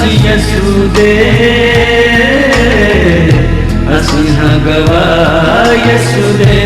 यसुदे यसुदे।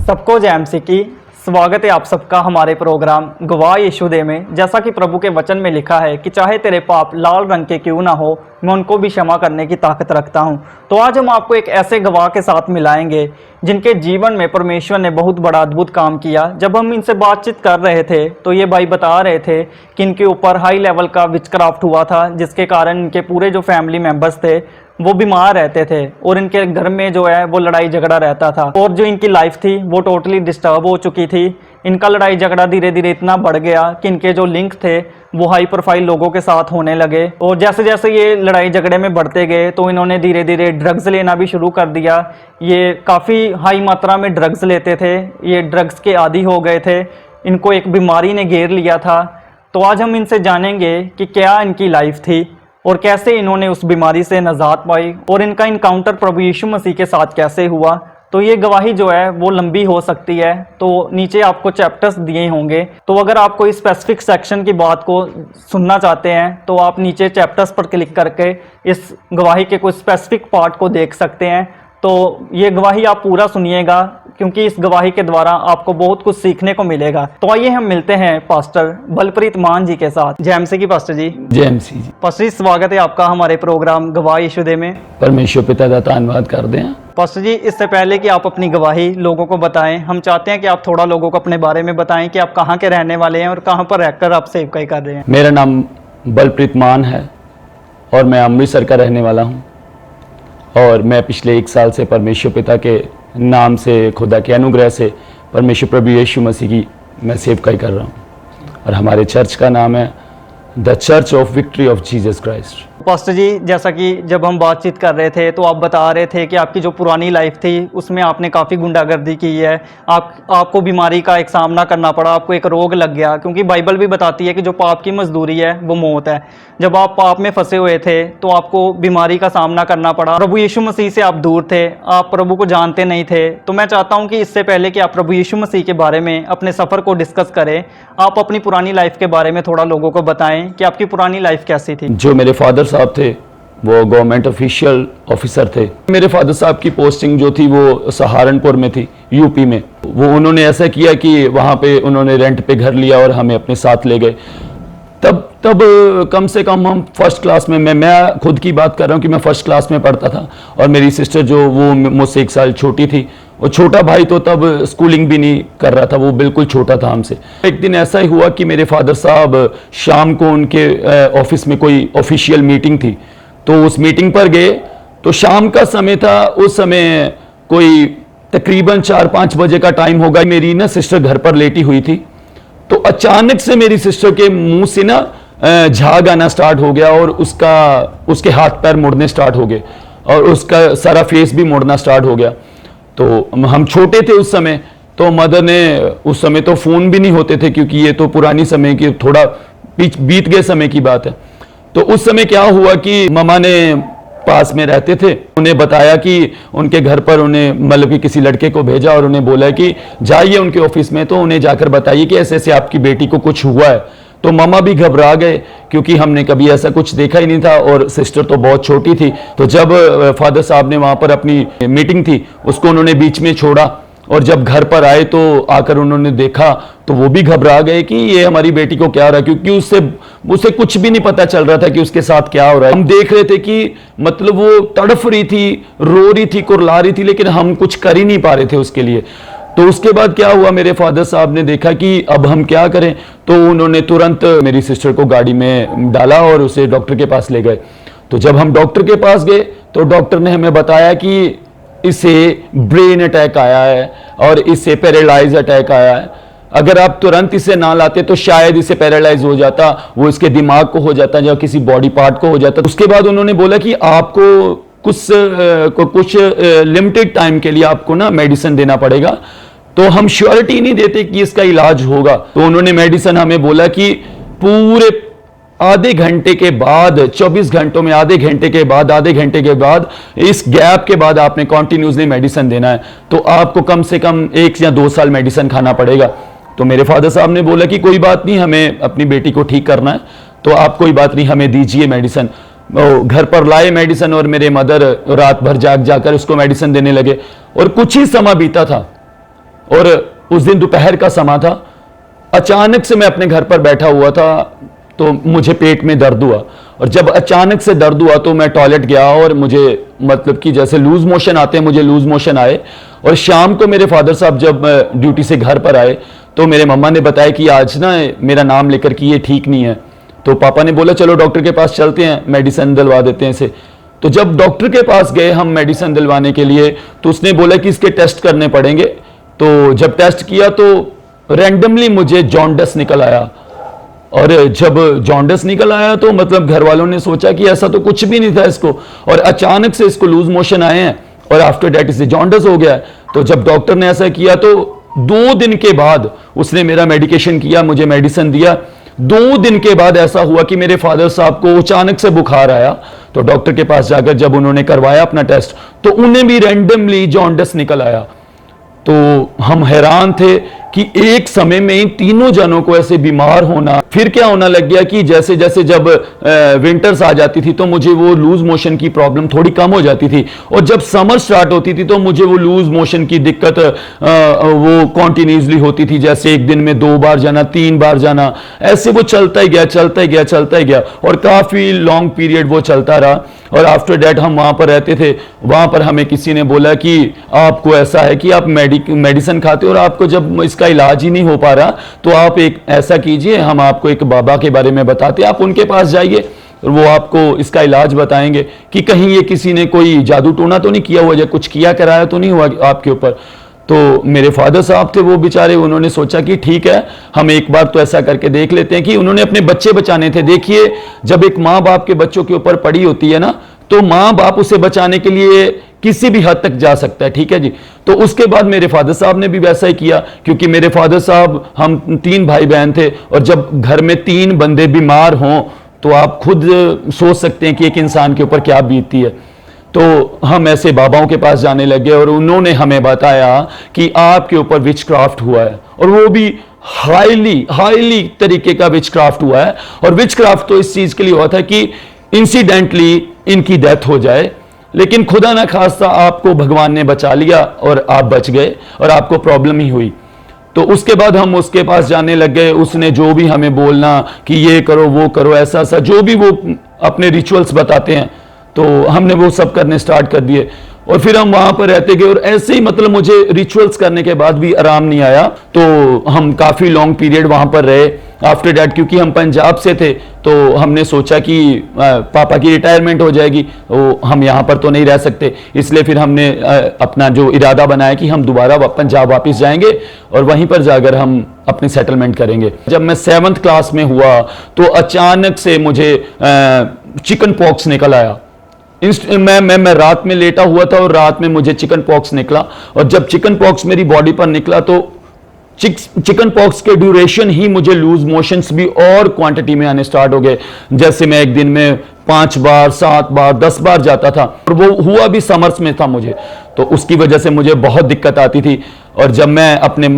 सबको जय मसीह की। स्वागत है आप सबका हमारे प्रोग्राम गवाह यीशु दे में। जैसा कि प्रभु के वचन में लिखा है कि चाहे तेरे पाप लाल रंग के क्यों ना हो, मैं उनको भी क्षमा करने की ताकत रखता हूं। तो आज हम आपको एक ऐसे गवाह के साथ मिलाएंगे जिनके जीवन में परमेश्वर ने बहुत बड़ा अद्भुत काम किया। जब हम इनसे बातचीत कर रहे थे तो ये भाई बता रहे थे कि इनके ऊपर हाई लेवल का विचक्राफ्ट हुआ था, जिसके कारण इनके पूरे जो फैमिली मेम्बर्स थे वो बीमार रहते थे और इनके घर में जो है वो लड़ाई झगड़ा रहता था और जो इनकी लाइफ थी वो टोटली डिस्टर्ब हो चुकी थी। इनका लड़ाई झगड़ा धीरे धीरे इतना बढ़ गया कि इनके जो लिंक थे वो हाई प्रोफाइल लोगों के साथ होने लगे और जैसे जैसे ये लड़ाई झगड़े में बढ़ते गए तो इन्होंने धीरे धीरे ड्रग्स लेना भी शुरू कर दिया। ये काफ़ी हाई मात्रा में ड्रग्स लेते थे, ये ड्रग्स के आदी हो गए थे, इनको एक बीमारी ने घेर लिया था। तो आज हम इनसे जानेंगे कि क्या इनकी लाइफ थी और कैसे इन्होंने उस बीमारी से निजात पाई और इनका इनकाउंटर प्रभु यीशु मसीह के साथ कैसे हुआ। तो ये गवाही जो है वो लंबी हो सकती है, तो नीचे आपको चैप्टर्स दिए होंगे। तो अगर आप कोई स्पेसिफिक सेक्शन की बात को सुनना चाहते हैं तो आप नीचे चैप्टर्स पर क्लिक करके इस गवाही के कुछ स्पेसिफिक पार्ट को देख सकते हैं। तो ये गवाही आप पूरा सुनिएगा क्योंकि इस गवाही के द्वारा आपको बहुत कुछ सीखने को मिलेगा। तो आइए हम मिलते हैं पास्टर बलप्रीत मान जी के साथ। जय मसीह की पास्टर जी। जय मसीह जी। पास्टर जी स्वागत है आपका हमारे प्रोग्राम गवाह यीशु दे में। परमेश्वर पिता का धन्यवाद कर दें। पास्टर जी इससे पहले कि आप अपनी गवाही लोगों को बताएं, हम चाहते हैं कि आप थोड़ा लोगों को अपने बारे में बताएं कि आप कहाँ के रहने वाले हैं और कहाँ पर रहकर आप सेवकाई कर रहे हैं। मेरा नाम बलप्रीत मान है और मैं अमृतसर का रहने वाला हूँ और मैं पिछले 1 साल से परमेश्वर पिता के नाम से, खुदा के अनुग्रह से परमेश्वर प्रभु यीशु मसीह की मैं सेवकाई कर रहा हूँ और हमारे चर्च का नाम है the church of victory of Jesus Christ. Pastor ji जैसा कि जब हम बातचीत कर रहे थे तो आप बता रहे थे कि आपकी जो पुरानी लाइफ थी उसमें आपने काफ़ी गुंडागर्दी की है, आपको बीमारी का एक सामना करना पड़ा, आपको एक रोग लग गया क्योंकि बाइबल भी बताती है कि जो पाप की मजदूरी है वो मौत है। जब आप पाप में फंसे हुए थे तो आपको बीमारी का सामना करना पड़ा। प्रभु यीशु मसीह से आप दूर थे, आप प्रभु को जानते नहीं थे। तो मैं चाहता हूँ कि इससे पहले कि आप प्रभु यीशु मसीह के बारे में अपने सफ़र को डिस्कस करें, आप अपनी पुरानी लाइफ के बारे में थोड़ा लोगों को बताएं कि आपकी पुरानी लाइफ कैसी थी। जो मेरे फादर साहब थे वो गवर्नमेंट ऑफिशियल ऑफिसर थे। मेरे फादर साहब की पोस्टिंग जो थी वो सहारनपुर में थी, यूपी में। वो उन्होंने ऐसा किया कि वहाँ पे उन्होंने रेंट पे घर लिया और हमें अपने साथ ले गए। तब कम से कम हम फर्स्ट क्लास में, मैं खुद की बात कर रहा हूँ कि मैं फर्स्ट क्लास में पढ़ता था और मेरी सिस्टर जो वो मुझसे 1 साल छोटी थी, और छोटा भाई तो तब स्कूलिंग भी नहीं कर रहा था, वो बिल्कुल छोटा था हमसे। एक दिन ऐसा ही हुआ कि मेरे फादर साहब शाम को उनके ऑफिस में कोई ऑफिशियल मीटिंग थी तो उस मीटिंग पर गए। तो शाम का समय था, उस समय कोई तकरीबन 4-5 बजे का टाइम होगा। मेरी ना सिस्टर घर पर लेटी हुई थी तो अचानक से मेरी सिस्टर के मुंह से ना झाग आना स्टार्ट हो गया और उसके हाथ पैर मुड़ने स्टार्ट हो गए और उसका सारा फेस भी मुड़ना स्टार्ट हो गया। तो हम छोटे थे उस समय, तो मदर ने, उस समय तो फ़ोन भी नहीं होते थे क्योंकि ये तो पुरानी समय की, थोड़ा बीत गए समय की बात है। तो उस समय क्या हुआ कि ममा ने पास में रहते थे, उन्हें बताया कि उनके घर पर उन्हें मतलब कि किसी लड़के को भेजा और उन्हें बोला कि जाइए उनके ऑफिस में तो उन्हें जाकर बताइए कि ऐसे ऐसे आपकी बेटी को कुछ हुआ है। तो ममा भी घबरा गए क्योंकि हमने कभी ऐसा कुछ देखा ही नहीं था और सिस्टर तो बहुत छोटी थी। तो जब फादर साहब ने वहाँ पर अपनी मीटिंग थी उसको उन्होंने बीच में छोड़ा और जब घर पर आए तो आकर उन्होंने देखा तो वो भी घबरा गए कि ये हमारी बेटी को क्या हो रहा है, क्योंकि उससे कुछ भी नहीं पता चल रहा था कि उसके साथ क्या हो रहा है। हम देख रहे थे कि मतलब वो तड़फ रही थी, रो रही थी, कुरला रही थी, लेकिन हम कुछ कर ही नहीं पा रहे थे उसके लिए। तो उसके बाद क्या हुआ, मेरे फादर साहब ने देखा कि अब हम क्या करें, तो उन्होंने तुरंत मेरी सिस्टर को गाड़ी में डाला और उसे डॉक्टर के पास ले गए। तो जब हम डॉक्टर के पास गए तो डॉक्टर ने हमें बताया कि इसे ब्रेन अटैक आया है और इससे पैरालाइज अटैक आया है। अगर आप तुरंत इसे ना लाते तो शायद इसे पैरालाइज हो जाता, वो इसके दिमाग को हो जाता या किसी बॉडी पार्ट को हो जाता। उसके बाद उन्होंने बोला कि आपको कुछ लिमिटेड टाइम के लिए आपको ना मेडिसिन देना पड़ेगा, तो हम श्योरिटी नहीं देते कि इसका इलाज होगा। तो उन्होंने मेडिसिन हमें बोला कि पूरे आधे घंटे के बाद, 24 घंटों में आधे घंटे के बाद इस गैप के बाद आपने कॉन्टिन्यूसली मेडिसिन देना है, तो आपको कम से कम 1 या 2 साल मेडिसिन खाना पड़ेगा। तो मेरे फादर साहब ने बोला कि कोई बात नहीं, हमें अपनी बेटी को ठीक करना है। तो आप कोई बात नहीं, हमें दीजिए मेडिसिन। वो घर पर लाए मेडिसिन और मेरे मदर रात भर जाग जाकर उसको मेडिसिन देने लगे। और कुछ ही समय बीता था और उस दिन दोपहर का समय था। अचानक से मैं अपने घर पर बैठा हुआ था तो मुझे पेट में दर्द हुआ, और जब अचानक से दर्द हुआ तो मैं टॉयलेट गया और मुझे मतलब कि जैसे लूज मोशन आते हैं, मुझे लूज मोशन आए। और शाम को मेरे फादर साहब जब ड्यूटी से घर पर आए तो मेरे मम्मा ने बताया कि आज ना मेरा नाम लेकर कि ये ठीक नहीं है। तो पापा ने बोला चलो डॉक्टर के पास चलते हैं, मेडिसिन दिलवा देते हैं इसे। तो जब डॉक्टर के पास गए हम मेडिसिन दिलवाने के लिए, तो उसने बोला कि इसके टेस्ट करने पड़ेंगे। तो जब टेस्ट किया तो रैंडमली मुझे जॉन्डिस निकल आया। और जब जॉन्डिस निकल आया तो मतलब घर वालों ने सोचा कि ऐसा तो कुछ भी नहीं था इसको, और अचानक से इसको लूज मोशन आए हैं और आफ्टर दैट इसे जॉन्डिस हो गया है। तो जब डॉक्टर ने ऐसा किया तो 2 दिन के बाद उसने मेरा मेडिकेशन किया, मुझे मेडिसिन दिया। 2 दिन के बाद ऐसा हुआ कि मेरे फादर साहब को अचानक से बुखार आया। तो डॉक्टर के पास जाकर जब उन्होंने करवाया अपना टेस्ट तो उन्हें भी रैंडमली जॉन्डिस निकल आया। तो हम हैरान थे कि एक समय में इन तीनों जनों को ऐसे बीमार होना। फिर क्या होना लग गया कि जैसे जैसे जब विंटर्स आ जाती थी तो मुझे वो लूज मोशन की प्रॉब्लम थोड़ी कम हो जाती थी, और जब समर स्टार्ट होती थी तो मुझे वो लूज मोशन की दिक्कत वो कॉन्टिन्यूसली होती थी। जैसे एक दिन में 2 बार जाना, 3 बार जाना, ऐसे वो चलता ही गया, चलता ही गया, चलता ही गया, और काफी लॉन्ग पीरियड वो चलता रहा। और आफ्टर दैट हम वहां पर रहते थे, वहां पर हमें किसी ने बोला कि आपको ऐसा है कि आप मेडिसिन खाते हो और आपको जब इसका इलाज ही नहीं हो पा रहा तो आप एक ऐसा कीजिए, हम आपको एक बाबा के बारे में बताते हैं, आप उनके पास जाइए और वो आपको इसका इलाज बताएंगे कि कहीं ये किसी ने कोई जादू टोना तो नहीं किया हुआ, या कुछ किया कराया तो नहीं हुआ आपके ऊपर। तो मेरे फादर साहब थे वो बेचारे, उन्होंने सोचा कि ठीक है हम एक बार तो ऐसा करके देख लेते हैं, कि उन्होंने अपने बच्चे बचाने थे। देखिए जब एक माँ बाप के बच्चों के ऊपर पड़ी होती है ना, तो माँ बाप उसे बचाने के लिए किसी भी हद तक जा सकता है, ठीक है जी। तो उसके बाद मेरे फादर साहब ने भी वैसा ही किया, क्योंकि मेरे फादर साहब, हम 3 भाई बहन थे, और जब घर में 3 बंदे बीमार हों तो आप खुद सोच सकते हैं कि एक इंसान के ऊपर क्या बीतती है। तो हम ऐसे बाबाओं के पास जाने लगे और उन्होंने हमें बताया कि आपके ऊपर विच क्राफ्ट हुआ है, और वो भी हाईली तरीके का विच क्राफ्ट हुआ है। और विच क्राफ्ट तो इस चीज के लिए हुआ था कि इंसिडेंटली इनकी डेथ हो जाए, लेकिन खुदा ना खास्ता आपको भगवान ने बचा लिया और आप बच गए और आपको प्रॉब्लम ही हुई। तो उसके बाद हम उसके पास जाने लग गए। उसने जो भी हमें बोलना कि ये करो वो करो, ऐसा ऐसा जो भी वो अपने रिचुअल्स बताते हैं, तो हमने वो सब करने स्टार्ट कर दिए। और फिर हम वहां पर रहते गए, और ऐसे ही मतलब मुझे रिचुअल्स करने के बाद भी आराम नहीं आया, तो हम काफी लॉन्ग पीरियड वहां पर रहे। आफ्टर डैट क्योंकि हम पंजाब से थे तो हमने सोचा कि पापा की रिटायरमेंट हो जाएगी, तो हम यहाँ पर तो नहीं रह सकते, इसलिए फिर हमने अपना जो इरादा बनाया कि हम दोबारा पंजाब वापस जाएंगे और वहीं पर जाकर हम अपनी सेटलमेंट करेंगे। जब मैं 7th क्लास में हुआ तो अचानक से मुझे चिकन पॉक्स निकल आया। मैं रात में लेटा हुआ था और रात में मुझे चिकन पॉक्स निकला, और जब चिकन पॉक्स मेरी बॉडी पर निकला तो चिकन पॉक्स के ड्यूरेशन ही मुझे लूज मोशंस भी और क्वांटिटी में आने स्टार्ट हो गए। जैसे मैं एक दिन में 5 बार, 7 बार, 10 बार जाता था, और वो हुआ भी समर्स में था मुझे, तो उसकी वजह से मुझे बहुत दिक्कत आती थी। और जब मैं अपने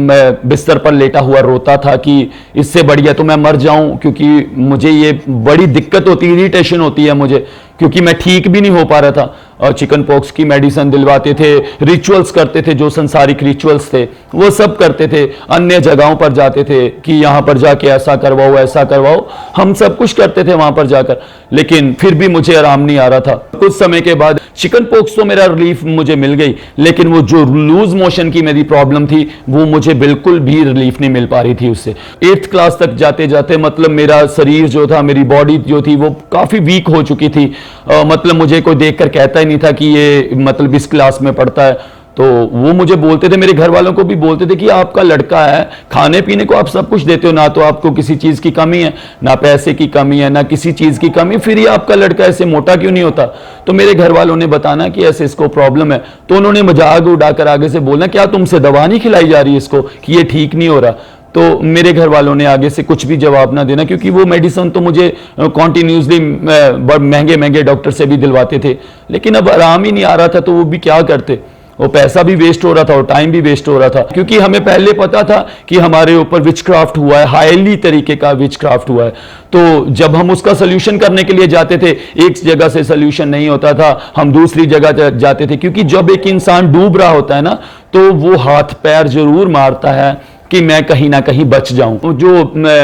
बिस्तर पर लेटा हुआ रोता था कि इससे बढ़िया तो मैं मर जाऊं, क्योंकि मुझे ये बड़ी दिक्कत होती है, इरिटेशन होती है मुझे, क्योंकि मैं ठीक भी नहीं हो पा रहा था। और चिकन पॉक्स की मेडिसिन दिलवाते थे, रिचुअल्स करते थे, जो संसारिक रिचुअल्स थे वो सब करते थे, अन्य जगहों पर जाते थे कि यहाँ पर जाके ऐसा करवाओ ऐसा करवाओ, हम सब कुछ करते थे वहां पर जाकर, लेकिन फिर भी मुझे आराम नहीं आ रहा था। कुछ समय के बाद चिकन पॉक्स तो मेरा रिलीफ मुझे मिल गई, लेकिन वो जो लूज मोशन की मेरी प्रॉब्लम थी वो मुझे बिल्कुल भी रिलीफ नहीं मिल पा रही थी उससे। 8th क्लास तक जाते जाते मतलब मेरा शरीर जो था, मेरी बॉडी जो थी वो काफी वीक हो चुकी थी। मतलब मुझे कोई देखकर कहता ही नहीं था कि ये मतलब इस क्लास में पढ़ता है, तो वो मुझे बोलते थे, मेरे घर वालों को भी बोलते थे कि आपका लड़का है, खाने पीने को आप सब कुछ देते हो, ना तो आपको किसी चीज की कमी है, ना पैसे की कमी है, ना किसी चीज की कमी, फिर ये आपका लड़का ऐसे मोटा क्यों नहीं होता। तो मेरे घर वालों ने बताना कि ऐसे इसको प्रॉब्लम है, तो उन्होंने मजाक उड़ाकर आगे से बोलना क्या तुमसे दवा नहीं खिलाई जा रही है इसको कि ये ठीक नहीं हो रहा। तो मेरे घर वालों ने आगे से कुछ भी जवाब ना देना, क्योंकि वो मेडिसिन तो मुझे कॉन्टिन्यूसली महंगे महंगे डॉक्टर से भी दिलवाते थे, लेकिन अब आराम ही नहीं आ रहा था, तो वो भी क्या करते। वो पैसा भी वेस्ट हो रहा था और टाइम भी वेस्ट हो रहा था, क्योंकि हमें पहले पता था कि हमारे ऊपर विचक्राफ्ट हुआ है, हाईली तरीके का विचक्राफ्ट हुआ है। तो जब हम उसका सोल्यूशन करने के लिए जाते थे, एक जगह से सोल्यूशन नहीं होता था, हम दूसरी जगह जाते थे, क्योंकि जब एक इंसान डूब रहा होता है ना, तो वो हाथ पैर जरूर मारता है कि मैं कहीं ना कहीं बच जाऊं। जो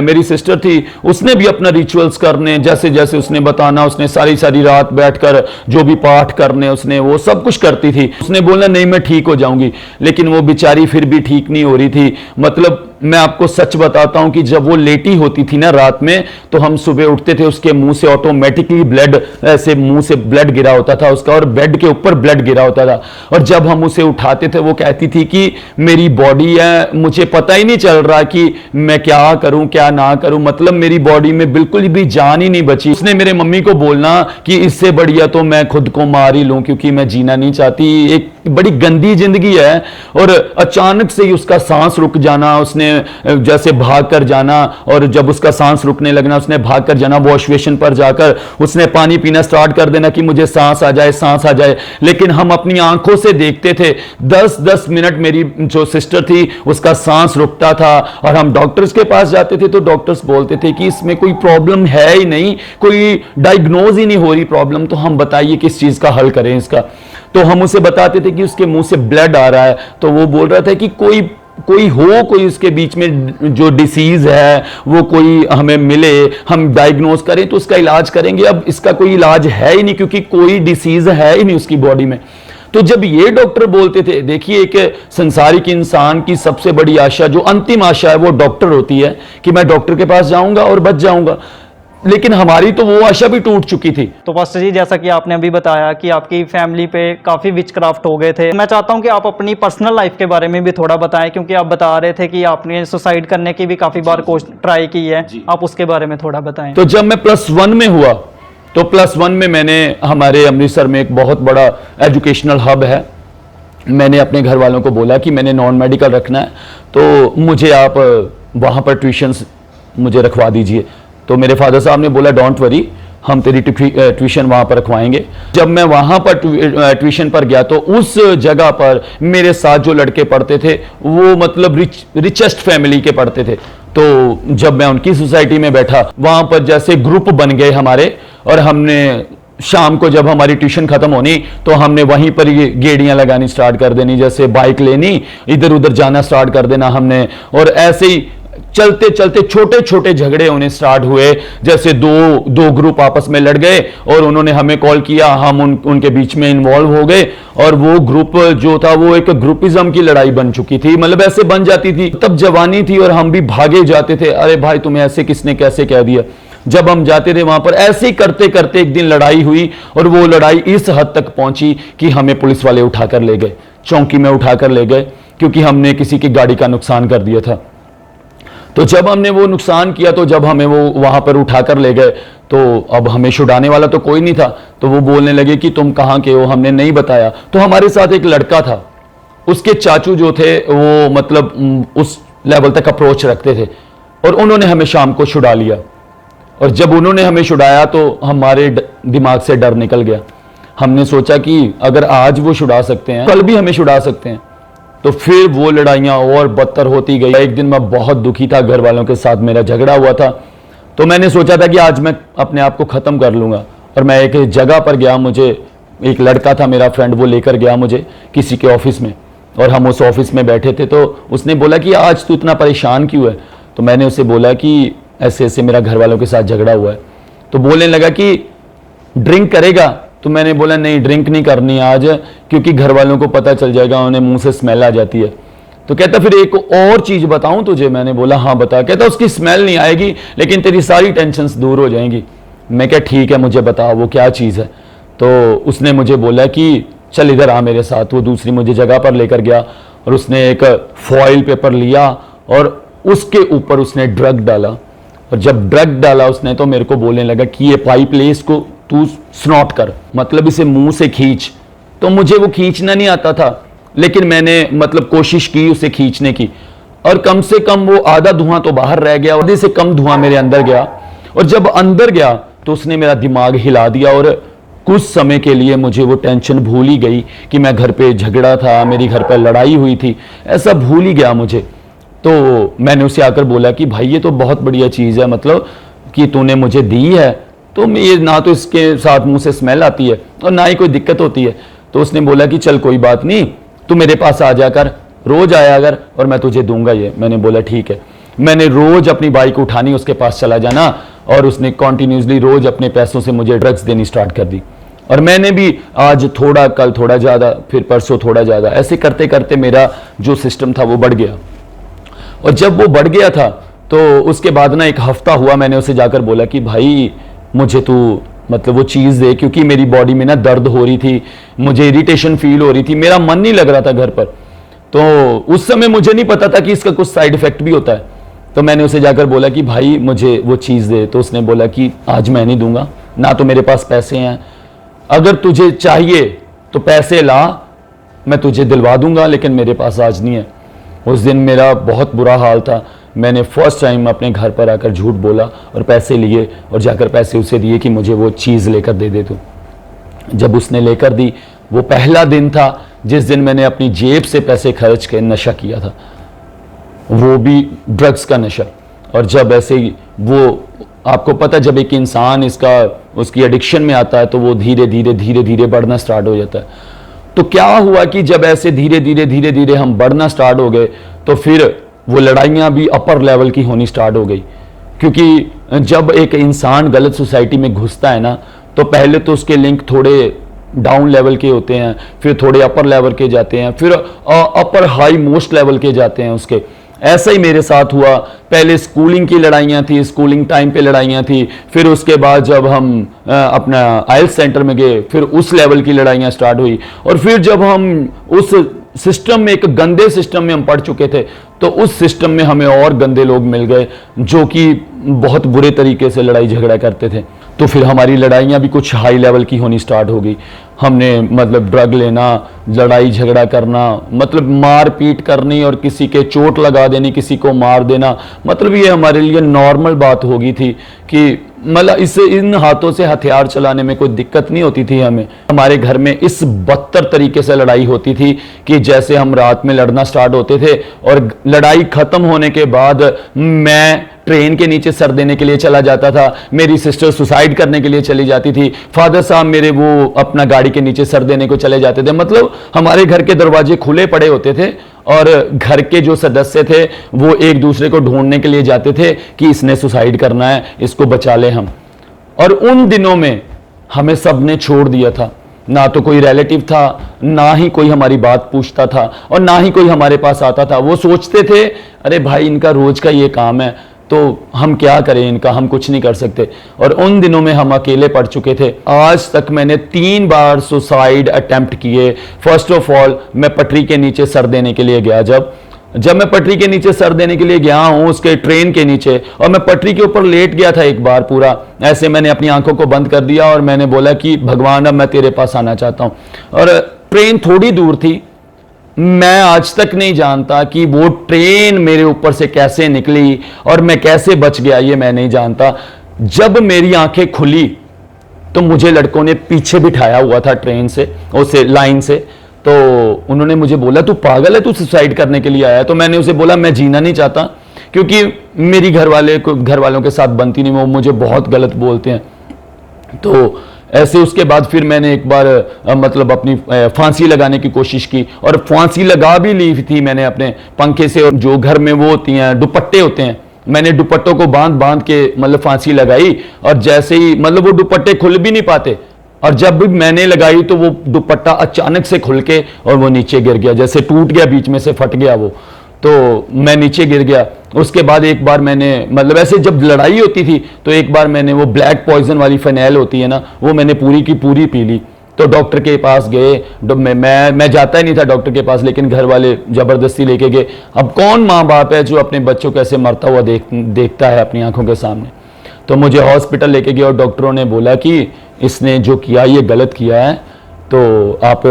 मेरी सिस्टर थी, उसने भी अपना रिचुअल्स करने, जैसे जैसे उसने बताना, उसने सारी सारी रात बैठकर जो भी पाठ करने, उसने वो सब कुछ करती थी। उसने बोला नहीं मैं ठीक हो जाऊंगी, लेकिन वो बेचारी फिर भी ठीक नहीं हो रही थी। मतलब मैं आपको सच बताता हूं कि जब वो लेटी होती थी ना रात में, तो हम सुबह उठते थे, उसके मुंह से ऑटोमेटिकली ब्लड, ऐसे मुंह से ब्लड गिरा होता था उसका, और बेड के ऊपर ब्लड गिरा होता था। और जब हम उसे उठाते थे, वो कहती थी कि मेरी बॉडी है, मुझे पता ही नहीं चल रहा कि मैं क्या करूं क्या ना करूं, मतलब मेरी बॉडी में बिल्कुल भी जान ही नहीं बची। उसने मेरे मम्मी को बोलना कि इससे बढ़िया तो मैं खुद को मार ही लूं, क्योंकि मैं जीना नहीं चाहती, एक बड़ी गंदी जिंदगी है। और अचानक से ही उसका सांस रुक जाना, उसने जैसे भाग कर जाना, और जब उसका सांस रुकने लगना, उसने भाग कर जाना वॉश बेसिन पर जाकर, उसने पानी पीना स्टार्ट कर देना कि मुझे सांस आ जाए, सांस आ जाए। लेकिन हम अपनी आंखों से देखते थे 10-10 मिनट मेरी जो सिस्टर थी उसका सांस रुकता था, और हम डॉक्टर्स के पास जाते थे तो डॉक्टर्स बोलते थे कि इसमें कोई प्रॉब्लम है ही नहीं, कोई डायग्नोज ही नहीं हो रही प्रॉब्लम, तो हम बताइए किस चीज का हल करें इसका। तो हम उसे बताते थे कि उसके मुंह से ब्लड आ रहा है, तो वो बोल रहा था कि कोई उसके बीच में जो डिसीज है वो कोई हमें मिले, हम डायग्नोज करें तो उसका इलाज करेंगे। अब इसका कोई इलाज है ही नहीं, क्योंकि कोई डिसीज है ही नहीं उसकी बॉडी में। तो जब ये डॉक्टर बोलते थे, देखिए एक संसारिक इंसान की सबसे बड़ी आशा, जो अंतिम आशा है, वो डॉक्टर होती है कि मैं डॉक्टर के पास जाऊंगा और बच जाऊंगा, लेकिन हमारी तो वो आशा भी टूट चुकी थी। तो पास्टर जी, जैसा कि आपने अभी बताया कि आपकी फैमिली पे काफ़ी विचक्राफ्ट हो गए थे, मैं चाहता हूं कि आप अपनी पर्सनल लाइफ के बारे में भी थोड़ा बताएं, क्योंकि आप बता रहे थे कि आपने सुसाइड करने की भी काफ़ी बार ट्राई की है, आप उसके बारे में थोड़ा बताएं। तो जब मैं +1 में हुआ, तो +1 में मैंने, हमारे अमृतसर में एक बहुत बड़ा एजुकेशनल हब है, मैंने अपने घर वालों को बोला कि मैंने नॉन मेडिकल रखना है, तो मुझे आप वहाँ पर ट्यूशन्स मुझे रखवा दीजिए। तो मेरे फादर साहब ने बोला डोंट वरी, हम तेरी ट्यूशन वहाँ पर रखवाएंगे। जब मैं वहाँ पर ट्यूशन पर गया, तो उस जगह पर मेरे साथ जो लड़के पढ़ते थे वो मतलब रिचेस्ट फैमिली के पढ़ते थे। तो जब मैं उनकी सोसाइटी में बैठा, वहाँ पर जैसे ग्रुप बन गए हमारे, और हमने शाम को जब हमारी ट्यूशन खत्म होनी तो हमने वहीं पर ये गेड़ियां लगानी स्टार्ट कर देनी, जैसे बाइक लेनी, इधर उधर जाना स्टार्ट कर देना हमने। और ऐसे ही चलते चलते छोटे छोटे झगड़े होने स्टार्ट हुए, जैसे दो ग्रुप आपस में लड़ गए और उन्होंने हमें कॉल किया, हम उनके बीच में इन्वॉल्व हो गए, और वो ग्रुप जो था वो एक ग्रुपिज्म की लड़ाई बन चुकी थी, मतलब ऐसे बन जाती थी। तब जवानी थी और हम भी भागे जाते थे, अरे भाई तुम्हें ऐसे किसने कैसे कह दिया। जब हम जाते थे वहां पर, ऐसे ही करते करते एक दिन लड़ाई हुई, और वो लड़ाई इस हद तक पहुंची कि हमें पुलिस वाले उठाकर ले गए, चौकी में उठाकर ले गए, क्योंकि हमने किसी की गाड़ी का नुकसान कर दिया था। तो जब हमने वो नुकसान किया, तो जब हमें वो वहां पर उठाकर ले गए, तो अब हमें छुड़ाने वाला तो कोई नहीं था, तो वो बोलने लगे कि तुम कहाँ के हो, हमने नहीं बताया। तो हमारे साथ एक लड़का था, उसके चाचू जो थे वो मतलब उस लेवल तक अप्रोच रखते थे, और उन्होंने हमें शाम को छुड़ा लिया। और जब उन्होंने हमें छुड़ाया तो हमारे दिमाग से डर निकल गया। हमने सोचा कि अगर आज वो छुड़ा सकते हैं, कल भी हमें छुड़ा सकते हैं। तो फिर वो लड़ाइयाँ और बदतर होती गई। एक दिन मैं बहुत दुखी था, घर वालों के साथ मेरा झगड़ा हुआ था, तो मैंने सोचा था कि आज मैं अपने आप को ख़त्म कर लूँगा। और मैं एक जगह पर गया, मुझे एक लड़का था मेरा फ्रेंड, वो लेकर गया मुझे किसी के ऑफिस में, और हम उस ऑफिस में बैठे थे। तो उसने बोला कि आज तू इतना परेशान क्यों है। तो मैंने उसे बोला कि ऐसे ऐसे मेरा घर वालों के साथ झगड़ा हुआ है। तो बोलने लगा कि ड्रिंक करेगा। तो मैंने बोला नहीं, ड्रिंक नहीं करनी आज, क्योंकि घर वालों को पता चल जाएगा, उन्हें मुंह से स्मेल आ जाती है। तो कहता फिर एक और चीज बताऊं तुझे। मैंने बोला हाँ बता। कहता उसकी स्मेल नहीं आएगी, लेकिन तेरी सारी टेंशन्स दूर हो जाएंगी। मैं क्या ठीक है, मुझे बता वो क्या चीज़ है। तो उसने मुझे बोला कि चल इधर आ मेरे साथ। वो दूसरी मुझे जगह पर लेकर गया, और उसने एक फॉइल पेपर लिया और उसके ऊपर उसने ड्रग डाला। और जब ड्रग डाला उसने, तो मेरे को बोलने लगा कि ये पाइप ले, इसको तू स्नॉट कर, मतलब इसे मुंह से खींच। तो मुझे वो खींचना नहीं आता था, लेकिन मैंने मतलब कोशिश की उसे खींचने की, और कम से कम वो आधा धुआं तो बाहर रह गया, आधे से कम धुआं मेरे अंदर गया। और जब अंदर गया तो उसने मेरा दिमाग हिला दिया, और कुछ समय के लिए मुझे वो टेंशन भूल ही गई कि मैं घर पे झगड़ा था, मेरी घर पे लड़ाई हुई थी, ऐसा भूल ही गया मुझे। तो मैंने उसे आकर बोला कि भाई ये तो बहुत बढ़िया चीज़ है, मतलब कि तूने मुझे दी है, तो ये ना तो इसके साथ मुंह से स्मेल आती है और ना ही कोई दिक्कत होती है। तो उसने बोला कि चल कोई बात नहीं, तू मेरे पास आ जाकर, रोज आया अगर, और मैं तुझे दूंगा ये। मैंने बोला ठीक है। मैंने रोज अपनी बाइक उठानी, उसके पास चला जाना, और उसने कॉन्टिन्यूसली रोज अपने पैसों से मुझे ड्रग्स देनी स्टार्ट कर दी। और मैंने भी आज थोड़ा, कल थोड़ा ज़्यादा, फिर परसों थोड़ा ज़्यादा, ऐसे करते करते मेरा जो सिस्टम था वो बढ़ गया। और जब वो बढ़ गया था तो उसके बाद ना एक हफ्ता हुआ, मैंने उसे जाकर बोला कि भाई मुझे तू मतलब वो चीज़ दे, क्योंकि मेरी बॉडी में ना दर्द हो रही थी, मुझे इरिटेशन फील हो रही थी, मेरा मन नहीं लग रहा था घर पर। तो उस समय मुझे नहीं पता था कि इसका कुछ साइड इफेक्ट भी होता है। तो मैंने उसे जाकर बोला कि भाई मुझे वो चीज़ दे। तो उसने बोला कि आज मैं नहीं दूंगा, ना तो मेरे पास पैसे हैं, अगर तुझे चाहिए तो पैसे ला, मैं तुझे दिलवा दूंगा, लेकिन मेरे पास आज नहीं है। उस दिन मेरा बहुत बुरा हाल था। मैंने फर्स्ट टाइम अपने घर पर आकर झूठ बोला और पैसे लिए, और जाकर पैसे उसे दिए कि मुझे वो चीज़ लेकर दे दे तू। जब उसने लेकर दी, वो पहला दिन था जिस दिन मैंने अपनी जेब से पैसे खर्च के नशा किया था, वो भी ड्रग्स का नशा। और जब ऐसे ही वो, आपको पता, जब एक इंसान उसकी एडिक्शन में आता है तो वो धीरे धीरे बढ़ना स्टार्ट हो जाता है। तो क्या हुआ कि जब ऐसे धीरे धीरे हम बढ़ना स्टार्ट हो गए, तो फिर वो लड़ाइयाँ भी अपर लेवल की होनी स्टार्ट हो गई। क्योंकि जब एक इंसान गलत सोसाइटी में घुसता है ना, तो पहले तो उसके लिंक थोड़े डाउन लेवल के होते हैं, फिर थोड़े अपर लेवल के जाते हैं, फिर अपर हाई मोस्ट लेवल के जाते हैं उसके। ऐसा ही मेरे साथ हुआ। पहले स्कूलिंग की लड़ाइयाँ थी, स्कूलिंग टाइम पे लड़ाइयाँ थी, फिर उसके बाद जब हम अपना आइल्स सेंटर में गए, फिर उस लेवल की लड़ाइयाँ स्टार्ट हुई। और फिर जब हम उस सिस्टम में, एक गंदे सिस्टम में हम पड़ चुके थे, तो उस सिस्टम में हमें और गंदे लोग मिल गए जो कि बहुत बुरे तरीके से लड़ाई झगड़ा करते थे। तो फिर हमारी लड़ाइयाँ भी कुछ हाई लेवल की होनी स्टार्ट हो गई। हमने मतलब ड्रग लेना, लड़ाई झगड़ा करना, मतलब मार पीट करनी और किसी के चोट लगा देनी, किसी को मार देना, मतलब ये हमारे लिए नॉर्मल बात हो गई थी कि मतलब इससे इन हाथों से हथियार चलाने में कोई दिक्कत नहीं होती थी हमें। हमारे घर में इस बदतर तरीके से लड़ाई होती थी कि जैसे हम रात में लड़ना स्टार्ट होते थे और लड़ाई खत्म होने के बाद मैं ट्रेन के नीचे सर देने के लिए चला जाता था, मेरी सिस्टर सुसाइड करने के लिए चली जाती थी, फादर साहब मेरे वो अपना गाड़ी के नीचे सर देने को चले जाते थे। मतलब हमारे घर के दरवाजे खुले पड़े होते थे और घर के जो सदस्य थे वो एक दूसरे को ढूंढने के लिए जाते थे कि इसने सुसाइड करना है, इसको बचा ले हम। और उन दिनों में हमें सबने छोड़ दिया था, ना तो कोई रिलेटिव था, ना ही कोई हमारी बात पूछता था और ना ही कोई हमारे पास आता था। वो सोचते थे अरे भाई इनका रोज का ये काम है, तो हम क्या करें इनका, हम कुछ नहीं कर सकते। और उन दिनों में हम अकेले पड़ चुके थे। आज तक मैंने 3 बार सुसाइड अटेम्प्ट किए। फर्स्ट ऑफ ऑल मैं पटरी के नीचे सर देने के लिए गया। जब मैं पटरी के नीचे सर देने के लिए गया हूं, उसके ट्रेन के नीचे, और मैं पटरी के ऊपर लेट गया था एक बार पूरा ऐसे, मैंने अपनी आंखों को बंद कर दिया और मैंने बोला कि भगवान अब मैं तेरे पास आना चाहता हूं। और ट्रेन थोड़ी दूर थी, मैं आज तक नहीं जानता कि वो ट्रेन मेरे ऊपर से कैसे निकली और मैं कैसे बच गया, ये मैं नहीं जानता। जब मेरी आंखें खुली तो मुझे लड़कों ने पीछे बिठाया हुआ था ट्रेन से, उसे लाइन से। तो उन्होंने मुझे बोला तू पागल है, तू सुसाइड करने के लिए आया? तो मैंने उसे बोला मैं जीना नहीं चाहता, क्योंकि मेरी घर वालों के साथ बनती नहीं, वो मुझे बहुत गलत बोलते हैं। तो ऐसे उसके बाद फिर मैंने एक बार मतलब अपनी फांसी लगाने की कोशिश की और फांसी लगा भी ली थी मैंने अपने पंखे से। और जो घर में वो होती हैं दुपट्टे होते हैं, मैंने दुपट्टों को बांध के मतलब फांसी लगाई। और जैसे ही मतलब वो दुपट्टे खुल भी नहीं पाते, और जब भी मैंने लगाई तो वो दुपट्टा अचानक से खुल के और वो नीचे गिर गया, जैसे टूट गया, बीच में से फट गया वो। तो मैं नीचे गिर गया। उसके बाद एक बार मैंने मतलब ऐसे जब लड़ाई होती थी तो एक बार मैंने वो ब्लैक पॉइजन वाली फेनाइल होती है ना, वो मैंने पूरी की पूरी पी ली। तो डॉक्टर के पास गए, मैं जाता ही नहीं था डॉक्टर के पास, लेकिन घर वाले जबरदस्ती लेके गए। अब कौन माँ बाप है जो अपने बच्चों को ऐसे मरता हुआ देखता है अपनी आंखों के सामने। तो मुझे हॉस्पिटल लेके गए और डॉक्टरों ने बोला कि इसने जो किया ये गलत किया है, तो आप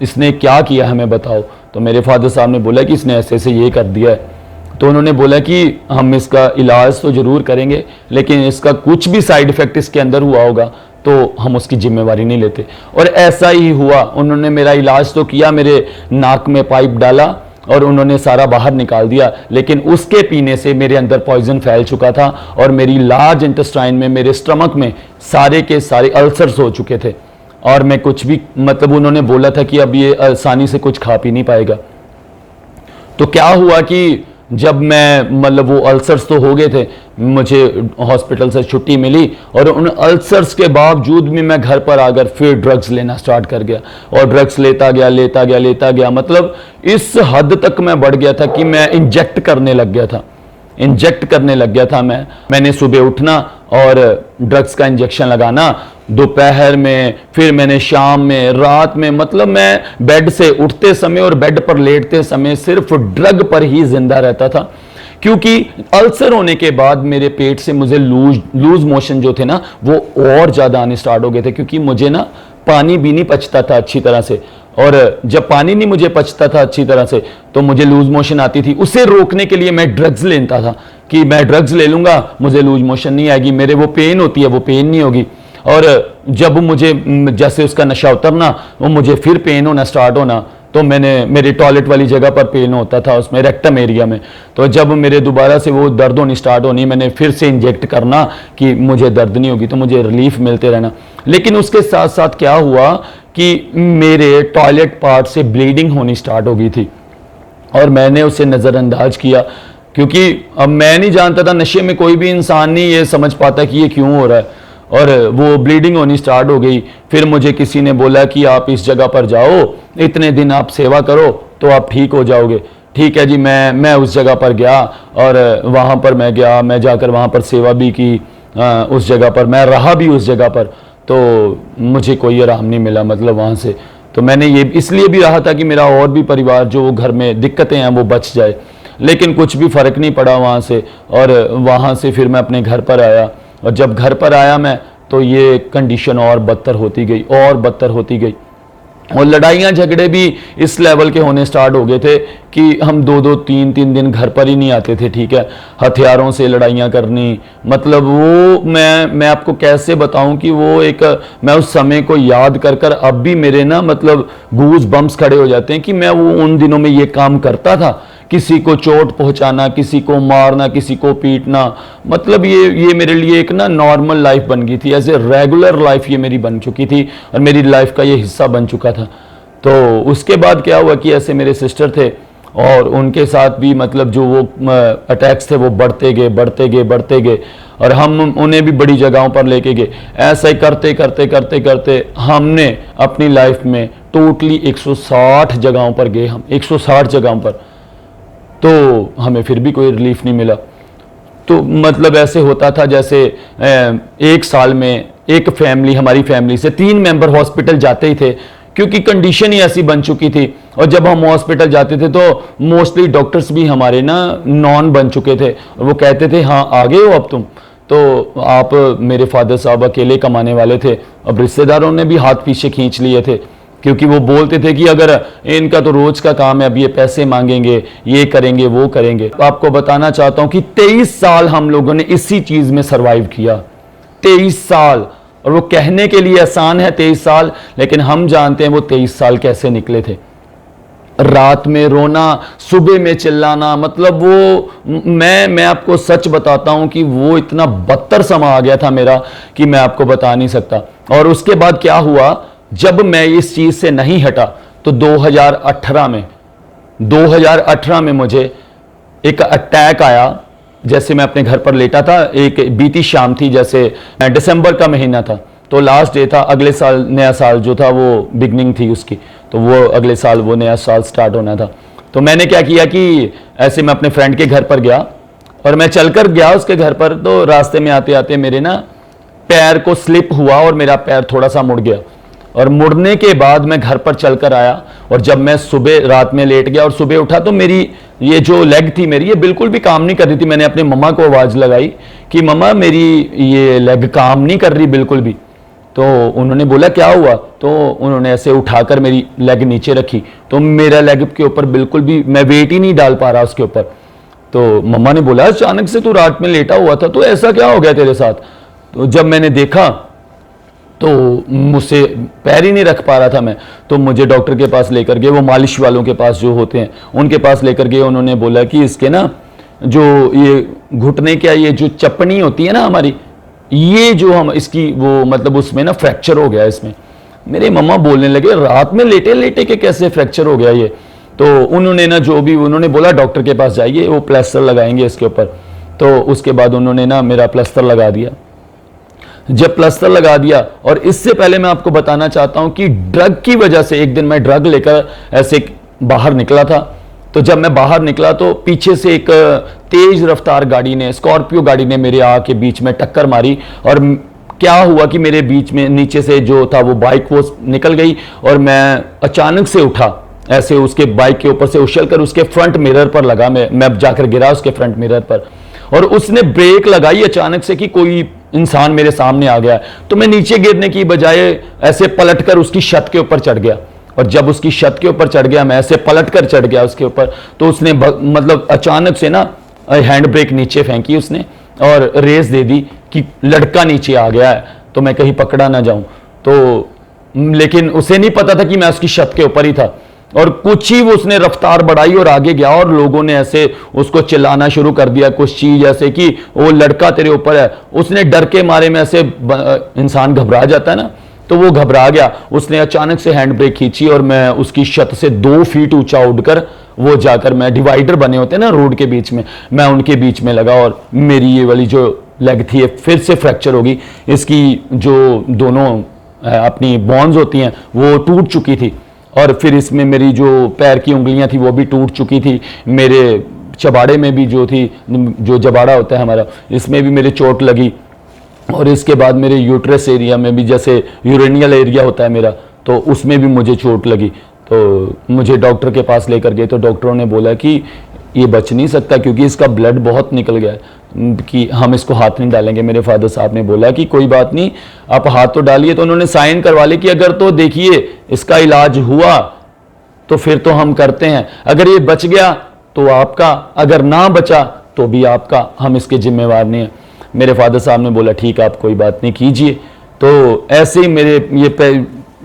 इसने क्या किया हमें बताओ। तो मेरे फादर साहब ने बोला कि इसने ऐसे ऐसे ये कर दिया है। तो उन्होंने बोला कि हम इसका इलाज तो ज़रूर करेंगे, लेकिन इसका कुछ भी साइड इफ़ेक्ट इसके अंदर हुआ होगा तो हम उसकी जिम्मेवारी नहीं लेते। और ऐसा ही हुआ, उन्होंने मेरा इलाज तो किया, मेरे नाक में पाइप डाला और उन्होंने सारा बाहर निकाल दिया, लेकिन उसके पीने से मेरे अंदर पॉइजन फैल चुका था और मेरी लार्ज इंटेस्टाइन में, मेरे स्टमक में सारे के सारे अल्सर्स हो चुके थे। और मैं कुछ भी, मतलब उन्होंने बोला था कि अब ये आसानी से कुछ खा पी नहीं पाएगा। तो क्या हुआ कि जब मैं, मतलब वो अल्सर्स तो हो गए थे, मुझे हॉस्पिटल से छुट्टी मिली और उन अल्सर्स के बावजूद भी मैं घर पर आकर फिर ड्रग्स लेना स्टार्ट कर गया और ड्रग्स लेता गया। मतलब इस हद तक मैं बढ़ गया था कि मैं इंजेक्ट करने लग गया था मैंने सुबह उठना और ड्रग्स का इंजेक्शन लगाना, दोपहर में, फिर मैंने शाम में, रात में, मतलब मैं बेड से उठते समय और बेड पर लेटते समय सिर्फ ड्रग पर ही जिंदा रहता था। क्योंकि अल्सर होने के बाद मेरे पेट से मुझे लूज मोशन जो थे ना वो और ज़्यादा आने स्टार्ट हो गए थे, क्योंकि मुझे ना पानी भी नहीं पचता था अच्छी तरह से, और जब पानी नहीं मुझे पचता था अच्छी तरह से तो मुझे लूज मोशन आती थी। उसे रोकने के लिए मैं ड्रग्स लेता था कि मैं ड्रग्स ले लूँगा, मुझे लूज मोशन नहीं आएगी, मेरे वो पेन होती है वो पेन नहीं होगी। और जब मुझे जैसे उसका नशा उतरना, वो मुझे फिर पेन होना स्टार्ट होना, तो मेरे टॉयलेट वाली जगह पर पेन होता था, उसमें रेक्टम एरिया में। तो जब मेरे दोबारा से वो दर्द होनी स्टार्ट होनी, मैंने फिर से इंजेक्ट करना कि मुझे दर्द नहीं होगी, तो मुझे रिलीफ मिलते रहना। लेकिन उसके साथ साथ क्या हुआ कि मेरे टॉयलेट पार्ट से ब्लीडिंग होनी स्टार्ट हो गई थी और मैंने उसे नज़रअंदाज किया, क्योंकि अब मैं नहीं जानता था, नशे में कोई भी इंसान नहीं ये समझ पाता कि ये क्यों हो रहा है। और वो ब्लीडिंग होनी स्टार्ट हो गई। फिर मुझे किसी ने बोला कि आप इस जगह पर जाओ, इतने दिन आप सेवा करो तो आप ठीक हो जाओगे। ठीक है जी, मैं उस जगह पर गया और वहाँ पर मैं जाकर वहाँ पर सेवा भी की, उस जगह पर मैं रहा भी उस जगह पर, तो मुझे कोई आराम नहीं मिला, मतलब वहाँ से। तो मैंने ये इसलिए भी रहा था कि मेरा और भी परिवार जो घर में दिक्कतें हैं वो बच जाए, लेकिन कुछ भी फ़र्क नहीं पड़ा वहाँ से। और वहाँ से फिर मैं अपने घर पर आया, और जब घर पर आया मैं, तो ये कंडीशन और बदतर होती गई और लड़ाइयाँ झगड़े भी इस लेवल के होने स्टार्ट हो गए थे कि हम 2-2, 3-3 दिन घर पर ही नहीं आते थे। ठीक है, हथियारों से लड़ाइयाँ करनी, मतलब वो मैं आपको कैसे बताऊं कि वो एक, मैं उस समय को याद कर अब भी मेरे ना, मतलब गूज बम्स खड़े हो जाते हैं कि मैं वो उन दिनों में ये काम करता था, किसी को चोट पहुंचाना, किसी को मारना, किसी को पीटना। मतलब ये मेरे लिए एक ना नॉर्मल लाइफ बन गई थी, एज ए रेगुलर लाइफ ये मेरी बन चुकी थी और मेरी लाइफ का ये हिस्सा बन चुका था। तो उसके बाद क्या हुआ कि ऐसे मेरे सिस्टर थे और उनके साथ भी, मतलब जो वो अटैक्स थे वो बढ़ते गए और हम उन्हें भी बड़ी जगहों पर लेके गए। ऐसा ही करते हमने अपनी लाइफ में टोटली 160 जगहों पर गए, हम 160 जगहों पर, तो हमें फिर भी कोई रिलीफ नहीं मिला। तो मतलब ऐसे होता था जैसे एक साल में एक फैमिली, हमारी फैमिली से 3 मेंबर हॉस्पिटल जाते ही थे, क्योंकि कंडीशन ही ऐसी बन चुकी थी। और जब हम हॉस्पिटल जाते थे तो मोस्टली डॉक्टर्स भी हमारे ना नॉन बन चुके थे और वो कहते थे हाँ आ गए हो अब तुम, तो आप, मेरे फादर साहब अकेले कमाने वाले थे, अब रिश्तेदारों ने भी हाथ पीछे खींच लिए थे, क्योंकि वो बोलते थे कि अगर इनका तो रोज का काम है, अब ये पैसे मांगेंगे, ये करेंगे, वो करेंगे। आपको बताना चाहता हूं कि 23 साल हम लोगों ने इसी चीज में सरवाइव किया, 23 साल। और वो कहने के लिए आसान है 23 साल, लेकिन हम जानते हैं वो 23 साल कैसे निकले थे। रात में रोना, सुबह में चिल्लाना, मतलब वो मैं आपको सच बताता हूं कि वो इतना बदतर समा आ गया था मेरा कि मैं आपको बता नहीं सकता। और उसके बाद क्या हुआ, जब मैं इस चीज से नहीं हटा तो 2018 में मुझे एक अटैक आया। जैसे मैं अपने घर पर लेटा था, एक बीती शाम थी, जैसे दिसंबर का महीना था, तो लास्ट डे था, अगले साल नया साल जो था वो बिगनिंग थी उसकी, तो वो अगले साल वो नया साल स्टार्ट होना था। तो मैंने क्या किया कि ऐसे मैं अपने फ्रेंड के घर पर गया और मैं चलकर गया उसके घर पर, तो रास्ते में आते आते मेरे ना पैर को स्लिप हुआ और मेरा पैर थोड़ा सा मुड़ गया, और मुड़ने के बाद मैं घर पर चलकर आया। और जब मैं सुबह रात में लेट गया और सुबह उठा तो मेरी ये जो लेग थी मेरी, ये बिल्कुल भी काम नहीं कर रही थी। मैंने अपने मम्मा को आवाज़ लगाई कि मम्मा मेरी ये लेग काम नहीं कर रही बिल्कुल भी। तो उन्होंने बोला क्या हुआ, तो उन्होंने ऐसे उठाकर मेरी लेग नीचे रखी, तो मेरा लेग के ऊपर बिल्कुल भी मैं वेट ही नहीं डाल पा रहा उसके ऊपर। तो मम्मा ने बोला अचानक से तू रात में लेटा हुआ था, तो ऐसा क्या हो गया तेरे साथ। तो जब मैंने देखा तो मुझसे पैर ही नहीं रख पा रहा था मैं। तो मुझे डॉक्टर के पास लेकर गए, वो मालिश वालों के पास जो होते हैं उनके पास लेकर गए। उन्होंने बोला कि इसके ना जो ये घुटने क्या ये जो चपनी होती है ना हमारी, ये जो हम इसकी वो मतलब उसमें ना फ्रैक्चर हो गया इसमें। मेरे मम्मा बोलने लगे रात में लेटे लेटे के कैसे फ्रैक्चर हो गया ये। तो उन्होंने ना जो भी उन्होंने बोला डॉक्टर के पास जाइए, वो प्लास्टर लगाएंगे इसके ऊपर। तो उसके बाद उन्होंने ना मेरा प्लास्टर लगा दिया। जब प्लास्टर लगा दिया, और इससे पहले मैं आपको बताना चाहता हूं कि ड्रग की वजह से एक दिन मैं ड्रग लेकर ऐसे बाहर निकला था। तो जब मैं बाहर निकला तो पीछे से एक तेज रफ्तार गाड़ी ने, स्कॉर्पियो गाड़ी ने मेरे आके बीच में टक्कर मारी। और क्या हुआ कि मेरे बीच में नीचे से जो था वो बाइक वो निकल गई और मैं अचानक से उठा, ऐसे उसके बाइक के ऊपर से उछलकर उसके फ्रंट मिरर पर लगा। मैं जाकर गिरा उसके फ्रंट मिरर पर, और उसने ब्रेक लगाई अचानक से कि कोई इंसान मेरे सामने आ गया। तो मैं नीचे गिरने की बजाय ऐसे पलटकर उसकी छत के ऊपर चढ़ गया। और जब उसकी छत के ऊपर चढ़ गया, मैं ऐसे पलटकर चढ़ गया उसके ऊपर, तो उसने मतलब अचानक से ना हैंड ब्रेक नीचे फेंकी उसने और रेस दे दी कि लड़का नीचे आ गया है तो मैं कहीं पकड़ा ना जाऊं। तो लेकिन उसे नहीं पता था कि मैं उसकी छत के ऊपर ही था। और कुछ ही वो उसने रफ्तार बढ़ाई और आगे गया, और लोगों ने ऐसे उसको चिल्लाना शुरू कर दिया कुछ चीज ऐसे कि वो लड़का तेरे ऊपर है। उसने डर के मारे में ऐसे इंसान घबरा जाता है ना, तो वो घबरा गया। उसने अचानक से हैंड ब्रेक खींची और मैं उसकी छत से 2 फीट ऊंचा उड़कर वो जाकर, मैं डिवाइडर बने होते हैं ना रोड के बीच में, मैं उनके बीच में लगा और मेरी ये वाली जो लेग थी फिर से फ्रैक्चर होगी। इसकी जो दोनों अपनी बोन्स होती हैं वो टूट चुकी थी, और फिर इसमें मेरी जो पैर की उंगलियां थी वो भी टूट चुकी थी। मेरे चबाड़े में भी जो थी, जो जबाड़ा होता है हमारा, इसमें भी मेरे चोट लगी। और इसके बाद मेरे यूट्रस एरिया में भी, जैसे यूरेनियल एरिया होता है मेरा, तो उसमें भी मुझे चोट लगी। तो मुझे डॉक्टर के पास लेकर गए, तो डॉक्टरों ने बोला कि ये बच नहीं सकता क्योंकि इसका ब्लड बहुत निकल गया है, कि हम इसको हाथ नहीं डालेंगे। मेरे फादर साहब ने बोला कि कोई बात नहीं, आप हाथ तो डालिए। तो उन्होंने साइन करवा ली कि अगर तो देखिए इसका इलाज हुआ तो फिर तो हम करते हैं, अगर ये बच गया तो आपका, अगर ना बचा तो भी आपका, हम इसके जिम्मेवार नहीं हैं। मेरे फादर साहब ने बोला ठीक है, आप कोई बात नहीं कीजिए। तो ऐसे ही मेरे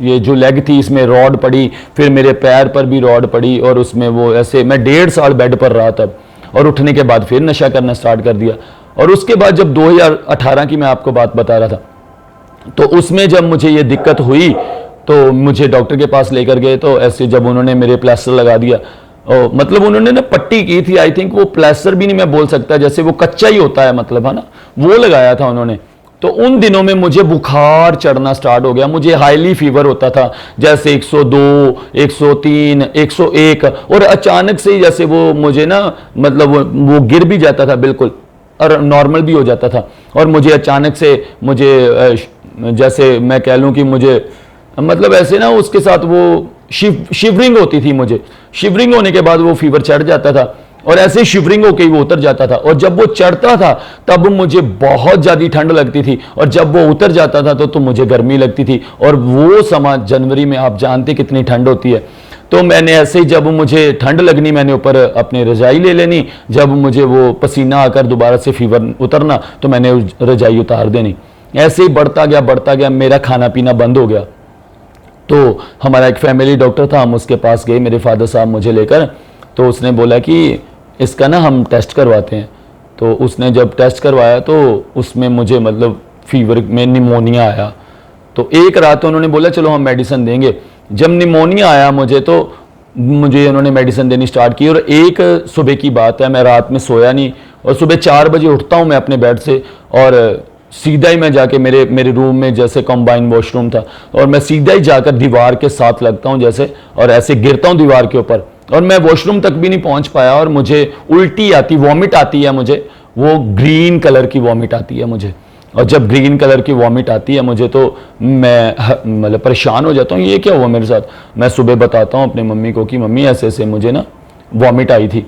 ये जो लेग थी इसमें रॉड पड़ी, फिर मेरे पैर पर भी रॉड पड़ी, और उसमें वो ऐसे मैं 1.5 साल बेड पर रहा तब। और उठने के बाद फिर नशा करना स्टार्ट कर दिया। और उसके बाद जब 2018 की मैं आपको बात बता रहा था, तो उसमें जब मुझे ये दिक्कत हुई तो मुझे डॉक्टर के पास लेकर गए। तो ऐसे जब उन्होंने मेरे प्लास्टर लगा दिया, मतलब उन्होंने ना पट्टी की थी, आई थिंक वो प्लास्टर भी नहीं मैं बोल सकता, जैसे वो कच्चा ही होता है मतलब, है ना, वो लगाया था उन्होंने। तो उन दिनों में मुझे बुखार चढ़ना स्टार्ट हो गया, मुझे हाईली फीवर होता था, जैसे 102, 103, 101, और अचानक से जैसे वो मुझे ना मतलब वो गिर भी जाता था बिल्कुल, और नॉर्मल भी हो जाता था। और मुझे अचानक से मुझे जैसे मैं कह लूँ कि मुझे मतलब ऐसे ना उसके साथ वो शिवरिंग होती थी, मुझे शिवरिंग होने के बाद वो फीवर चढ़ जाता था, और ऐसे शिवरिंग होकर वो उतर जाता था। और जब वो चढ़ता था तब मुझे बहुत ज़्यादा ठंड लगती थी, और जब वो उतर जाता था तो मुझे गर्मी लगती थी। और वो समा जनवरी में आप जानते कितनी ठंड होती है। तो मैंने ऐसे ही जब मुझे ठंड लगनी, मैंने ऊपर अपनी रजाई ले लेनी, जब मुझे वो पसीना आकर दोबारा से फीवर उतरना तो मैंने रजाई उतार देनी। ऐसे ही बढ़ता गया, मेरा खाना पीना बंद हो गया। तो हमारा एक फैमिली डॉक्टर था, हम उसके पास गए, मेरे फादर साहब मुझे लेकर। तो उसने बोला कि इसका ना हम टेस्ट करवाते हैं। तो उसने जब टेस्ट करवाया तो उसमें मुझे मतलब फीवर में निमोनिया आया। तो एक रात उन्होंने बोला चलो हम मेडिसिन देंगे। जब निमोनिया आया मुझे, तो मुझे उन्होंने मेडिसिन देनी स्टार्ट की। और एक सुबह की बात है, मैं रात में सोया नहीं, और सुबह 4 बजे उठता हूँ मैं अपने बेड से, और सीधा ही मैं जाके मेरे रूम में जैसे कंबाइन वॉशरूम था, और मैं सीधा ही जाकर दीवार के साथ लगता हूँ जैसे, और ऐसे गिरता हूँ दीवार के ऊपर, और मैं वॉशरूम तक भी नहीं पहुंच पाया। और मुझे उल्टी आती, वॉमिट आती है मुझे, वो ग्रीन कलर की वॉमिट आती है मुझे। और जब ग्रीन कलर की वॉमिट आती है मुझे तो मैं मतलब परेशान हो जाता हूँ, ये क्या हुआ मेरे साथ। मैं सुबह बताता हूँ अपनी मम्मी को कि मम्मी ऐसे ऐसे मुझे ना वॉमिट आई थी।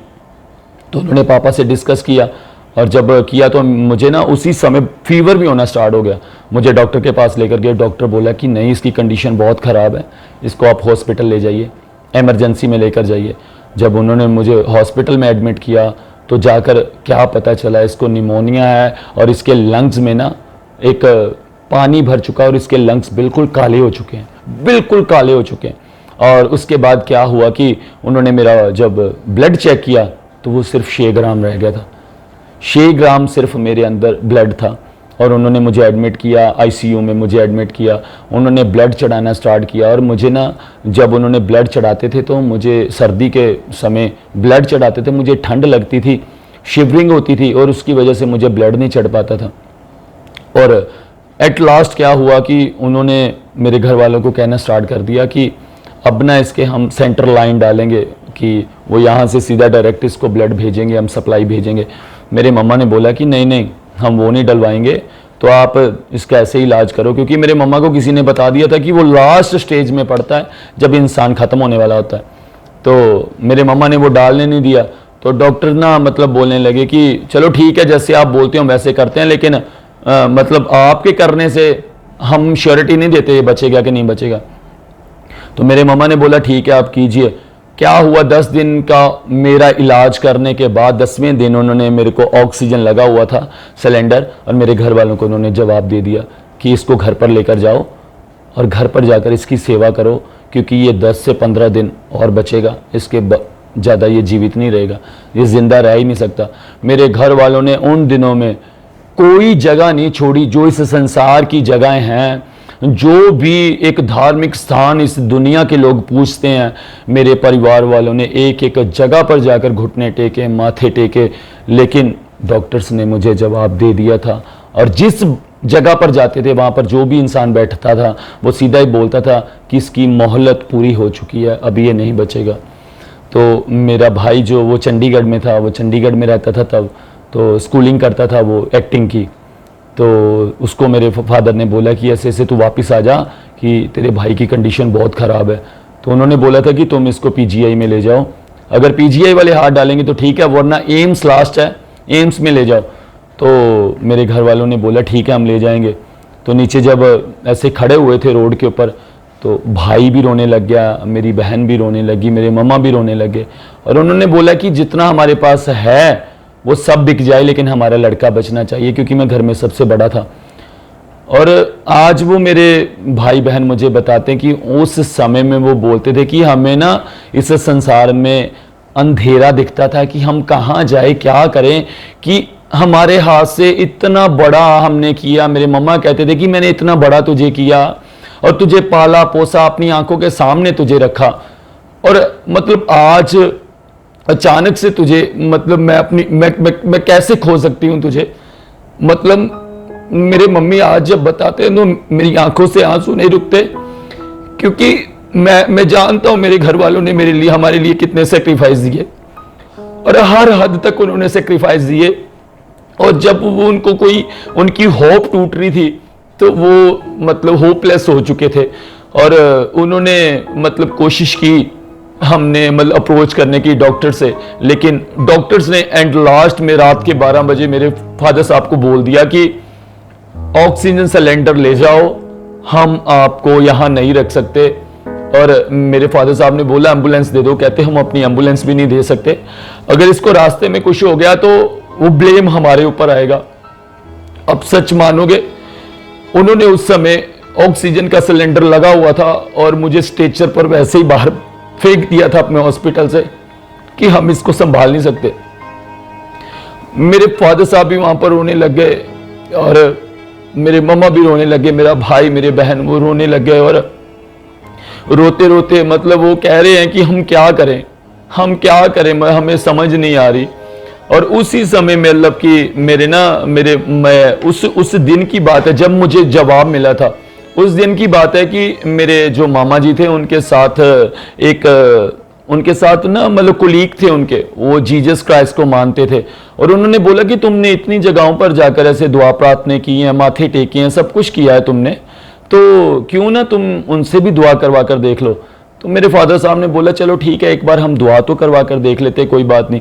तो उन्होंने पापा से डिस्कस किया, और जब किया तो मुझे ना उसी समय फीवर भी होना स्टार्ट हो गया। मुझे डॉक्टर के पास लेकर गए, डॉक्टर बोला कि नहीं इसकी कंडीशन बहुत ख़राब है, इसको आप हॉस्पिटल ले जाइए, इमरजेंसी में लेकर जाइए। जब उन्होंने मुझे हॉस्पिटल में एडमिट किया तो जाकर क्या पता चला इसको निमोनिया है, और इसके लंग्स में ना एक पानी भर चुका है और इसके लंग्स बिल्कुल काले हो चुके हैं, बिल्कुल काले हो चुके हैं। और उसके बाद क्या हुआ कि उन्होंने मेरा जब ब्लड चेक किया तो वो सिर्फ 6 ग्राम रह गया था, 6 ग्राम सिर्फ मेरे अंदर ब्लड था। और उन्होंने मुझे एडमिट किया, आईसीयू में मुझे एडमिट किया, उन्होंने ब्लड चढ़ाना स्टार्ट किया। और मुझे ना, जब उन्होंने ब्लड चढ़ाते थे तो मुझे सर्दी के समय ब्लड चढ़ाते थे, मुझे ठंड लगती थी, शिवरिंग होती थी और उसकी वजह से मुझे ब्लड नहीं चढ़ पाता था। और एट लास्ट क्या हुआ कि उन्होंने मेरे घर वालों को कहना स्टार्ट कर दिया कि अब ना इसके हम सेंटर लाइन डालेंगे कि वो यहाँ से सीधा डायरेक्ट इसको ब्लड भेजेंगे, हम सप्लाई भेजेंगे। मेरे मम्मा ने बोला कि नहीं नहीं, हम वो नहीं डलवाएंगे, तो आप इसका ऐसे ही इलाज करो, क्योंकि मेरे मम्मा को किसी ने बता दिया था कि वो लास्ट स्टेज में पड़ता है जब इंसान ख़त्म होने वाला होता है। तो मेरे मम्मा ने वो डालने नहीं दिया। तो डॉक्टर ना मतलब बोलने लगे कि चलो ठीक है, जैसे आप बोलते हो वैसे करते हैं, लेकिन मतलब आपके करने से हम श्योरिटी नहीं देते ये बचेगा कि नहीं बचेगा। तो मेरे मम्मा ने बोला ठीक है आप कीजिए। क्या हुआ, 10 दिन का मेरा इलाज करने के बाद 10वें दिन उन्होंने मेरे को ऑक्सीजन लगा हुआ था सिलेंडर, और मेरे घर वालों को उन्होंने जवाब दे दिया कि इसको घर पर लेकर जाओ और घर पर जाकर इसकी सेवा करो, क्योंकि ये 10 से 15 दिन और बचेगा, इसके ज़्यादा ये जीवित नहीं रहेगा, ये ज़िंदा रह ही नहीं सकता। मेरे घर वालों ने उन दिनों में कोई जगह नहीं छोड़ी, जो इस संसार की जगहें हैं, जो भी एक धार्मिक स्थान इस दुनिया के लोग पूछते हैं, मेरे परिवार वालों ने एक एक जगह पर जाकर घुटने टेके, माथे टेके, लेकिन डॉक्टर्स ने मुझे जवाब दे दिया था। और जिस जगह पर जाते थे वहाँ पर जो भी इंसान बैठता था वो सीधा ही बोलता था कि इसकी मोहलत पूरी हो चुकी है, अभी ये नहीं बचेगा। तो मेरा भाई जो वो चंडीगढ़ में था, वो चंडीगढ़ में रहता था तब, तो स्कूलिंग करता था वो एक्टिंग की। तो उसको मेरे फादर ने बोला कि ऐसे ऐसे तू वापस आ जा कि तेरे भाई की कंडीशन बहुत ख़राब है। तो उन्होंने बोला था कि तुम इसको पीजीआई में ले जाओ, अगर पीजीआई वाले हाथ डालेंगे तो ठीक है, वरना एम्स लास्ट है, एम्स में ले जाओ। तो मेरे घर वालों ने बोला ठीक है हम ले जाएंगे। तो नीचे जब ऐसे खड़े हुए थे रोड के ऊपर, तो भाई भी रोने लग गया, मेरी बहन भी रोने लगी, मेरे मम्मा भी रोने लगे। और उन्होंने बोला कि जितना हमारे पास है वो सब बिक जाए, लेकिन हमारा लड़का बचना चाहिए, क्योंकि मैं घर में सबसे बड़ा था। और आज वो मेरे भाई बहन मुझे बताते हैं कि उस समय में वो बोलते थे कि हमें ना इस संसार में अंधेरा दिखता था कि हम कहाँ जाए, क्या करें, कि हमारे हाथ से इतना बड़ा हमने किया। मेरे मम्मा कहते थे कि मैंने इतना बड़ा तुझे किया और तुझे पाला पोसा, अपनी आंखों के सामने तुझे रखा, और मतलब आज अचानक से तुझे, मतलब मैं कैसे खो सकती हूँ तुझे। मतलब मेरे मम्मी आज जब बताते हैं तो मेरी आंखों से आंसू नहीं रुकते, क्योंकि मैं जानता हूँ मेरे घर वालों ने मेरे लिए, हमारे लिए कितने सेक्रीफाइस दिए, और हर हद तक उन्होंने सेक्रीफाइस दिए। और जब वो उनको कोई उनकी होप टूट रही थी तो वो मतलब होपलेस हो चुके थे, और उन्होंने मतलब कोशिश की, हमने मतलब अप्रोच करने की डॉक्टर से, लेकिन डॉक्टर्स ने एंड लास्ट में रात के 12 बजे मेरे फादर साहब को बोल दिया कि ऑक्सीजन सिलेंडर ले जाओ, हम आपको यहाँ नहीं रख सकते। और मेरे फादर साहब ने बोला एम्बुलेंस दे दो, कहते हम अपनी एम्बुलेंस भी नहीं दे सकते, अगर इसको रास्ते में कुछ हो गया तो वो ब्लेम हमारे ऊपर आएगा। अब सच मानोगे, उन्होंने उस समय ऑक्सीजन का सिलेंडर लगा हुआ था और मुझे स्ट्रेचर पर वैसे ही बाहर फेंक दिया था अपने हॉस्पिटल से कि हम इसको संभाल नहीं सकते। मेरे फादर साहब भी वहां पर रोने लग गए और मेरे मम्मा भी रोने लगे, मेरा भाई मेरे बहन वो रोने लग गए, और रोते रोते मतलब वो कह रहे हैं कि हम क्या करें, हम क्या करें, हमें समझ नहीं आ रही। और उसी समय में मतलब कि मैं उस दिन की बात है जब मुझे जवाब मिला था। उस दिन की बात है कि मेरे जो मामा जी थे उनके साथ उनके साथ ना मतलब कुलीग थे उनके, वो जीसस क्राइस्ट को मानते थे, और उन्होंने बोला कि तुमने इतनी जगहों पर जाकर ऐसे दुआ प्रार्थना की हैं, माथे टेके हैं, सब कुछ किया है तुमने, तो क्यों ना तुम उनसे भी दुआ करवा कर देख लो। तो मेरे फादर साहब ने बोला चलो ठीक है, एक बार हम दुआ तो करवा कर देख लेते, कोई बात नहीं।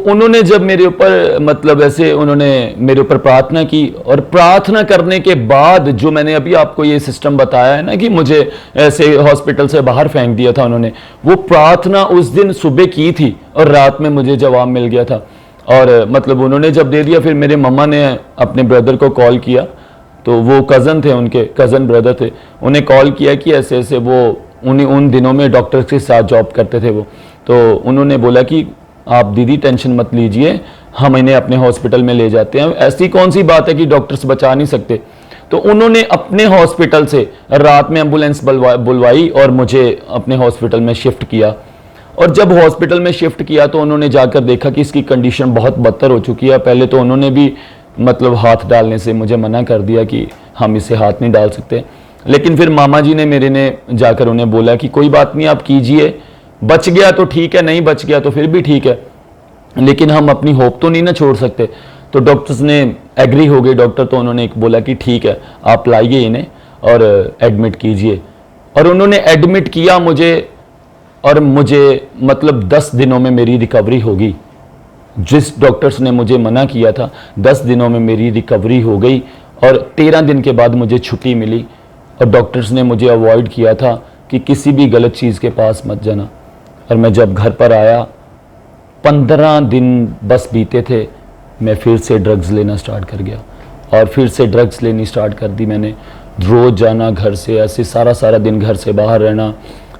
उन्होंने जब मेरे ऊपर मतलब ऐसे उन्होंने मेरे ऊपर प्रार्थना की, और प्रार्थना करने के बाद जो मैंने अभी आपको ये सिस्टम बताया है ना कि मुझे ऐसे हॉस्पिटल से बाहर फेंक दिया था उन्होंने, वो प्रार्थना उस दिन सुबह की थी और रात में मुझे जवाब मिल गया था। और मतलब उन्होंने जब दे दिया, फिर मेरे मम्मा ने अपने ब्रदर को कॉल किया तो वो कज़न थे, उनके कज़न ब्रदर थे, उन्हें कॉल किया कि ऐसे ऐसे वो उन दिनों में डॉक्टर के साथ जॉब करते थे वो, तो उन्होंने बोला कि आप दीदी टेंशन मत लीजिए, हम इन्हें अपने हॉस्पिटल में ले जाते हैं, ऐसी कौन सी बात है कि डॉक्टर्स बचा नहीं सकते। तो उन्होंने अपने हॉस्पिटल से रात में एम्बुलेंस बुलवाई और मुझे अपने हॉस्पिटल में शिफ्ट किया। और जब हॉस्पिटल में शिफ्ट किया तो उन्होंने जाकर देखा कि इसकी कंडीशन बहुत बदतर हो चुकी है। पहले तो उन्होंने भी मतलब हाथ डालने से मुझे मना कर दिया कि हम इसे हाथ नहीं डाल सकते, लेकिन फिर मामा जी ने मेरे ने जाकर उन्हें बोला कि कोई बात नहीं, आप कीजिए, बच गया तो ठीक है, नहीं बच गया तो फिर भी ठीक है, लेकिन हम अपनी होप तो नहीं ना छोड़ सकते। तो डॉक्टर्स ने एग्री हो गए डॉक्टर, तो उन्होंने बोला कि ठीक है आप लाइए इन्हें और एडमिट कीजिए। और उन्होंने एडमिट किया मुझे, और मुझे मतलब 10 दिनों में मेरी रिकवरी होगी। जिस डॉक्टर्स ने मुझे मना किया था 10 दिनों में मेरी रिकवरी हो गई, और 13 दिन के बाद मुझे छुट्टी मिली। और डॉक्टर्स ने मुझे अवॉइड किया था कि किसी भी गलत चीज़ के पास मत जाना। और मैं जब घर पर आया 15 दिन बस बीते थे, मैं फिर से ड्रग्स लेना स्टार्ट कर गया, और फिर से ड्रग्स लेनी स्टार्ट कर दी मैंने। रोज़ जाना घर से, ऐसे सारा दिन घर से बाहर रहना,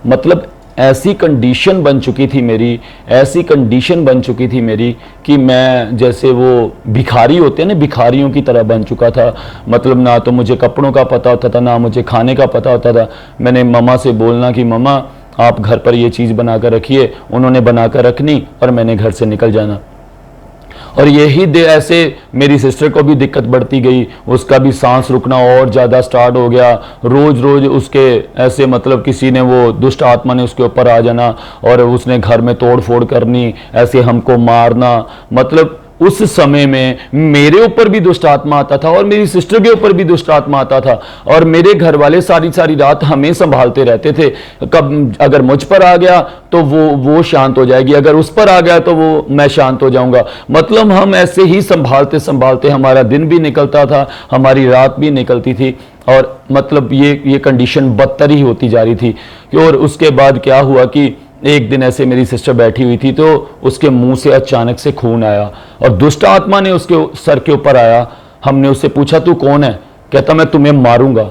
मतलब ऐसी कंडीशन बन चुकी थी मेरी, ऐसी कंडीशन बन चुकी थी मेरी कि मैं जैसे वो भिखारी होते हैं ना, भिखारियों की तरह बन चुका था। मतलब ना तो मुझे कपड़ों का पता होता था, ना मुझे खाने का पता होता था। मैंने मम्मा से बोलना कि मम्मा आप घर पर ये चीज़ बना कर रखिए, उन्होंने बना कर रखनी और मैंने घर से निकल जाना। और यही ऐसे मेरी सिस्टर को भी दिक्कत बढ़ती गई, उसका भी सांस रुकना और ज़्यादा स्टार्ट हो गया। रोज़ रोज़ उसके ऐसे मतलब किसी ने वो दुष्ट आत्मा ने उसके ऊपर आ जाना, और उसने घर में तोड़ फोड़ करनी, ऐसे हमको मारना। मतलब उस समय में मेरे ऊपर भी दुष्ट आत्मा आता था और मेरी सिस्टर के ऊपर भी दुष्ट आत्मा आता था, और मेरे घर वाले सारी रात हमें संभालते रहते थे। कब अगर मुझ पर आ गया तो वो शांत हो जाएगी, अगर उस पर आ गया तो वो मैं शांत हो जाऊंगा। मतलब हम ऐसे ही संभालते संभालते हमारा दिन भी निकलता था, हमारी रात भी निकलती थी, और मतलब ये कंडीशन बदतर ही होती जा रही थी। और उसके बाद क्या हुआ कि एक दिन ऐसे मेरी सिस्टर बैठी हुई थी, तो उसके मुंह से अचानक से खून आया, और दुष्ट आत्मा ने उसके सर के ऊपर आया। हमने उससे पूछा तू कौन है? कहता मैं तुम्हें मारूंगा।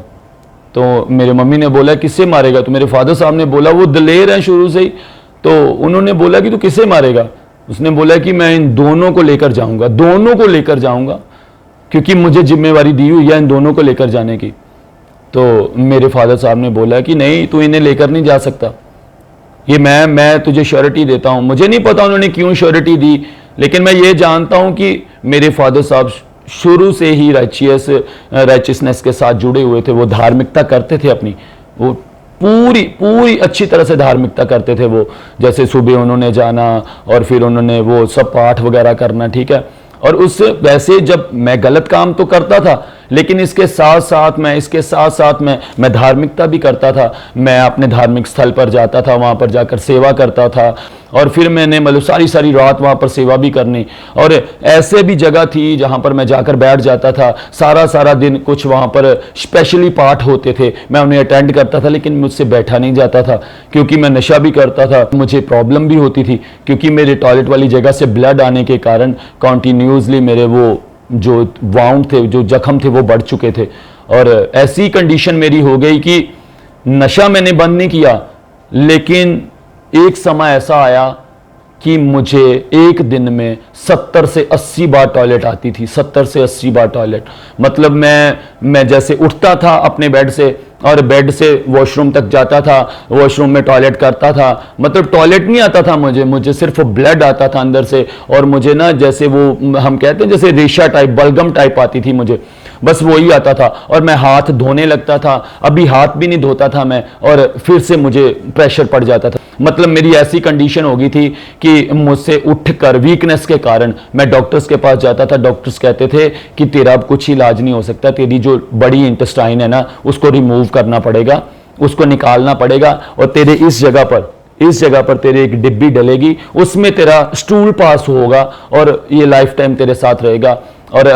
तो मेरे मम्मी ने बोला किससे मारेगा? तो मेरे फादर साहब ने बोला वो दलेर है शुरू से ही। तो उन्होंने बोला कि तू किससे मारेगा? उसने बोला कि मैं इन दोनों को लेकर जाऊंगा, दोनों को लेकर जाऊंगा, क्योंकि मुझे जिम्मेवारी दी हुई है इन दोनों को लेकर जाने की। तो मेरे फादर साहब ने बोला कि नहीं, तू इन्हें लेकर नहीं जा सकता, ये मैं तुझे श्योरिटी देता हूं। मुझे नहीं पता उन्होंने क्यों श्योरिटी दी, लेकिन मैं ये जानता हूं कि मेरे फादर साहब शुरू से ही राइचियसनेस के साथ जुड़े हुए थे। वो धार्मिकता करते थे अपनी, वो पूरी अच्छी तरह से धार्मिकता करते थे वो। जैसे सुबह उन्होंने जाना और फिर उन्होंने वो सब पाठ वगैरह करना, ठीक है। और उससे वैसे जब मैं गलत काम तो करता था, लेकिन इसके साथ साथ मैं धार्मिकता भी करता था। मैं अपने धार्मिक स्थल पर जाता था, वहाँ पर जाकर सेवा करता था, और फिर मैंने मतलब सारी रात वहाँ पर सेवा भी करनी। और ऐसे भी जगह थी जहाँ पर मैं जाकर बैठ जाता था सारा दिन। कुछ वहाँ पर स्पेशली पाठ होते थे, मैं उन्हें अटेंड करता था, लेकिन मुझसे बैठा नहीं जाता था क्योंकि मैं नशा भी करता था। मुझे प्रॉब्लम भी होती थी क्योंकि मेरे टॉयलेट वाली जगह से ब्लड आने के कारण कॉन्टीन्यूसली मेरे वो जो वाउंड थे, जो जख्म थे, वो बढ़ चुके थे। और ऐसी कंडीशन मेरी हो गई कि नशा मैंने बंद नहीं किया, लेकिन एक समय ऐसा आया कि मुझे एक दिन में 70 से 80 बार टॉयलेट आती थी, 70 से 80 बार टॉयलेट। मतलब मैं जैसे उठता था अपने बेड से और बेड से वॉशरूम तक जाता था, वॉशरूम में टॉयलेट करता था। मतलब टॉयलेट नहीं आता था मुझे सिर्फ ब्लड आता था अंदर से। और मुझे ना जैसे वो हम कहते हैं जैसे रेशा टाइप, बलगम टाइप आती थी मुझे, बस वही आता था। और मैं हाथ धोने लगता था, अभी हाथ भी नहीं धोता था मैं, और फिर से मुझे प्रेशर पड़ जाता था। मतलब मेरी ऐसी कंडीशन हो गई थी कि मुझसे उठकर वीकनेस के कारण मैं डॉक्टर्स के पास जाता था। डॉक्टर्स कहते थे कि तेरा अब कुछ इलाज नहीं हो सकता, तेरी जो बड़ी इंटेस्टाइन है ना उसको रिमूव करना पड़ेगा, उसको निकालना पड़ेगा, और तेरे इस जगह पर तेरे एक डिब्बी डलेगी, उसमें तेरा स्टूल पास होगा और ये लाइफ टाइम तेरे साथ रहेगा। और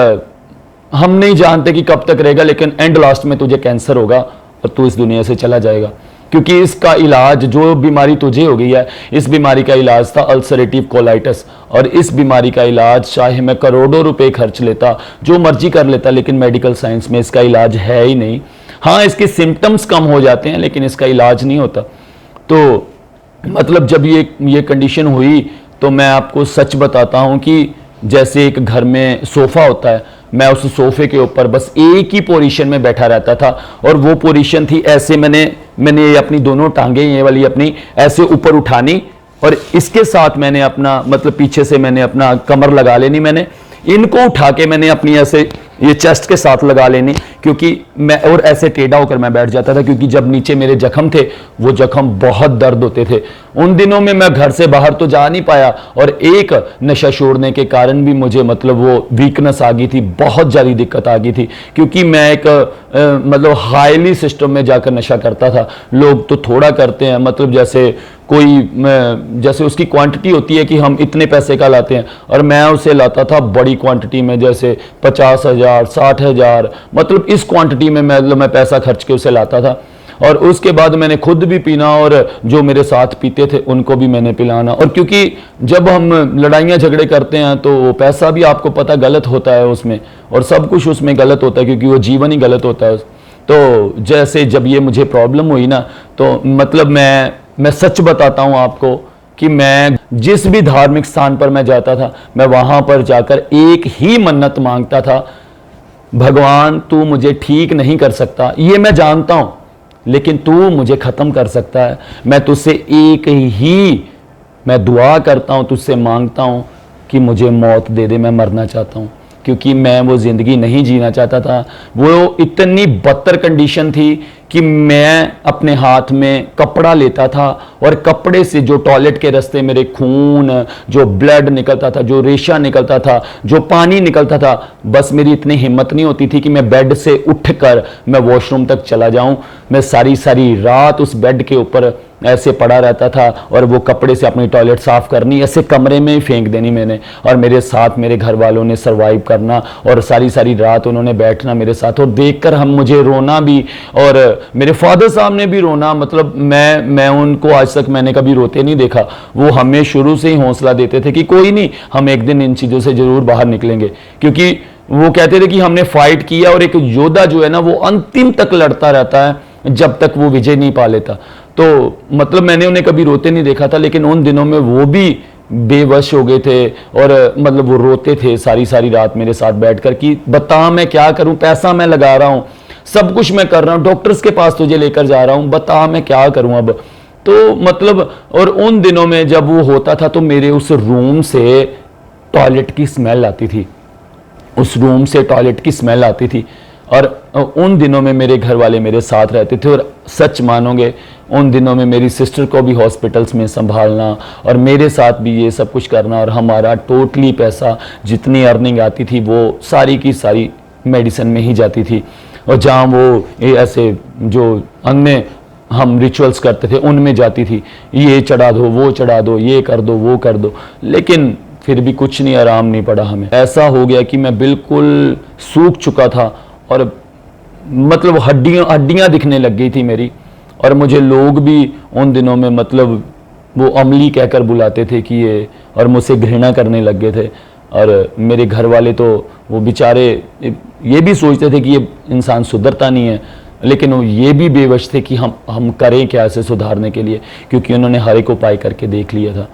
हम नहीं जानते कि कब तक रहेगा, लेकिन एंड लास्ट में तुझे कैंसर होगा और तू इस दुनिया से चला जाएगा। क्योंकि इसका इलाज, जो बीमारी तुझे हो गई है, इस बीमारी का इलाज था अल्सरेटिव कोलाइटिस। और इस बीमारी का इलाज चाहे मैं करोड़ों रुपए खर्च लेता, जो मर्जी कर लेता, लेकिन मेडिकल साइंस में इसका इलाज है ही नहीं। हाँ, इसके सिम्टम्स कम हो जाते हैं लेकिन इसका इलाज नहीं होता। तो मतलब जब ये कंडीशन हुई तो मैं आपको सच बताता हूँ कि जैसे एक घर में सोफ़ा होता है, मैं उस सोफे के ऊपर बस एक ही पोजीशन में बैठा रहता था। और वो पोजीशन थी ऐसे, मैंने अपनी दोनों टांगे ये वाली अपनी ऐसे ऊपर उठानी और इसके साथ मैंने अपना मतलब पीछे से मैंने अपना कमर लगा लेनी, मैंने इनको उठा के मैंने अपनी ऐसे ये चेस्ट के साथ लगा लेनी, क्योंकि मैं और ऐसे टेढ़ा होकर मैं बैठ जाता था, क्योंकि जब नीचे मेरे जख्म थे वो जख्म बहुत दर्द होते थे। उन दिनों में मैं घर से बाहर तो जा नहीं पाया और एक नशा छोड़ने के कारण भी मुझे मतलब वो वीकनेस आ गई थी, बहुत ज़्यादा दिक्कत आ गई थी, क्योंकि मैं एक मतलब हाईली सिस्टम में जाकर नशा करता था। लोग तो थोड़ा करते हैं, मतलब जैसे जैसे उसकी क्वांटिटी होती है कि हम इतने पैसे का लाते हैं, और मैं उसे लाता था बड़ी क्वांटिटी में, जैसे 50,000 60,000, मतलब इस क्वांटिटी में मैं पैसा खर्च के उसे लाता था। और उसके बाद मैंने खुद भी पीना और जो मेरे साथ पीते थे उनको भी मैंने पिलाना। और क्योंकि जब हम लड़ाइयाँ झगड़े करते हैं तो वो पैसा भी आपको पता गलत होता है उसमें, और सब कुछ उसमें गलत होता है, क्योंकि वो जीवन ही गलत होता है। तो जैसे जब ये मुझे प्रॉब्लम हुई ना, तो मतलब मैं सच बताता हूँ आपको कि मैं जिस भी धार्मिक स्थान पर मैं जाता था, मैं वहाँ पर जाकर एक ही मन्नत मांगता था, भगवान तू मुझे ठीक नहीं कर सकता, ये मैं जानता हूँ, लेकिन तू मुझे ख़त्म कर सकता है। मैं तुझसे एक ही मैं दुआ करता हूँ, तुझसे मांगता हूँ कि मुझे मौत दे दे, मैं मरना चाहता हूँ, क्योंकि मैं वो ज़िंदगी नहीं जीना चाहता था। वो इतनी बदतर कंडीशन थी कि मैं अपने हाथ में कपड़ा लेता था और कपड़े से जो टॉयलेट के रास्ते मेरे खून, जो ब्लड निकलता था, जो रेशा निकलता था, जो पानी निकलता था, बस मेरी इतनी हिम्मत नहीं होती थी कि मैं बेड से उठकर मैं वॉशरूम तक चला जाऊं। मैं सारी सारी रात उस बेड के ऊपर ऐसे पड़ा रहता था और वो कपड़े से अपनी टॉयलेट साफ करनी, ऐसे कमरे में ही फेंक देनी मैंने, और मेरे साथ मेरे घर वालों ने सरवाइव करना और सारी सारी रात उन्होंने बैठना मेरे साथ, और देखकर हम मुझे रोना भी, और मेरे फादर साहब ने भी रोना। मतलब मैं उनको आज तक मैंने कभी रोते नहीं देखा। वो हमें शुरू से ही हौसला देते थे कि कोई नहीं, हम एक दिन इन चीज़ों से ज़रूर बाहर निकलेंगे, क्योंकि वो कहते थे कि हमने फाइट किया और एक योद्धा जो है ना वो अंतिम तक लड़ता रहता है जब तक वो विजय नहीं पा लेता। तो मतलब मैंने उन्हें कभी रोते नहीं देखा था, लेकिन उन दिनों में वो भी बेवश हो गए थे और मतलब वो रोते थे सारी सारी रात मेरे साथ बैठकर कि बता मैं क्या करूं, पैसा मैं लगा रहा हूं, सब कुछ मैं कर रहा हूं, डॉक्टर्स के पास तुझे लेकर जा रहा हूं, बता मैं क्या करूं अब। तो मतलब और उन दिनों में जब वो होता था तो मेरे उस रूम से टॉयलेट की स्मेल आती थी, उस रूम से टॉयलेट की स्मेल आती थी। और उन दिनों में मेरे घर वाले मेरे साथ रहते थे, और सच मानोगे उन दिनों में मेरी सिस्टर को भी हॉस्पिटल्स में संभालना और मेरे साथ भी ये सब कुछ करना, और हमारा टोटली पैसा जितनी अर्निंग आती थी वो सारी की सारी मेडिसिन में ही जाती थी। और जहाँ वो ऐसे जो अन्य हम रिचुअल्स करते थे उनमें जाती थी, ये चढ़ा दो, वो चढ़ा दो, ये कर दो, वो कर दो, लेकिन फिर भी कुछ नहीं, आराम नहीं पड़ा हमें। ऐसा हो गया कि मैं बिल्कुल सूख चुका था और मतलब हड्डियां दिखने लग गई थी मेरी। और मुझे लोग भी उन दिनों में मतलब वो अमली कहकर बुलाते थे कि ये, और मुझसे घृणा करने लग गए थे। और मेरे घर वाले तो वो बेचारे ये भी सोचते थे कि ये इंसान सुधरता नहीं है, लेकिन वो ये भी बेवश थे कि हम करें क्या इसे सुधारने के लिए, क्योंकि उन्होंने हर एक उपाय करके देख लिया था।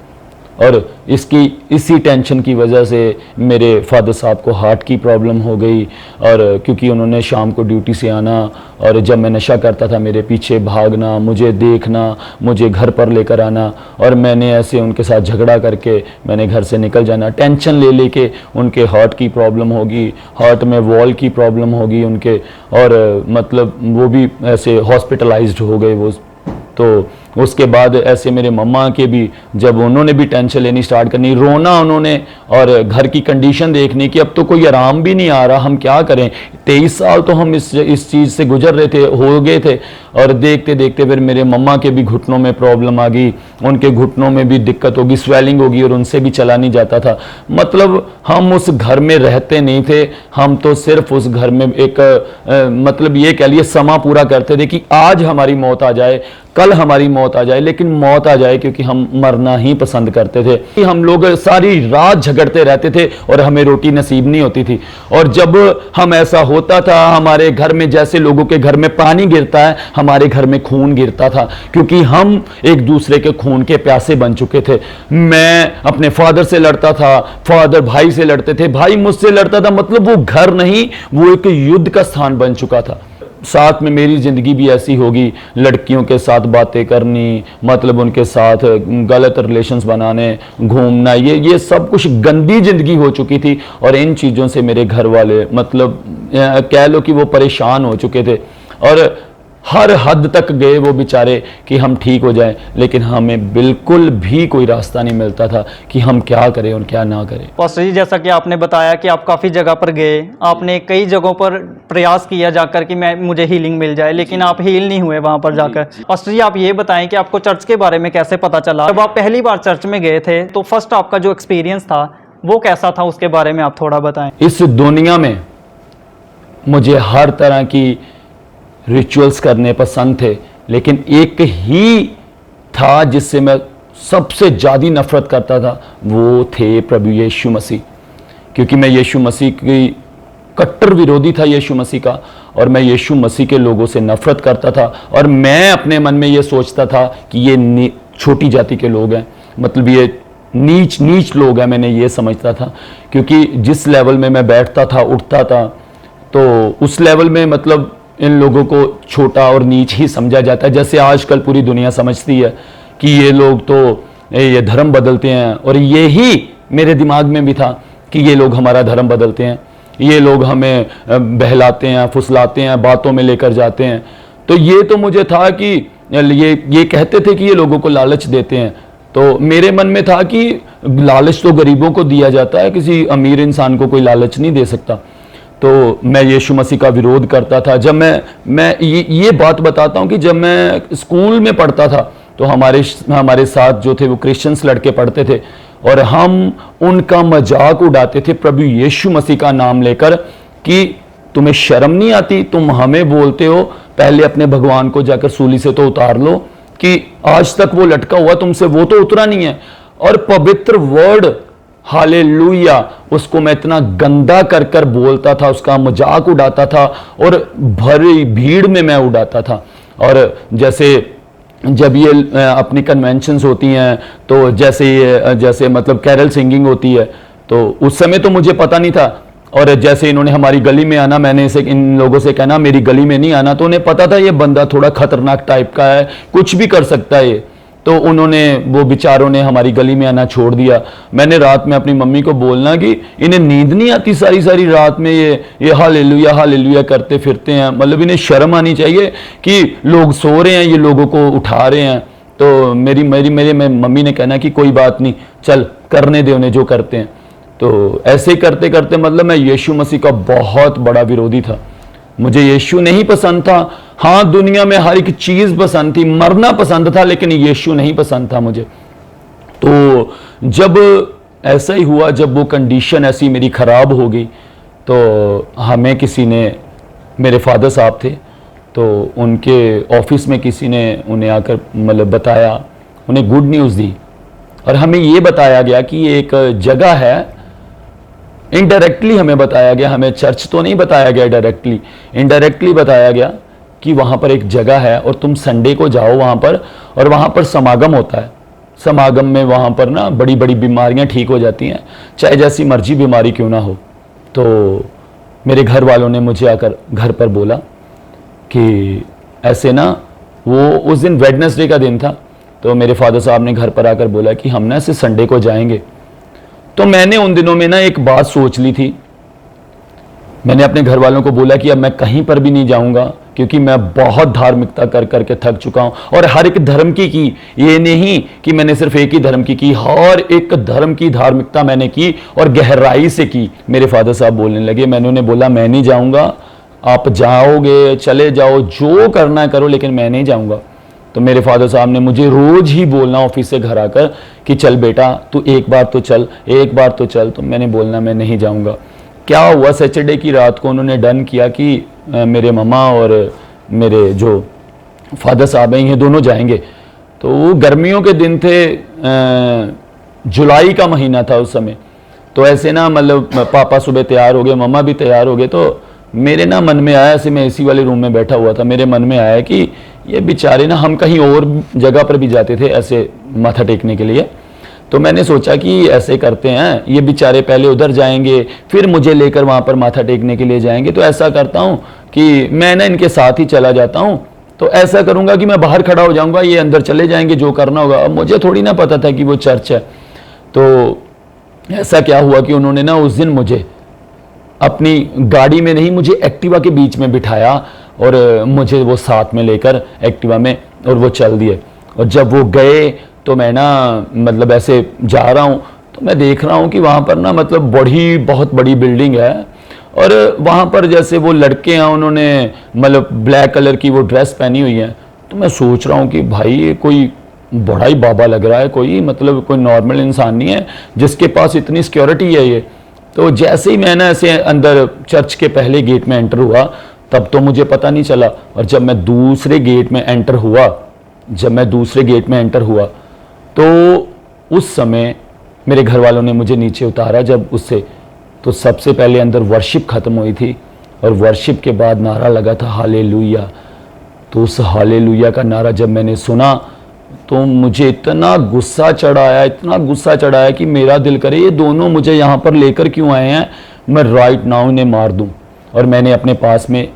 और इसी टेंशन की वजह से मेरे फादर साहब को हार्ट की प्रॉब्लम हो गई, और क्योंकि उन्होंने शाम को ड्यूटी से आना और जब मैं नशा करता था मेरे पीछे भागना, मुझे देखना, मुझे घर पर लेकर आना, और मैंने ऐसे उनके साथ झगड़ा करके मैंने घर से निकल जाना। टेंशन ले लेके उनके हार्ट की प्रॉब्लम होगी, हार्ट में वॉल की प्रॉब्लम होगी उनके, और मतलब वो भी ऐसे हॉस्पिटलाइज्ड हो गए वो। तो उसके बाद ऐसे मेरे मम्मा के भी, जब उन्होंने भी टेंशन लेनी स्टार्ट करनी, रोना उन्होंने, और घर की कंडीशन देखनी कि अब तो कोई आराम भी नहीं आ रहा, हम क्या करें, 23 साल तो हम इस चीज़ से गुजर रहे थे, हो गए थे। और देखते देखते फिर मेरे मम्मा के भी घुटनों में प्रॉब्लम आ गई, उनके घुटनों में भी दिक्कत होगी, स्वेलिंग होगी और उनसे भी चला नहीं जाता था। मतलब हम उस घर में रहते नहीं थे, हम तो सिर्फ उस घर में एक मतलब ये कह लिए समा पूरा करते थे कि आज हमारी मौत आ जाए, कल हमारी मौत आ जाए, लेकिन मौत आ जाए, क्योंकि हम मरना ही पसंद करते थे। कि हम लोग सारी रात झगड़ते रहते थे और हमें रोटी नसीब नहीं होती थी। और जब हम ऐसा होता था, हमारे घर में जैसे लोगों के घर में पानी गिरता है, हमारे घर में खून गिरता था, क्योंकि हम एक दूसरे के खून के प्यासे बन चुके थे। मैं अपने फादर से लड़ता था, फादर भाई से लड़ते थे, भाई मुझसे लड़ता था। मतलब वो घर नहीं, वो एक युद्ध का स्थान बन चुका था। साथ में मेरी ज़िंदगी भी ऐसी होगी, लड़कियों के साथ बातें करनी, मतलब उनके साथ गलत रिलेशंस बनाने, घूमना, ये सब कुछ गंदी ज़िंदगी हो चुकी थी। और इन चीज़ों से मेरे घर वाले मतलब कह लो कि वो परेशान हो चुके थे और हर हद तक गए वो बेचारे कि हम ठीक हो जाएं, लेकिन हमें बिल्कुल भी कोई रास्ता नहीं मिलता था कि हम क्या करें और क्या ना करें। पास्टर जी, जैसा कि आपने बताया कि आप काफ़ी जगह पर गए, आपने कई जगहों पर प्रयास किया जाकर कि मुझे हीलिंग मिल जाए, लेकिन आप हील नहीं हुए वहां पर जाकर। पास्टर जी, आप ये बताएं कि आपको चर्च के बारे में कैसे पता चला? जब आप पहली बार चर्च में गए थे तो फर्स्ट आपका जो एक्सपीरियंस था वो कैसा था, उसके बारे में आप थोड़ा बताएं। इस दुनिया में मुझे हर तरह की रिचुअल्स करने पसंद थे, लेकिन एक ही था जिससे मैं सबसे ज़्यादा नफरत करता था, वो थे प्रभु यीशु मसीह। क्योंकि मैं यीशु मसीह की कट्टर विरोधी था, यीशु मसीह का, और मैं यीशु मसीह के लोगों से नफरत करता था। और मैं अपने मन में ये सोचता था कि ये छोटी जाति के लोग हैं, मतलब ये नीच लोग हैं, मैंने ये समझता था। क्योंकि जिस लेवल में मैं बैठता था, उठता था, तो उस लेवल में मतलब इन लोगों को छोटा और नीच ही समझा जाता है, जैसे आजकल पूरी दुनिया समझती है कि ये लोग तो ये धर्म बदलते हैं। और ये ही मेरे दिमाग में भी था कि ये लोग हमारा धर्म बदलते हैं, ये लोग हमें बहलाते हैं, फुसलाते हैं, बातों में लेकर जाते हैं। तो ये तो मुझे था कि ये कहते थे कि ये लोगों को लालच देते हैं। तो मेरे मन में था कि लालच तो गरीबों को दिया जाता है, किसी अमीर इंसान को कोई लालच नहीं दे सकता। तो मैं यीशु मसीह का विरोध करता था। जब मैं ये बात बताता हूँ कि जब मैं स्कूल में पढ़ता था तो हमारे साथ जो थे वो क्रिश्चियंस लड़के पढ़ते थे, और हम उनका मजाक उड़ाते थे प्रभु यीशु मसीह का नाम लेकर कि तुम्हें शर्म नहीं आती, तुम हमें बोलते हो, पहले अपने भगवान को जाकर सूली से तो उतार लो, कि आज तक वो लटका हुआ तुमसे, वो तो उतरा नहीं है। और पवित्र वर्ड हालेलुया, उसको मैं इतना गंदा कर कर बोलता था, उसका मजाक उड़ाता था और भरी भीड़ में मैं उड़ाता था। और जैसे जब ये अपनी कन्वेंशंस होती हैं, तो जैसे मतलब कैरल सिंगिंग होती है, तो उस समय तो मुझे पता नहीं था। और जैसे इन्होंने हमारी गली में आना, मैंने इसे इन लोगों से कहना मेरी गली में नहीं आना, तो उन्हें पता था ये बंदा थोड़ा खतरनाक टाइप का है, कुछ भी कर सकता है ये। तो वो बेचारों ने हमारी गली में आना छोड़ दिया। मैंने रात में अपनी मम्मी को बोलना कि इन्हें नींद नहीं आती, सारी रात में ये हालेलुया हालेलुया करते फिरते हैं, मतलब इन्हें शर्म आनी चाहिए कि लोग सो रहे हैं, ये लोगों को उठा रहे हैं। तो मेरी मम्मी ने कहना कि कोई बात नहीं, चल करने दे उन्हें जो करते हैं। तो ऐसे करते करते मतलब मैं यीशु मसीह का बहुत बड़ा विरोधी था। मुझे यीशु नहीं पसंद था। हाँ, दुनिया में हर एक चीज पसंद थी, मरना पसंद था, लेकिन यीशु नहीं पसंद था मुझे। तो जब ऐसा ही हुआ, जब वो कंडीशन ऐसी मेरी खराब हो गई, तो हमें किसी ने, मेरे फादर साहब थे, तो उनके ऑफिस में किसी ने उन्हें आकर मतलब बताया, उन्हें गुड न्यूज़ दी। और हमें ये बताया गया कि ये एक जगह है, इनडायरेक्टली हमें बताया गया, हमें चर्च तो नहीं बताया गया डायरेक्टली, इनडायरेक्टली बताया गया कि वहाँ पर एक जगह है और तुम संडे को जाओ वहाँ पर, और वहाँ पर समागम होता है। समागम में वहाँ पर ना बड़ी बड़ी बीमारियाँ ठीक हो जाती हैं, चाहे जैसी मर्जी बीमारी क्यों ना हो। तो मेरे घर वालों ने मुझे आकर घर पर बोला कि ऐसे ना, वो उस दिन वेडनेसडे का दिन था, तो मेरे फादर साहब ने घर पर आकर बोला कि हम ना ऐसे संडे को जाएंगे। तो मैंने उन दिनों में ना एक बात सोच ली थी। मैंने अपने घर वालों को बोला कि अब मैं कहीं पर भी नहीं जाऊंगा, क्योंकि मैं बहुत धार्मिकता कर करके थक चुका हूं, और हर एक धर्म की ये नहीं कि मैंने सिर्फ एक ही धर्म की, हर एक धर्म की धार्मिकता मैंने की और गहराई से की। मेरे फादर साहब बोलने लगे, मैंने उन्हें बोला मैं नहीं जाऊंगा, आप जाओगे चले जाओ, जो करना करो, लेकिन मैं नहीं जाऊँगा। तो मेरे फादर साहब ने मुझे रोज ही बोलना ऑफिस से घर आकर कि चल बेटा तू एक बार तो चल, एक बार तो चल। तो मैंने बोलना मैं नहीं जाऊँगा। क्या हुआ, सैटरडे की रात को उन्होंने डन किया कि मेरे मम्मा और मेरे जो फादर साहब हैं ये दोनों जाएंगे। तो वो गर्मियों के दिन थे, जुलाई का महीना था उस समय। तो ऐसे ना मतलब पापा सुबह तैयार हो गए, मम्मा भी तैयार हो गए। तो मेरे ना मन में आया, ऐसे मैं एसी वाले रूम में बैठा हुआ था, मेरे मन में आया कि ये बेचारे ना, हम कहीं और जगह पर भी जाते थे ऐसे माथा टेकने के लिए। तो मैंने सोचा कि ऐसे करते हैं, ये बेचारे पहले उधर जाएंगे फिर मुझे लेकर वहाँ पर माथा टेकने के लिए जाएंगे। तो ऐसा करता हूँ कि मैं ना इनके साथ ही चला जाता हूँ। तो ऐसा करूँगा कि मैं बाहर खड़ा हो जाऊँगा, ये अंदर चले जाएंगे, जो करना होगा। अब मुझे थोड़ी ना पता था कि वो चर्च है। तो ऐसा क्या हुआ कि उन्होंने ना उस दिन मुझे अपनी गाड़ी में नहीं, मुझे एक्टिवा के बीच में बिठाया और मुझे वो साथ में लेकर एक्टिवा में, और वो चल दिए। और जब वो गए तो मैं ना मतलब ऐसे जा रहा हूँ, तो मैं देख रहा हूँ कि वहाँ पर ना मतलब बहुत बड़ी बिल्डिंग है। और वहाँ पर जैसे वो लड़के हैं, उन्होंने मतलब ब्लैक कलर की वो ड्रेस पहनी हुई है। तो मैं सोच रहा हूँ कि भाई ये कोई बड़ा ही बाबा लग रहा है, कोई मतलब कोई नॉर्मल इंसान नहीं है जिसके पास इतनी सिक्योरिटी है ये। तो जैसे ही मैं ना ऐसे अंदर चर्च के पहले गेट में एंटर हुआ, तब तो मुझे पता नहीं चला। और जब मैं दूसरे गेट में एंटर हुआ, तो उस समय मेरे घर वालों ने मुझे नीचे उतारा जब उससे, तो सबसे पहले अंदर वर्शिप खत्म हुई थी और वर्शिप के बाद नारा लगा था हालेलुया। तो उस हालेलुया का नारा जब मैंने सुना तो मुझे इतना गुस्सा चढ़ाया कि मेरा दिल करे ये दोनों मुझे यहाँ पर लेकर क्यों आए हैं, मैं राइट नाउ इन्हें मार दूँ। और मैंने अपने पास में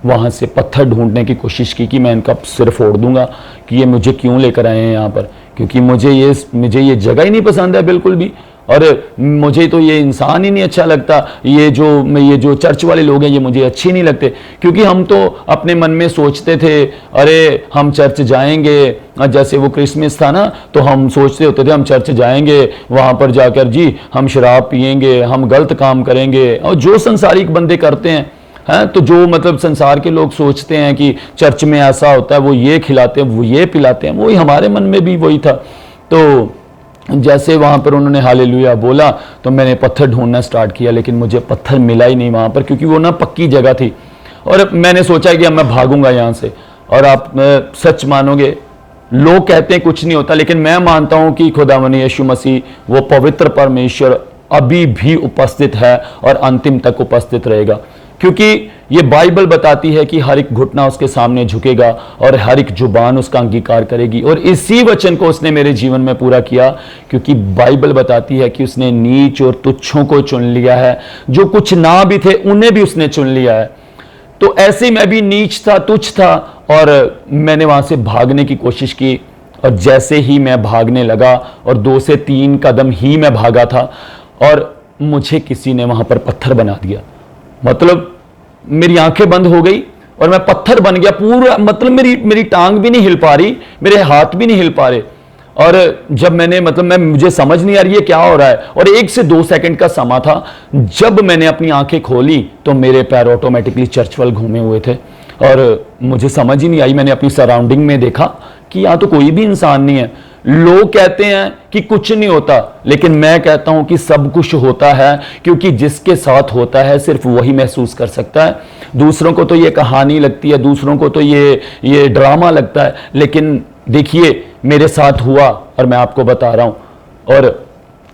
वहाँ से पत्थर ढूंढने की कोशिश की कि मैं इनका सिर फोड़ दूंगा कि ये मुझे क्यों लेकर आए हैं यहाँ पर, क्योंकि मुझे ये जगह ही नहीं पसंद है बिल्कुल भी। और मुझे तो ये इंसान ही नहीं अच्छा लगता, ये जो चर्च वाले लोग हैं ये मुझे अच्छे नहीं लगते। क्योंकि हम तो अपने मन में सोचते थे अरे हम चर्च जाएंगे, जैसे वो क्रिसमस था ना, तो हम सोचते होते थे हम चर्च जाएंगे, वहाँ पर जाकर जी हम शराब पियेंगे, हम गलत काम करेंगे, और जो संसारिक बंदे करते हैं तो जो मतलब संसार के लोग सोचते हैं कि चर्च में ऐसा होता है, वो ये खिलाते हैं, वो ये पिलाते हैं, वही हमारे मन में भी वही था। तो जैसे वहाँ पर उन्होंने हालेलुया बोला तो मैंने पत्थर ढूंढना स्टार्ट किया, लेकिन मुझे पत्थर मिला ही नहीं वहाँ पर, क्योंकि वो ना पक्की जगह थी। और मैंने सोचा कि अब मैं भागूंगा यहाँ से। और आप सच मानोगे, लोग कहते हैं कुछ नहीं होता, लेकिन मैं मानता हूँ कि खुदावंद यीशु मसीह वो पवित्र परमेश्वर अभी भी उपस्थित है और अंतिम तक उपस्थित रहेगा। क्योंकि ये बाइबल बताती है कि हर एक घुटना उसके सामने झुकेगा और हर एक जुबान उसका अंगीकार करेगी। और इसी वचन को उसने मेरे जीवन में पूरा किया, क्योंकि बाइबल बताती है कि उसने नीच और तुच्छों को चुन लिया है, जो कुछ ना भी थे उन्हें भी उसने चुन लिया है। तो ऐसे मैं भी नीच था, तुच्छ था, और मैंने वहां से भागने की कोशिश की। और जैसे ही मैं भागने लगा, और 2 से 3 कदम ही मैं भागा था, और मुझे किसी ने वहां पर पत्थर बना दिया। मतलब मेरी आंखें बंद हो गई और मैं पत्थर बन गया पूरा। मतलब मेरी टांग भी नहीं हिल पा रही, मेरे हाथ भी नहीं हिल पा रहे। और जब मुझे समझ नहीं आ रही है क्या हो रहा है। और 1 से 2 सेकंड का समा था। जब मैंने अपनी आंखें खोली तो मेरे पैर ऑटोमेटिकली चर्च वाल घूमे हुए थे और मुझे समझ ही नहीं आई। मैंने अपनी सराउंडिंग में देखा कि यहाँ तो कोई भी इंसान नहीं है। लोग कहते हैं कि कुछ नहीं होता, लेकिन मैं कहता हूं कि सब कुछ होता है, क्योंकि जिसके साथ होता है सिर्फ वही महसूस कर सकता है। दूसरों को तो ये कहानी लगती है, दूसरों को तो ये ड्रामा लगता है, लेकिन देखिए मेरे साथ हुआ और मैं आपको बता रहा हूं। और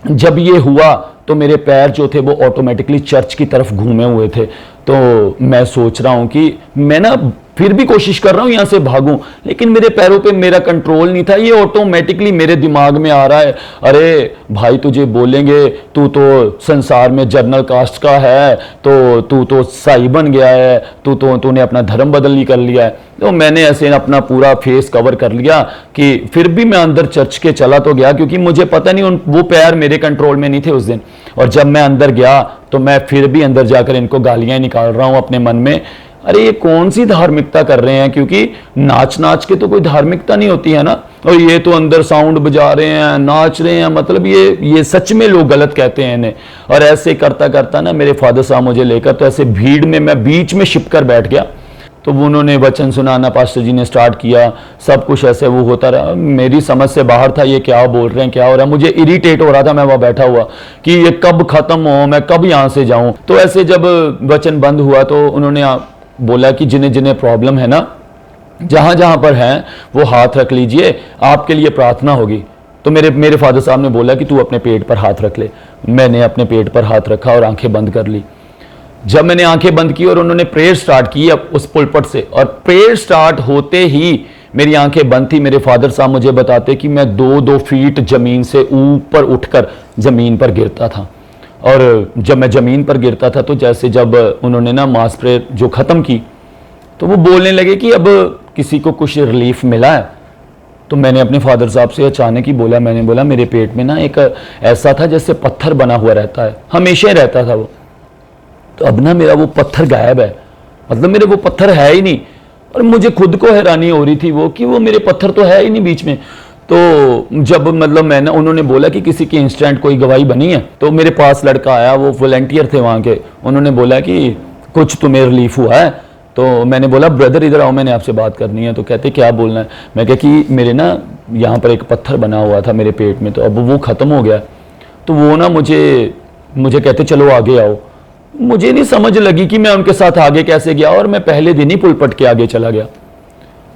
जब ये हुआ तो मेरे पैर जो थे वो ऑटोमेटिकली चर्च की तरफ घूमे हुए थे। तो मैं सोच रहा हूं कि मैं ना फिर भी कोशिश कर रहा हूं यहां से भागूं, लेकिन मेरे पैरों पे मेरा कंट्रोल नहीं था। ये ऑटोमेटिकली मेरे दिमाग में आ रहा है, अरे भाई तुझे बोलेंगे तू तो संसार में जर्नल कास्ट का है, तो तू तो ईसाई बन गया है, तूने अपना धर्म बदल कर लिया है। तो मैंने ऐसे अपना पूरा फेस कवर कर लिया कि फिर भी मैं अंदर चर्च के चला तो गया, क्योंकि मुझे पता नहीं वो पैर मेरे कंट्रोल में नहीं थे उस दिन। और जब मैं अंदर गया तो मैं फिर भी अंदर जाकर इनको गालियां निकाल रहा हूं अपने मन में, अरे ये कौन सी धार्मिकता कर रहे हैं, क्योंकि नाच नाच के तो कोई धार्मिकता नहीं होती है ना। और ये तो अंदर साउंड बजा रहे हैं, नाच रहे हैं, मतलब ये सच में लोग गलत कहते हैं इन्हें। और ऐसे करता करता ना मेरे फादर साहब मुझे लेकर तो ऐसे भीड़ में मैं बीच में छिप कर बैठ गया। तो उन्होंने वचन सुनाना पास्टर जी ने स्टार्ट किया, सब कुछ ऐसे वो होता रहा। मेरी समझ से बाहर था ये क्या बोल रहे हैं, क्या हो रहा है। मुझे इरिटेट हो रहा था मैं वहाँ बैठा हुआ कि ये कब खत्म हो, मैं कब यहाँ से जाऊँ। तो ऐसे जब वचन बंद हुआ तो उन्होंने बोला कि जिन्हें जिन्हें प्रॉब्लम है ना, जहाँ जहाँ पर हैं वो हाथ रख लीजिए, आपके लिए प्रार्थना होगी। तो मेरे फादर साहब ने बोला कि तू अपने पेट पर हाथ रख ले। मैंने अपने पेट पर हाथ रखा और आंखें बंद कर ली। जब मैंने आंखें बंद की और उन्होंने प्रेयर स्टार्ट की अब उस पुलपट से, और प्रेयर स्टार्ट होते ही मेरी आंखें बंद थी। मेरे फादर साहब मुझे बताते कि मैं 2-2 फीट जमीन से ऊपर उठकर जमीन पर गिरता था। और जब मैं जमीन पर गिरता था तो जैसे जब उन्होंने ना मास प्रेयर जो ख़त्म की तो वो बोलने लगे कि अब किसी को कुछ रिलीफ मिला है। तो मैंने अपने फादर साहब से अचानक ही बोला, मैंने बोला मेरे पेट में ना एक ऐसा था जैसे पत्थर बना हुआ रहता है, हमेशा ही रहता था वो। तो अब ना मेरा वो पत्थर गायब है, मतलब मेरे वो पत्थर है ही नहीं। और मुझे खुद को हैरानी हो रही थी वो कि वो मेरे पत्थर तो है ही नहीं बीच में। तो जब मतलब मैंने उन्होंने बोला कि किसी की इंस्टेंट कोई गवाही बनी है, तो मेरे पास लड़का आया, वो वॉलंटियर थे वहाँ के। उन्होंने बोला कि कुछ तुम्हें रिलीफ हुआ है। तो मैंने बोला ब्रदर इधर आओ, मैंने आपसे बात करनी है। तो कहते क्या बोलना है। मैं कहा कि मेरे ना यहाँ पर एक पत्थर बना हुआ था मेरे पेट में, तो अब वो ख़त्म हो गया। तो वो ना मुझे कहते चलो आगे आओ। मुझे नहीं समझ लगी कि मैं उनके साथ आगे कैसे गया, और मैं पहले दिन ही पुलपट के आगे चला गया।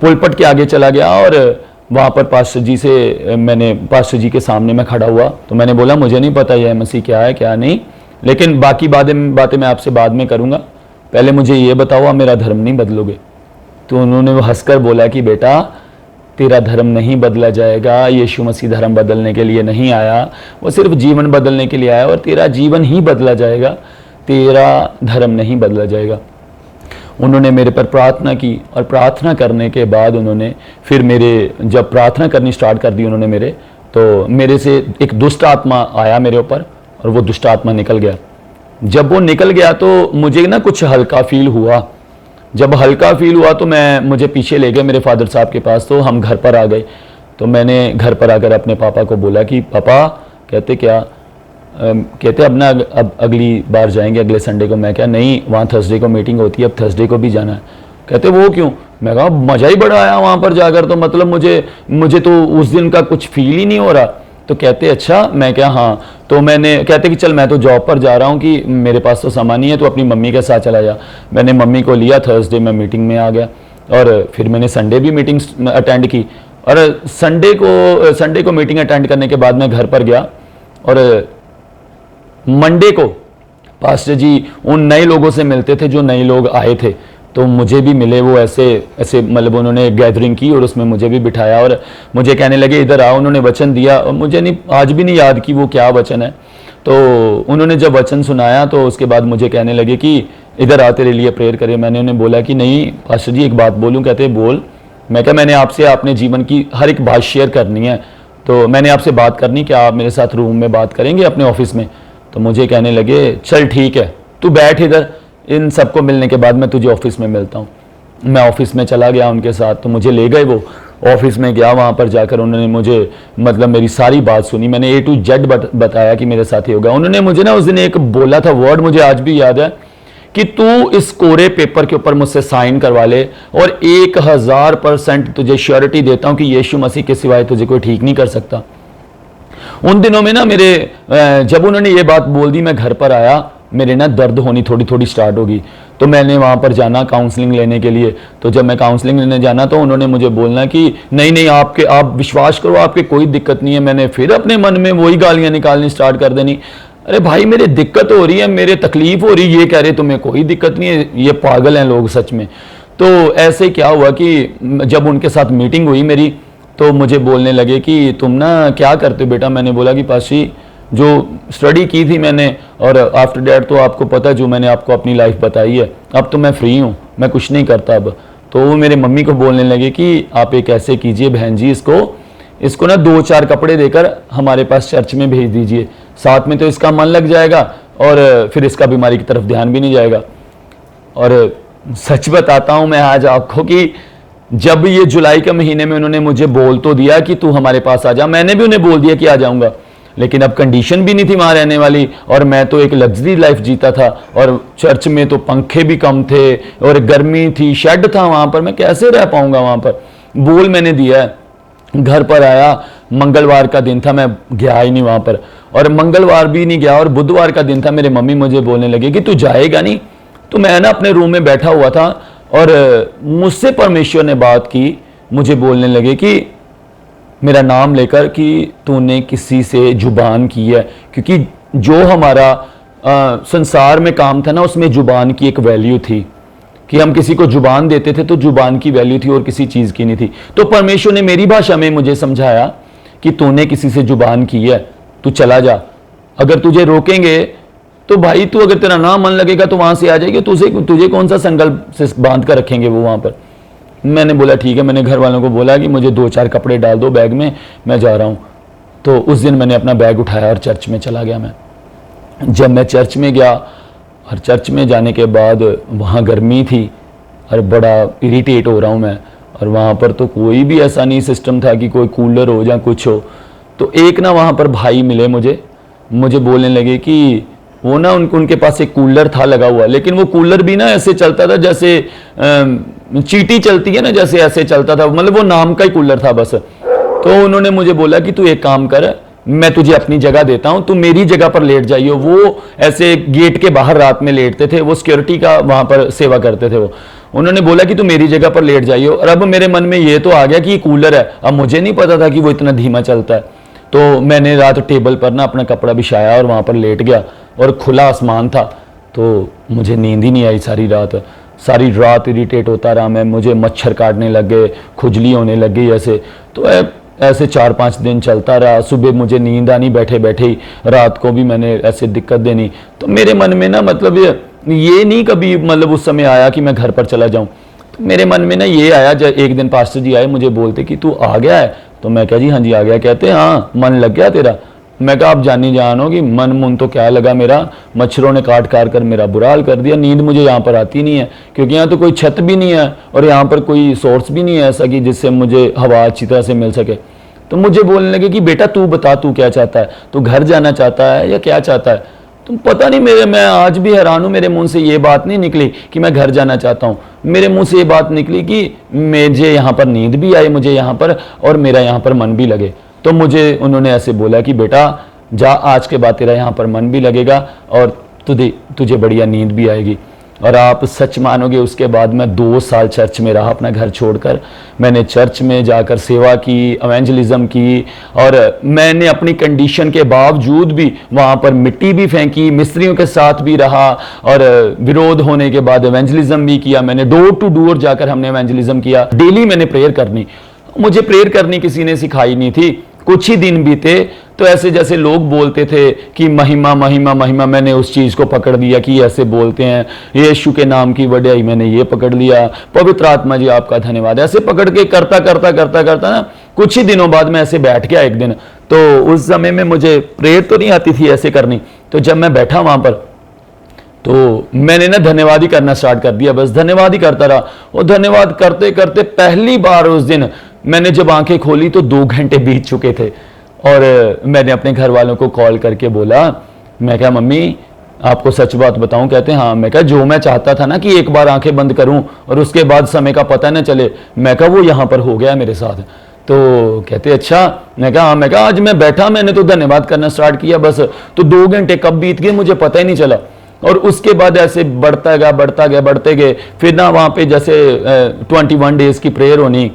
पुलपट के आगे चला गया और वहाँ पर पास्टर जी के सामने मैं खड़ा हुआ। तो मैंने बोला मुझे नहीं पता यह मसीह क्या है क्या नहीं, लेकिन बाकी बातें मैं आपसे बाद में करूँगा, पहले मुझे ये बताओ आप मेरा धर्म नहीं बदलोगे। तो उन्होंने वो हंसकर बोला कि बेटा तेरा धर्म नहीं बदला जाएगा, यीशु मसीह धर्म बदलने के लिए नहीं आया, वो सिर्फ जीवन बदलने के लिए आया, और तेरा जीवन ही बदला जाएगा, तेरा धर्म नहीं बदला जाएगा। उन्होंने मेरे पर प्रार्थना की, और प्रार्थना करने के बाद उन्होंने फिर जब प्रार्थना करनी स्टार्ट कर दी उन्होंने तो मेरे से एक दुष्ट आत्मा आया मेरे ऊपर, और वो दुष्ट आत्मा निकल गया। जब वो निकल गया तो मुझे ना कुछ हल्का फील हुआ। जब हल्का फील हुआ तो मुझे पीछे ले गए मेरे फादर साहब के पास। तो हम घर पर आ गए। तो मैंने घर पर आकर अपने पापा को बोला कि पापा, कहते क्या, कहते अब ना अब अगली बार जाएंगे अगले संडे को। मैं क्या नहीं, वहाँ थर्सडे को मीटिंग होती है, अब थर्सडे को भी जाना है। कहते वो क्यों? मैं कहा मज़ा ही बड़ा आया वहाँ पर जाकर, तो मतलब मुझे तो उस दिन का कुछ फील ही नहीं हो रहा। तो कहते अच्छा। मैं क्या हाँ। तो मैंने कहते कि चल मैं तो जॉब पर जा रहा हूँ कि मेरे पास तो सामान नहीं है, तो अपनी मम्मी के साथ चला जा। मैंने मम्मी को लिया, थर्सडे मैं मीटिंग में आ गया, और फिर मैंने संडे भी मीटिंग अटेंड की। और संडे को मीटिंग अटेंड करने के बाद मैं घर पर गया, और मंडे को पास्टर जी उन नए लोगों से मिलते थे जो नए लोग आए थे। तो मुझे भी मिले वो, ऐसे मतलब उन्होंने गैदरिंग की और उसमें मुझे भी बिठाया और मुझे कहने लगे इधर आओ। उन्होंने वचन दिया और मुझे नहीं, आज भी नहीं याद कि वो क्या वचन है। तो उन्होंने जब वचन सुनाया तो उसके बाद मुझे कहने लगे कि इधर आ तेरे लिए प्रेयर करें। मैंने उन्हें बोला कि नहीं पास्टर जी एक बात बोलूं। कहते बोल। मैं क्या मैंने आपसे अपने जीवन की हर एक बात शेयर करनी है, तो मैंने आपसे बात करनी, क्या आप मेरे साथ रूम में बात करेंगे अपने ऑफिस में? तो मुझे कहने लगे चल ठीक है तू बैठ इधर, इन सबको मिलने के बाद मैं तुझे ऑफिस में मिलता हूँ। मैं ऑफिस में चला गया उनके साथ, तो मुझे ले गए वो ऑफिस में गया। वहाँ पर जाकर उन्होंने मुझे मतलब मेरी सारी बात सुनी। मैंने A to Z बताया कि मेरे साथ ही होगा। उन्होंने मुझे ना उस दिन एक बोला था वर्ड, मुझे आज भी याद है, कि तू इस कोरे पेपर के ऊपर मुझसे साइन करवा ले और 1000% तुझे श्योरिटी देता हूँ कि यीशु मसीह के सिवाय तुझे कोई ठीक नहीं कर सकता। उन दिनों में ना जब उन्होंने ये बात बोल दी, मैं घर पर आया, मेरे ना दर्द होनी थोड़ी थोड़ी स्टार्ट होगी। तो मैंने वहाँ पर जाना काउंसलिंग लेने के लिए। तो जब मैं काउंसलिंग लेने जाना तो उन्होंने मुझे बोलना कि नहीं आप विश्वास करो, आपके कोई दिक्कत नहीं है। मैंने फिर अपने मन में वही गालियाँ निकालनी स्टार्ट कर देनी, अरे भाई मेरे दिक्कत हो रही है, मेरे तकलीफ हो रही है, ये कह रहे तुम्हें कोई दिक्कत नहीं है, ये पागल हैं लोग सच में। तो ऐसे क्या हुआ कि जब उनके साथ मीटिंग हुई मेरी, तो मुझे बोलने लगे कि तुम ना क्या करते हो बेटा? मैंने बोला कि पाशी जो स्टडी की थी मैंने, और आफ्टर डैट तो आपको पता जो मैंने आपको अपनी लाइफ बताई है, अब तो मैं फ्री हूँ, मैं कुछ नहीं करता अब। तो वो मेरे मम्मी को बोलने लगे कि आप एक ऐसे कीजिए बहन जी, इसको ना 2-4 कपड़े देकर हमारे पास चर्च में भेज दीजिए, साथ में तो इसका मन लग जाएगा और फिर इसका बीमारी की तरफ ध्यान भी नहीं जाएगा। और सच बताता हूँ मैं आज आपको कि जब ये जुलाई के महीने में उन्होंने मुझे बोल तो दिया कि तू हमारे पास आ जा, मैंने भी उन्हें बोल दिया कि आ जाऊंगा, लेकिन अब कंडीशन भी नहीं थी वहां रहने वाली, और मैं तो एक लग्जरी लाइफ जीता था, और चर्च में तो पंखे भी कम थे और गर्मी थी, शेड था वहां पर, मैं कैसे रह पाऊंगा वहां पर। बोल मैंने दिया है। घर पर आया, मंगलवार का दिन था, मैं गया ही नहीं वहां पर, और मंगलवार भी नहीं गया, और बुधवार का दिन था, मेरे मम्मी मुझे बोलने लगे कि तू जाएगा नहीं। तो मैं ना अपने रूम में बैठा हुआ था, और मुझसे परमेश्वर ने बात की, मुझे बोलने लगे कि मेरा नाम लेकर कि तूने किसी से जुबान की है, क्योंकि जो हमारा संसार में काम था ना, उसमें जुबान की एक वैल्यू थी कि हम किसी को जुबान देते थे तो जुबान की वैल्यू थी और किसी चीज़ की नहीं थी। तो परमेश्वर ने मेरी भाषा में मुझे समझाया कि तूने किसी से जुबान की है, तू चला जा, अगर तुझे रोकेंगे तो भाई तू, अगर तेरा ना मन लगेगा तो वहां से आ जाएगी, तुझे कौन सा संकल्प से बांध कर रखेंगे वो वहां पर। मैंने बोला ठीक है, मैंने घर वालों को बोला कि मुझे 2-4 कपड़े डाल दो बैग में, मैं जा रहा हूँ। तो उस दिन मैंने अपना बैग उठाया और चर्च में चला गया। मैं जब मैं चर्च में गया, और चर्च में जाने के बाद वहाँ गर्मी थी और बड़ा इरिटेट हो रहा हूँ मैं, और वहाँ पर तो कोई भी ऐसा नहीं सिस्टम था कि कोई कूलर हो या कुछ हो। तो एक ना वहाँ पर भाई मिले मुझे बोलने लगे कि वो ना उनके पास एक कूलर था लगा हुआ, लेकिन वो कूलर भी ना ऐसे चलता था जैसे चींटी चलती है ना, जैसे ऐसे चलता था, मतलब वो नाम का ही कूलर था बस। तो उन्होंने मुझे बोला कि तू एक काम कर, मैं तुझे अपनी जगह देता हूं, तू मेरी जगह पर लेट जाइयो। वो ऐसे गेट के बाहर रात में लेटते थे, वो सिक्योरिटी का वहां पर सेवा करते थे वो। उन्होंने बोला कि तू मेरी जगह पर लेट जाइयो। और अब मेरे मन में ये तो आ गया कि ये कूलर है, अब मुझे नहीं पता था कि वो इतना धीमा चलता है। तो मैंने रात टेबल पर ना अपना कपड़ा बिछाया और वहां पर लेट गया, और खुला आसमान था, तो मुझे नींद ही नहीं आई सारी रात इरिटेट होता रहा मैं, मुझे मच्छर काटने लग गए, खुजली होने लग गई ऐसे। तो ऐसे 4-5 दिन चलता रहा। सुबह मुझे नींद आनी बैठे बैठे ही, रात को भी मैंने ऐसे दिक्कत देनी। तो मेरे मन में ना मतलब ये नहीं कभी मतलब उस समय आया कि मैं घर पर चला जाऊं। तो मेरे मन में ना ये आया, जब एक दिन पास्टर जी आए, मुझे बोलते कि तू आ गया है। तो मैं कहा जी हाँ जी आ गया। कहते हाँ मन लग गया तेरा। मैं कहा आप जानी जान हो कि मन तो क्या लगा मेरा, मच्छरों ने काट कर मेरा बुरा हाल कर दिया। नींद मुझे यहाँ पर आती नहीं है, क्योंकि यहाँ तो कोई छत भी नहीं है और यहाँ पर कोई सोर्स भी नहीं है ऐसा कि जिससे मुझे हवा अच्छी तरह से मिल सके। तो मुझे बोलने लगे कि बेटा तू बता, तू क्या चाहता है, तू घर जाना चाहता है या क्या चाहता है। तुम पता नहीं, मैं आज भी हैरान हूँ, मेरे मुंह से ये बात नहीं निकली कि मैं घर जाना चाहता हूँ। मेरे मुंह से ये बात निकली कि मुझे यहाँ पर नींद भी आए, मुझे यहाँ पर, और मेरा यहाँ पर मन भी लगे। तो मुझे उन्होंने ऐसे बोला कि बेटा जा, आज के बाद तेरा यहाँ पर मन भी लगेगा और तुझे बढ़िया नींद भी आएगी। और आप सच मानोगे, उसके बाद मैं 2 साल चर्च में रहा अपना घर छोड़कर। मैंने चर्च में जाकर सेवा की, एवेंजलिज्म की, और मैंने अपनी कंडीशन के बावजूद भी वहाँ पर मिट्टी भी फेंकी, मिस्त्रियों के साथ भी रहा, और विरोध होने के बाद एवेंजलिज्म भी किया। मैंने डोर टू डोर जाकर हमने एवेंजलिज्म किया। डेली मैंने प्रेयर करनी, मुझे प्रेयर करनी किसी ने सिखाई नहीं थी। कुछ ही दिन बीते तो ऐसे जैसे लोग बोलते थे कि महिमा महिमा महिमा, मैंने उस चीज को पकड़ लिया कि ऐसे बोलते हैं, यीशु के नाम की वड्याई मैंने ये पकड़ लिया, पवित्र आत्मा जी आपका धन्यवाद, ऐसे पकड़ के करता ना कुछ ही दिनों बाद मैं ऐसे बैठ गया एक दिन। तो उस समय में मुझे प्रेयर तो नहीं आती थी ऐसे करनी। तो जब मैं बैठा वहां पर तो मैंने ना धन्यवाद ही करना स्टार्ट कर दिया, बस धन्यवाद ही करता रहा। और धन्यवाद करते करते पहली बार उस दिन मैंने जब आंखें खोली तो 2 घंटे बीत चुके थे। और मैंने अपने घर वालों को कॉल करके बोला, मैं कहा मम्मी आपको सच बात बताऊं। कहते हैं हाँ। मैं कहा जो मैं चाहता था ना कि एक बार आंखें बंद करूं और उसके बाद समय का पता न चले, मैं कहा वो यहाँ पर हो गया मेरे साथ। तो कहते अच्छा। मैं कहा हाँ। मैं कहा आज मैं बैठा, मैंने तो धन्यवाद करना स्टार्ट किया बस, तो 2 घंटे कब बीत गए मुझे पता ही नहीं चला। और उसके बाद ऐसे बढ़ते गए। फिर ना वहाँ पे जैसे 21 डेज की प्रेयर होनी,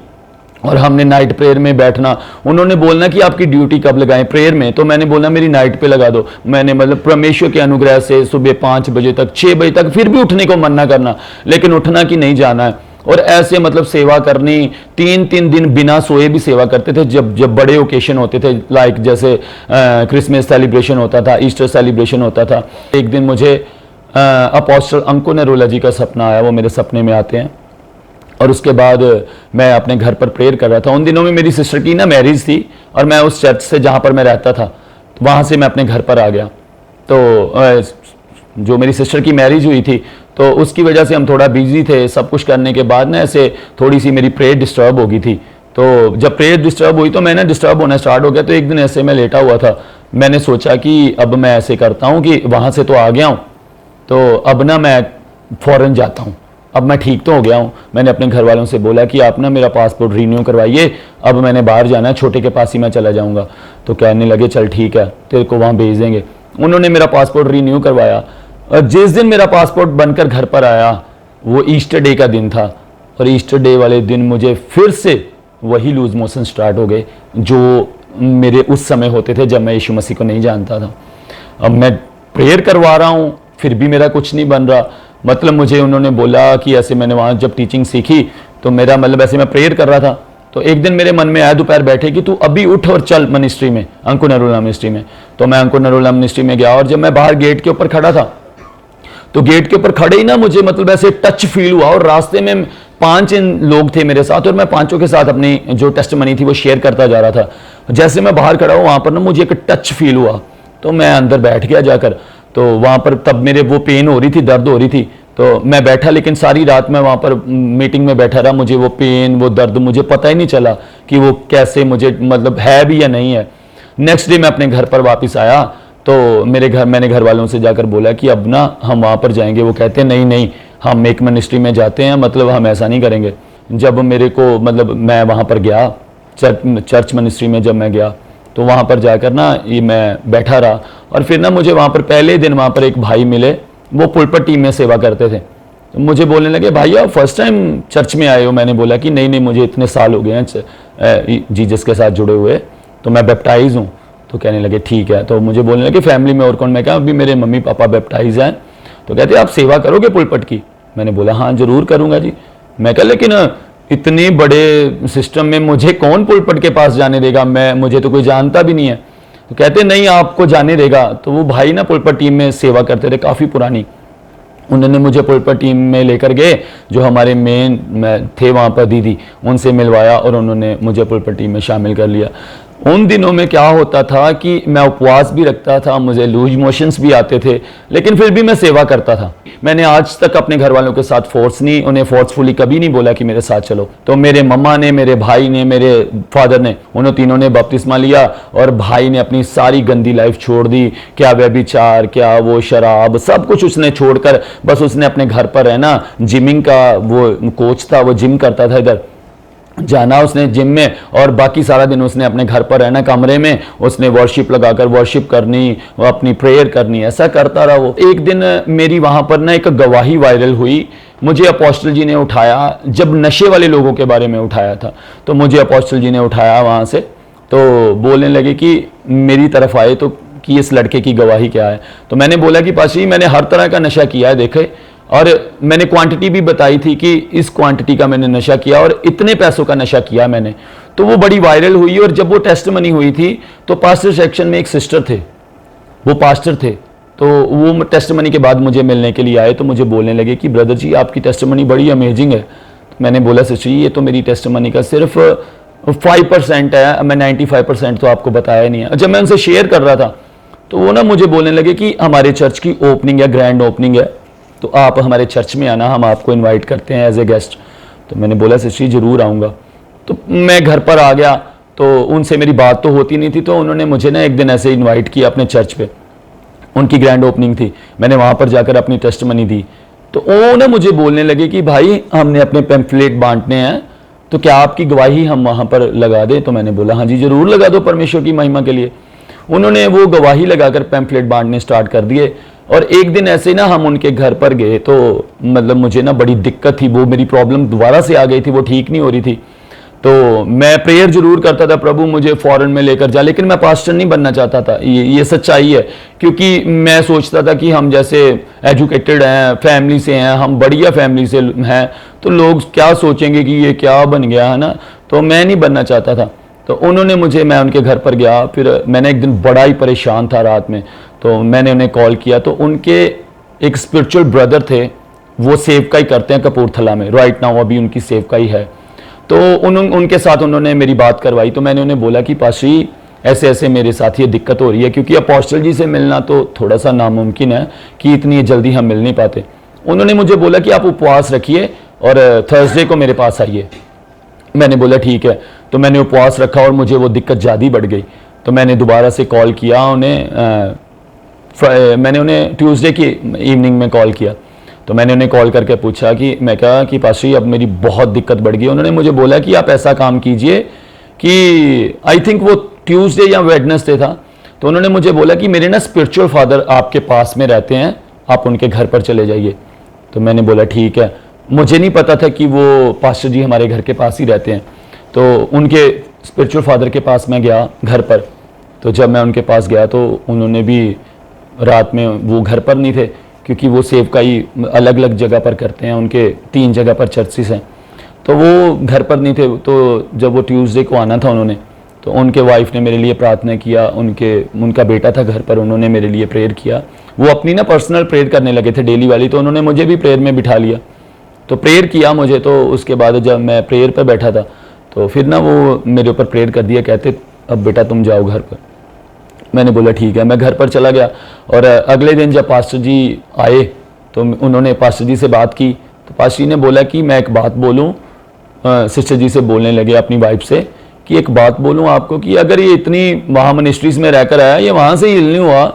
और हमने नाइट प्रेयर में बैठना। उन्होंने बोलना कि आपकी ड्यूटी कब लगाएं प्रेयर में, तो मैंने बोला मेरी नाइट पे लगा दो। मैंने मतलब परमेश्वर के अनुग्रह से सुबह 5 बजे तक 6 बजे तक फिर भी उठने को मना करना, लेकिन उठना कि नहीं जाना है। और ऐसे मतलब सेवा करनी, 3-3 दिन बिना सोए भी सेवा करते थे। जब बड़े ओकेशन होते थे, लाइक जैसे क्रिसमस सेलिब्रेशन होता था, ईस्टर सेलिब्रेशन होता था। एक दिन मुझे अपोस्टल अंको नरोला जी का सपना आया, वो मेरे सपने में आते हैं। और उसके बाद मैं अपने घर पर प्रेयर कर रहा था। उन दिनों में मेरी सिस्टर की ना मैरिज थी, और मैं उस चर्च से जहाँ पर मैं रहता था वहाँ से मैं अपने घर पर आ गया। तो जो मेरी सिस्टर की मैरिज हुई थी, तो उसकी वजह से हम थोड़ा बिजी थे। सब कुछ करने के बाद ना ऐसे थोड़ी सी मेरी प्रेयर डिस्टर्ब हो गई थी। तो जब प्रेयर डिस्टर्ब हुई तो मैं ना डिस्टर्ब होना स्टार्ट हो गया। तो एक दिन ऐसे मैं लेटा हुआ था, मैंने सोचा कि अब मैं ऐसे करता हूँ कि वहाँ से तो आ गया हूँ, तो अब ना मैं फ़ौरन जाता हूँ, अब मैं ठीक तो हो गया हूँ। मैंने अपने घर वालों से बोला कि आप ना मेरा पासपोर्ट रीन्यू करवाइए, अब मैंने बाहर जाना है, छोटे के पास ही मैं चला जाऊँगा। तो कहने लगे चल ठीक है, तेरे को वहाँ भेज देंगे। उन्होंने मेरा पासपोर्ट रीन्यू करवाया और जिस दिन मेरा पासपोर्ट बनकर घर पर आया वो ईस्टर डे का दिन था। और ईस्टर डे वाले दिन मुझे फिर से वही लूज मोशन स्टार्ट हो गए जो मेरे उस समय होते थे जब मैं यीशु मसीह को नहीं जानता था। अब मैं प्रेयर करवा रहा हूँ फिर भी मेरा कुछ नहीं बन रहा। मतलब मुझे उन्होंने बोला कि ऐसे, मैंने वहाँ जब टीचिंग सीखी तो मेरा मतलब ऐसे मैं प्रेयर कर रहा था, तो एक दिन मेरे मन में आया दोपहर बैठे कि तू अभी उठ और चल मिनिस्ट्री में, अंकुर नरूला मिनिस्ट्री में। तो मैं अंकुर नरूला मिनिस्ट्री में गया और जब मैं बाहर गेट के ऊपर खड़ा था तो गेट के ऊपर खड़े ही ना मुझे मतलब ऐसे टच फील हुआ। और रास्ते में 5 लोग थे मेरे साथ और मैं 5 के साथ अपनी जो टेस्टमनी थी वो शेयर करता जा रहा था। जैसे मैं बाहर खड़ा हूँ वहाँ पर ना मुझे एक टच फील हुआ, तो मैं अंदर बैठ गया जाकर। तो वहाँ पर तब मेरे वो पेन हो रही थी, दर्द हो रही थी, तो मैं बैठा, लेकिन सारी रात मैं वहाँ पर मीटिंग में बैठा रहा। मुझे वो पेन, वो दर्द मुझे पता ही नहीं चला कि वो कैसे मुझे मतलब है भी या नहीं है। नेक्स्ट डे मैं अपने घर पर वापस आया तो मैंने घर वालों से जाकर बोला कि अब ना हम वहाँ पर जाएंगे। वो कहते हैं नहीं नहीं, हम एक मिनिस्ट्री में जाते हैं, मतलब हम ऐसा नहीं करेंगे। जब मेरे को मतलब मैं वहाँ पर गया चर्च मिनिस्ट्री में, जब मैं गया तो वहाँ पर जाकर ना ये मैं बैठा रहा। और फिर ना मुझे वहाँ पर पहले दिन वहाँ पर एक भाई मिले, वो पुलपट टीम में सेवा करते थे। तो मुझे बोलने लगे भाई आप फर्स्ट टाइम चर्च में आए हो? मैंने बोला कि नहीं नहीं, मुझे इतने साल हो गए हैं जीसस के साथ जुड़े हुए, तो मैं बैप्टाइज हूँ। तो कहने लगे ठीक है। तो मुझे बोलने लगे फैमिली में और कौन? मैं कहा अभी मेरे मम्मी पापा बैप्टाइज हैं। तो कहते आप सेवा करोगे पुलपट की? मैंने बोला हाँ जरूर करूँगा जी। मैं कहा लेकिन इतने बड़े सिस्टम में मुझे कौन पुलपट के पास जाने देगा, मुझे तो कोई जानता भी नहीं है। तो कहते नहीं आपको जाने देगा। तो वो भाई ना पुलपट टीम में सेवा करते थे, काफ़ी पुरानी। उन्होंने मुझे पुलपट टीम में लेकर गए, जो हमारे मेन थे वहाँ पर दीदी, उनसे मिलवाया और उन्होंने मुझे पुलपट टीम में शामिल कर लिया। उन दिनों में क्या होता था कि मैं उपवास भी रखता था, मुझे लूज मोशंस भी आते थे, लेकिन फिर भी मैं सेवा करता था। मैंने आज तक अपने घर वालों के साथ उन्हें फोर्सफुली कभी नहीं बोला कि मेरे साथ चलो। तो मेरे मम्मा ने, मेरे भाई ने, मेरे फादर ने, उन्होंने तीनों ने बपतिस्मा लिया और भाई ने अपनी सारी गंदी लाइफ छोड़ दी। क्या व्यभिचार, क्या वो शराब, सब कुछ उसने छोड़कर बस उसने अपने घर पर रहना। जिमिंग का वो कोच था, वो जिम करता था, इधर जाना उसने जिम में, और बाकी सारा दिन उसने अपने घर पर रहना, कमरे में उसने वर्शिप लगाकर वर्शिप करनी, अपनी प्रेयर करनी, ऐसा करता रहा वो। एक दिन मेरी वहाँ पर ना एक गवाही वायरल हुई। मुझे अपोस्टल जी ने उठाया, जब नशे वाले लोगों के बारे में उठाया था, तो मुझे अपोस्टल जी ने उठाया वहाँ से, तो बोलने लगे कि मेरी तरफ आए तो कि इस लड़के की गवाही क्या है। तो मैंने बोला कि पाशी मैंने हर तरह का नशा किया है, देखे, और मैंने क्वांटिटी भी बताई थी कि इस क्वांटिटी का मैंने नशा किया और इतने पैसों का नशा किया मैंने। तो वो बड़ी वायरल हुई। और जब वो टेस्टमनी हुई थी तो पास्टर सेक्शन में एक सिस्टर थे, वो पास्टर थे, तो वो टेस्टमनी के बाद मुझे मिलने के लिए आए। तो मुझे बोलने लगे कि ब्रदर जी आपकी टेस्टमनी बड़ी अमेजिंग है। तो मैंने बोला सिस्टर जी ये तो मेरी टेस्टमनी का सिर्फ 5% है, मैं 95% तो आपको बताया नहीं है। जब मैं उनसे शेयर कर रहा था तो वो ना मुझे बोलने लगे कि हमारे चर्च की ओपनिंग है, ग्रैंड ओपनिंग है, तो आप हमारे चर्च में आना, हम आपको इनवाइट करते हैं एज ए गेस्ट। तो मैंने बोला सिस्टर जरूर आऊँगा। तो मैं घर पर आ गया, तो उनसे मेरी बात तो होती नहीं थी, तो उन्होंने मुझे ना एक दिन ऐसे इनवाइट किया अपने चर्च पे। उनकी ग्रैंड ओपनिंग थी, मैंने वहाँ पर जाकर अपनी टेस्टमनी दी। तो वो ना मुझे बोलने लगे कि भाई हमने अपने पैम्फलेट बांटने हैं, तो क्या आपकी गवाही हम वहाँ पर लगा दें? तो मैंने बोला हाँ जी ज़रूर लगा दो, परमेश्वर की महिमा के लिए। उन्होंने वो गवाही लगाकर पैम्फलेट बांटने स्टार्ट कर दिए। और एक दिन ऐसे ना हम उनके घर पर गए, तो मतलब मुझे ना बड़ी दिक्कत थी, वो मेरी प्रॉब्लम दोबारा से आ गई थी, वो ठीक नहीं हो रही थी। तो मैं प्रेयर जरूर करता था, प्रभु मुझे फॉरेन में लेकर जा, लेकिन मैं पास्टर नहीं बनना चाहता था। ये सच्चाई है, क्योंकि मैं सोचता था कि हम जैसे एजुकेटेड हैं, फैमिली से हैं, हम बढ़िया फैमिली से हैं, तो लोग क्या सोचेंगे कि ये क्या बन गया है ना, तो मैं नहीं बनना चाहता था। तो उन्होंने मैं उनके घर पर गया, फिर मैंने एक दिन बड़ा ही परेशान था रात में, तो मैंने उन्हें कॉल किया। तो उनके एक स्पिरिचुअल ब्रदर थे, वो सेवकाई करते हैं कपूरथला में, राइट नाउ अभी उनकी सेवकाई है। तो उनके साथ उन्होंने मेरी बात करवाई। तो मैंने उन्हें बोला कि पाशी ऐसे ऐसे मेरे साथ ये दिक्कत हो रही है, क्योंकि अपोस्टल जी से मिलना तो थोड़ा सा नामुमकिन है कि इतनी जल्दी हम मिल नहीं पाते। उन्होंने मुझे बोला कि आप उपवास रखिए और थर्सडे को मेरे पास आइए। मैंने बोला ठीक है। तो मैंने उपवास रखा और मुझे वो दिक्कत ज़्यादा बढ़ गई। तो मैंने दोबारा से कॉल किया मैंने उन्हें ट्यूसडे की इवनिंग में कॉल किया। तो मैंने उन्हें कॉल करके पूछा कि मैं कहा कि पास्टर जी अब मेरी बहुत दिक्कत बढ़ गई। उन्होंने मुझे बोला कि आप ऐसा काम कीजिए कि आई थिंक वो ट्यूसडे या वेडनेसडे था। तो उन्होंने मुझे बोला कि मेरे ना स्पिरिचुअल फादर आपके पास में रहते हैं, आप उनके घर पर चले जाइए। तो मैंने बोला ठीक है। मुझे नहीं पता था कि वो पास्टर जी हमारे घर के पास ही रहते हैं। तो उनके स्पिरिचुअल फादर के पास मैं गया घर पर। तो जब मैं उनके पास गया तो उन्होंने भी रात में, वो घर पर नहीं थे क्योंकि वो सेवकाई अलग अलग जगह पर करते हैं, उनके 3 जगह पर चर्चिस हैं, तो वो घर पर नहीं थे। तो जब वो ट्यूसडे को आना था उन्होंने, तो उनके वाइफ ने मेरे लिए प्रार्थना किया, उनका बेटा था घर पर, उन्होंने मेरे लिए प्रेयर किया। वो अपनी ना पर्सनल प्रेयर करने लगे थे डेली वाली, तो उन्होंने मुझे भी प्रेयर में बिठा लिया। तो प्रेयर किया मुझे। तो उसके बाद जब मैं प्रेयर पर बैठा था तो फिर ना वो मेरे ऊपर प्रेयर कर दिया, कहते अब बेटा तुम जाओ घर पर। मैंने बोला ठीक है। मैं घर पर चला गया और अगले दिन जब पास्टर जी आए तो उन्होंने पास्टर जी से बात की। तो पास्टर जी ने बोला कि मैं एक बात बोलूं, सिस्टर जी से बोलने लगे अपनी वाइफ से कि एक बात बोलूं आपको कि अगर ये इतनी वहाँ मिनिस्ट्रीज में रहकर आया, ये वहाँ से हील नहीं हुआ,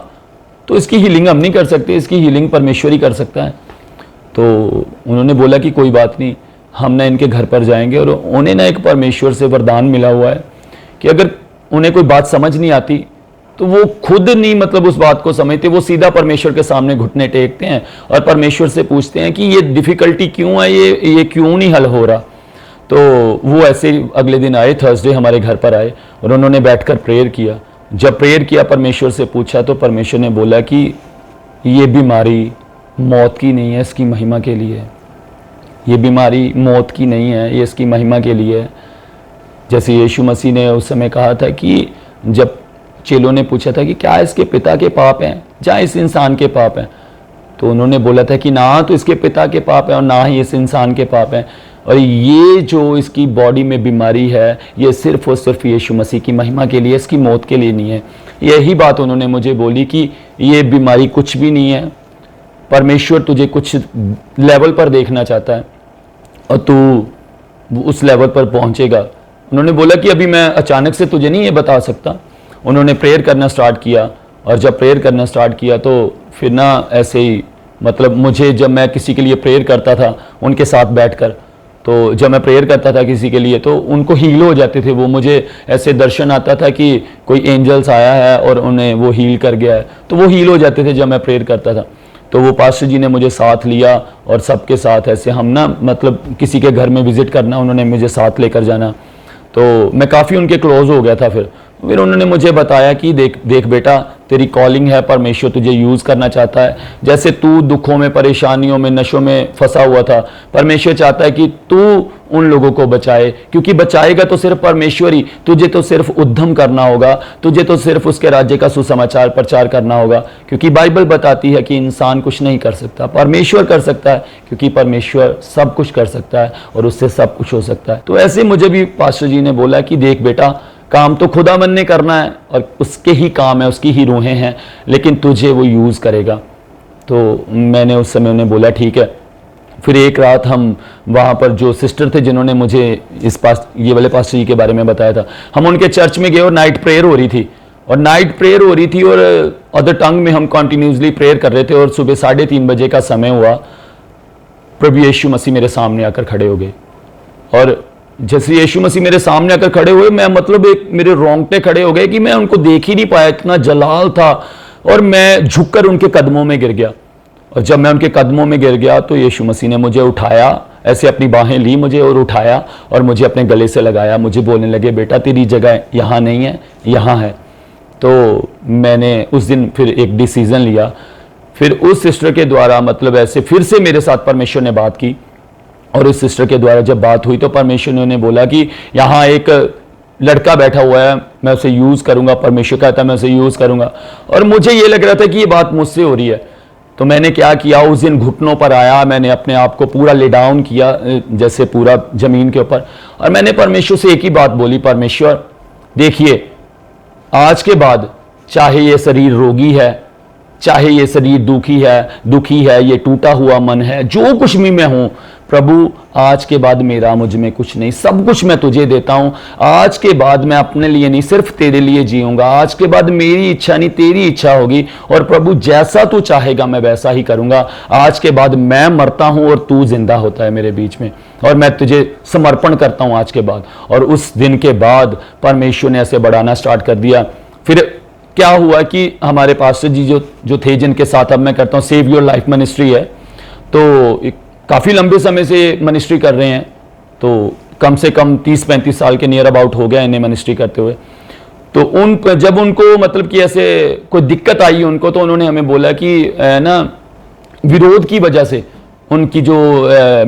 तो इसकी हीलिंग हम नहीं कर सकते, इसकी हीलिंग परमेश्वर ही कर सकता है। तो उन्होंने बोला कि कोई बात नहीं, हम ना इनके घर पर जाएंगे। और उन्हें ना एक परमेश्वर से वरदान मिला हुआ है कि अगर उन्हें कोई बात समझ नहीं आती तो वो खुद नहीं मतलब उस बात को समझते, वो सीधा परमेश्वर के सामने घुटने टेकते हैं और परमेश्वर से पूछते हैं कि ये डिफ़िकल्टी क्यों है, ये क्यों नहीं हल हो रहा। तो वो ऐसे ही अगले दिन आए, थर्सडे हमारे घर पर आए और उन्होंने बैठकर प्रेयर किया। जब प्रेयर किया, परमेश्वर से पूछा, तो परमेश्वर ने बोला कि ये बीमारी मौत की नहीं है, इसकी महिमा के लिए है। ये बीमारी मौत की नहीं है, ये इसकी महिमा के लिए है। जैसे यीशु मसीह ने उस समय कहा था कि जब चेलों ने पूछा था कि क्या इसके पिता के पाप हैं या इस इंसान के पाप हैं, तो उन्होंने बोला था कि ना तो इसके पिता के पाप है और ना ही इस इंसान के पाप हैं, और ये जो इसकी बॉडी में बीमारी है ये सिर्फ और सिर्फ यीशु मसीह की महिमा के लिए, इसकी मौत के लिए नहीं है। यही बात उन्होंने मुझे बोली कि ये बीमारी कुछ भी नहीं है, परमेश्वर तुझे कुछ लेवल पर देखना चाहता है और तू उस लेवल पर पहुंचेगा। उन्होंने बोला कि अभी मैं अचानक से तुझे नहीं ये बता सकता। उन्होंने प्रेयर करना स्टार्ट किया और जब प्रेयर करना स्टार्ट किया तो फिर ना ऐसे ही मतलब मुझे, जब मैं किसी के लिए प्रेयर करता था उनके साथ बैठकर, तो जब मैं प्रेयर करता था किसी के लिए तो उनको हील हो जाते थे। वो मुझे ऐसे दर्शन आता था कि कोई एंजल्स आया है और उन्हें वो हील कर गया है, तो वो हील हो जाते थे जब मैं प्रेयर करता था। तो वो पास्टर जी ने मुझे साथ लिया और सबके साथ ऐसे हम ना मतलब किसी के घर में विजिट करना, उन्होंने मुझे साथ लेकर जाना, तो मैं काफ़ी उनके क्लोज हो गया था। फिर उन्होंने मुझे बताया कि देख बेटा, तेरी कॉलिंग है, परमेश्वर तुझे यूज़ करना चाहता है। जैसे तू दुखों में, परेशानियों में, नशों में फंसा हुआ था, परमेश्वर चाहता है कि तू उन लोगों को बचाए, क्योंकि बचाएगा तो सिर्फ परमेश्वर ही। तुझे तो सिर्फ उद्यम करना होगा, तुझे तो सिर्फ उसके राज्य का सुसमाचार प्रचार करना होगा, क्योंकि बाइबल बताती है कि इंसान कुछ नहीं कर सकता, परमेश्वर कर सकता है, क्योंकि परमेश्वर सब कुछ कर सकता है और उससे सब कुछ हो सकता है। तो ऐसे मुझे भी पास्टर जी ने बोला कि देख बेटा, काम तो खुदावन ने करना है और उसके ही काम है, उसकी ही रूहें हैं, लेकिन तुझे वो यूज़ करेगा। तो मैंने उस समय उन्हें बोला ठीक है। फिर एक रात हम वहाँ पर जो सिस्टर थे जिन्होंने मुझे ये वाले पास्टर जी के बारे में बताया था, हम उनके चर्च में गए और नाइट प्रेयर हो रही थी और अदर टंग में हम कंटिन्यूसली प्रेयर कर रहे थे। और सुबह 3:30 बजे का समय हुआ, प्रभु यीशु मसीह मेरे सामने आकर खड़े हो गए। और जैसे यीशु मसीह मेरे सामने आकर खड़े हुए, मैं मतलब मेरे रोंगटे खड़े हो गए कि मैं उनको देख ही नहीं पाया, इतना जलाल था। और मैं झुककर उनके कदमों में गिर गया। और जब मैं उनके कदमों में गिर गया तो यीशु मसीह ने मुझे उठाया, ऐसे अपनी बाहें ली मुझे और उठाया और मुझे अपने गले से लगाया। मुझे बोलने लगे, बेटा तेरी जगह यहाँ नहीं है, यहाँ है। तो मैंने उस दिन फिर एक डिसीजन लिया। फिर उस सिस्टर के द्वारा मतलब ऐसे फिर से मेरे साथ परमेश्वर ने बात की, और उस सिस्टर के द्वारा जब बात हुई तो परमेश्वर ने उन्हें बोला कि यहाँ एक लड़का बैठा हुआ है, मैं उसे यूज़ करूँगा। परमेश्वर कहता है मैं उसे यूज़ करूँगा। और मुझे ये लग रहा था कि ये बात मुझसे हो रही है। तो मैंने क्या किया, उस दिन घुटनों पर आया, मैंने अपने आप को पूरा ले डाउन किया, जैसे पूरा ज़मीन के ऊपर, और मैंने परमेश्वर से एक ही बात बोली, परमेश्वर देखिए, आज के बाद चाहे ये शरीर रोगी है, चाहे ये शरीर दुखी है, ये टूटा हुआ मन है, जो कुछ भी मैं हूं, प्रभु आज के बाद मेरा मुझ में कुछ नहीं, सब कुछ मैं तुझे देता हूं। आज के बाद मैं अपने लिए नहीं, सिर्फ तेरे लिए जीऊंगा। आज के बाद मेरी इच्छा नहीं, तेरी इच्छा होगी। और प्रभु जैसा तू चाहेगा मैं वैसा ही करूंगा। आज के बाद मैं मरता हूं और तू जिंदा होता है मेरे बीच में, और मैं तुझे समर्पण करता हूं आज के बाद। और उस दिन के बाद परमेश्वर ने ऐसे बढ़ाना स्टार्ट कर दिया। फिर क्या हुआ कि हमारे पास्टर जी जो थे, जिनके साथ अब मैं करता हूं, सेव योर लाइफ मिनिस्ट्री है, तो काफ़ी लंबे समय से मिनिस्ट्री कर रहे हैं, तो कम से कम 30-35 साल के नियर अबाउट हो गया इन्हें मिनिस्ट्री करते हुए। तो जब उनको मतलब कि ऐसे कोई दिक्कत आई उनको, तो उन्होंने हमें बोला कि ना विरोध की वजह से उनकी जो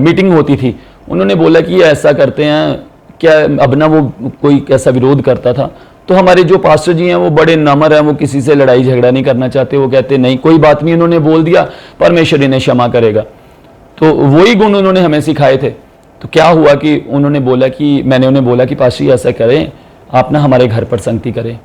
मीटिंग होती थी, उन्होंने बोला कि ये ऐसा करते हैं क्या, अब ना वो कोई ऐसा विरोध करता था। तो हमारे जो पास्टर जी हैं वो बड़े नम्र हैं, वो किसी से लड़ाई झगड़ा नहीं करना चाहते। वो कहते नहीं कोई बात नहीं, उन्होंने बोल दिया, परमेश्वर इन्हें क्षमा करेगा। तो वही गुण उन्होंने हमें सिखाए थे। तो क्या हुआ कि उन्होंने बोला कि मैंने उन्हें बोला कि पास्टर जी ऐसा करें, आप ना हमारे घर पर संगति करें।